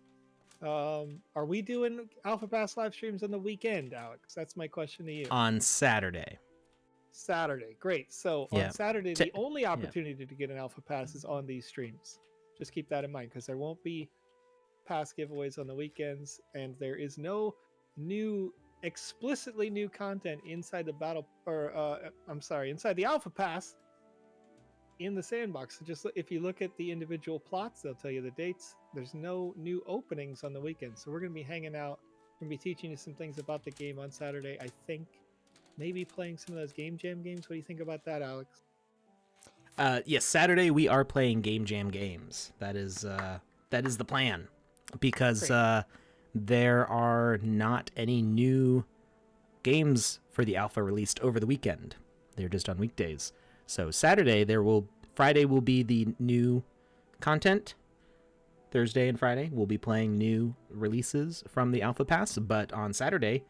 Are we doing Alpha Pass live streams on the weekend, Alex? That's my question to you. On Saturday. Saturday. Great. So Yeah. on Saturday, the only opportunity to get an Alpha Pass is on these streams. Just keep that in mind, because there won't be pass giveaways on the weekends, and there is no explicitly new content inside the inside the Alpha Pass in the sandbox. So just if you look at the individual plots, they'll tell you the dates. There's no new openings on the weekend, so we're going to be hanging out. We're going to be teaching you some things about the game on Saturday. I think maybe playing some of those game jam games. What do you think about that, Alex? Yes, Saturday we are playing Game Jam games. That is the plan, because there are not any new games for the alpha released over the weekend. They're just on weekdays. So Friday will be the new content. Thursday and Friday we'll be playing new releases from the Alpha Pass, but on Saturday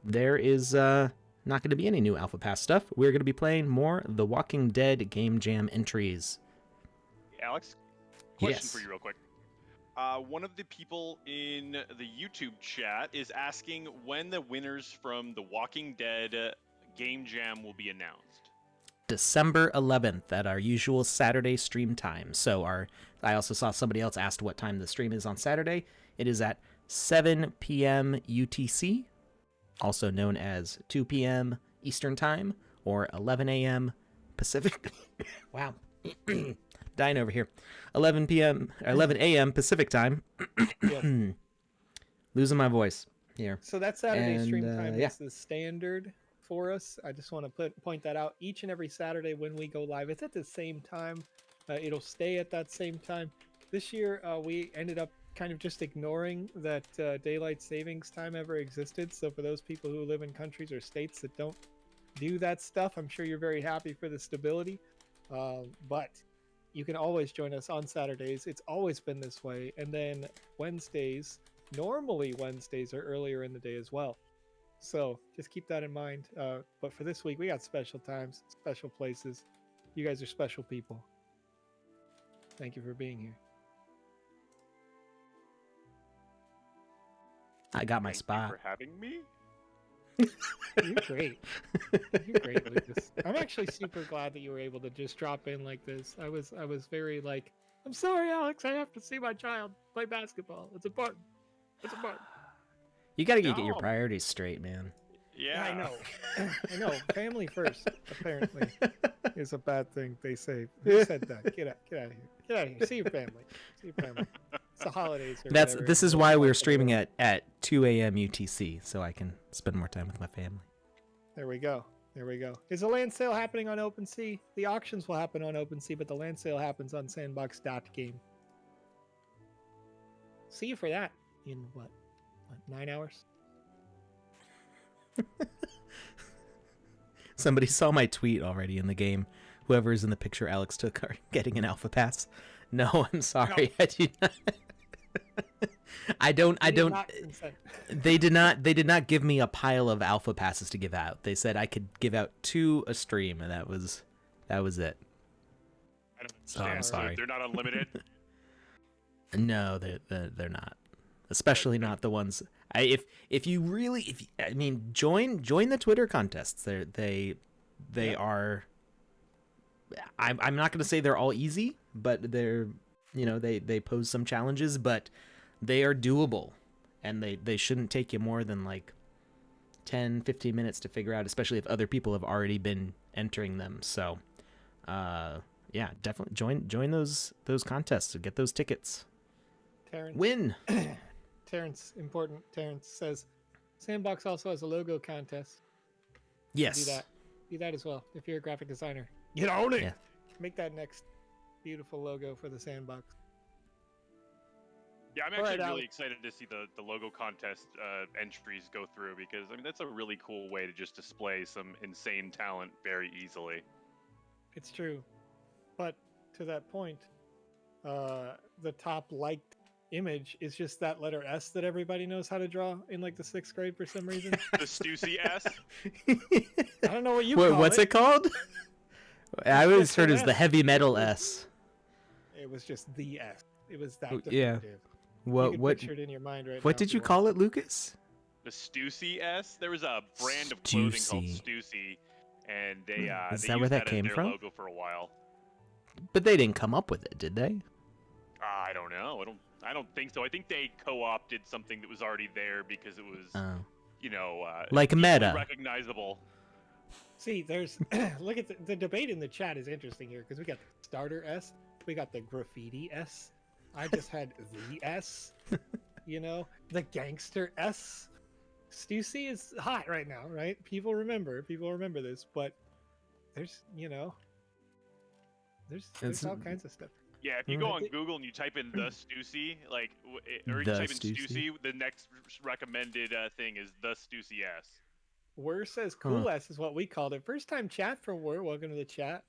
there is not going to be any new Alpha Pass stuff. We're going to be playing more The Walking Dead Game Jam entries. Alex, question Yes. for you real quick. One of the people in the YouTube chat is asking when the winners from the Walking Dead Game Jam will be announced. December 11th at our usual Saturday stream time. So I also saw somebody else asked what time the stream is on Saturday. It is at 7 p.m. UTC, also known as 2 p.m. Eastern Time, or 11 a.m. Pacific. Wow. Dying over here. 11 a.m. Pacific Time. Yes. Losing my voice here. So that Saturday stream And, time yeah. is the standard for us. I just want to point that out. Each and every Saturday when we go live, it's at the same time. It'll stay at that same time. This year, we ended up kind of just ignoring that daylight savings time ever existed. So for those people who live in countries or states that don't do that stuff, I'm sure you're very happy for the stability. But you can always join us on Saturdays. It's always been this way. And then normally Wednesdays are earlier in the day as well. So just keep that in mind. But for this week, we got special times, special places. You guys are special people. Thank you for being here. I got my Thank spot. you for having me. You're great. You're great, Lucas. I'm actually super glad that you were able to just drop in like this. I was very I'm sorry, Alex. I have to see my child play basketball. It's important. It's important. You gotta get your No. priorities straight, man. Yeah. I know. I know. Family first, apparently, is a bad thing. They say. Who said that? Get out of here. Get out of here. See your family. See your family. It's the holidays. Or whatever. This is why we're streaming at 2 a.m. UTC, so I can spend more time with my family. There we go. There we go. Is the land sale happening on OpenSea? The auctions will happen on OpenSea, but the land sale happens on Sandbox.game. See you for that in what 9 hours? Somebody saw my tweet already in the game. Whoever's in the picture Alex took are getting an alpha pass. No, I'm sorry. No. I do not. I don't. They did not give me a pile of alpha passes to give out. They said I could give out 2 a stream, and that was it. I don't so I'm sorry. They're not unlimited. No, they're not. Especially not the ones. If you join the Twitter contests. They are. I'm not going to say they're all easy, but they're they pose some challenges, but they are doable, and they shouldn't take you more than like 10-15 minutes to figure out, especially if other people have already been entering them. So yeah, definitely join those contests and get those tickets. Terrence. Win. Terrence, important. Terrence says Sandbox also has a logo contest. Yes. Do that as well if you're a graphic designer. Get on it. Yeah. Make that next beautiful logo for the Sandbox. Yeah, I'm actually really excited to see the logo contest entries go through, because I mean that's a really cool way to just display some insane talent very easily. It's true, but to that point, the top liked image is just that letter S that everybody knows how to draw in like the 6th grade for some reason. The Stussy S. I don't know what you call what's it called? I always heard as the heavy metal S. It was just the S. It was that definitive. Yeah. What picture it in your mind right what now did you call it, Lucas? The Stussy S. There was a brand of clothing called Stussy, and they Is they that used where that that came as their from? logo for a while. But they didn't come up with it, did they? I don't know. I don't think so. I think they co-opted something that was already there because it was, like Meta. Recognizable. See, there's look at the debate in the chat is interesting here, because we got the starter S, we got the graffiti S. I just had the S, the gangster S. Stussy is hot right now, right? People remember this, but there's there's all kinds of stuff. Yeah, if you go on Google and you type in the Stussy, or you type in Stussy, the next recommended thing is the Stussy S. Wur says cool S is what we called it. First time chat from Wur. Welcome to the chat.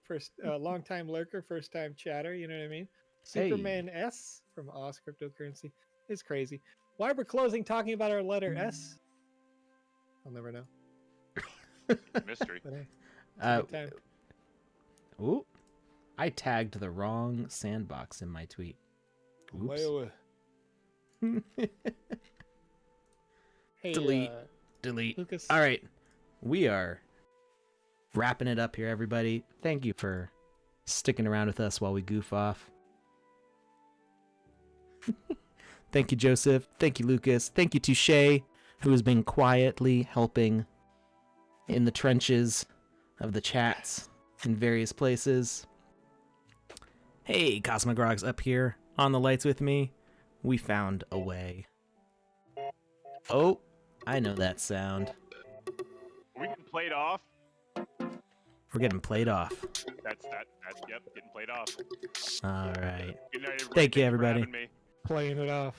First long time lurker, first time chatter. You know what I mean? Superman S from Oz Cryptocurrency. It's crazy. Why we're closing talking about our letter S? I'll never know. Mystery. But hey, it's a good time. Ooh. I tagged the wrong Sandbox in my tweet. Oops. Hey, Delete. Lucas. All right. We are wrapping it up here, everybody. Thank you for sticking around with us while we goof off. Thank you, Joseph. Thank you, Lucas. Thank you to Shay, who has been quietly helping in the trenches of the chats in various places. Hey, Cosmogrog's up here on the lights with me. We found a way. Oh, I know that sound. Are we getting played off? We're getting played off. That's yep, getting played off. All right. Good night, everybody. Thank you, everybody. Playing it off.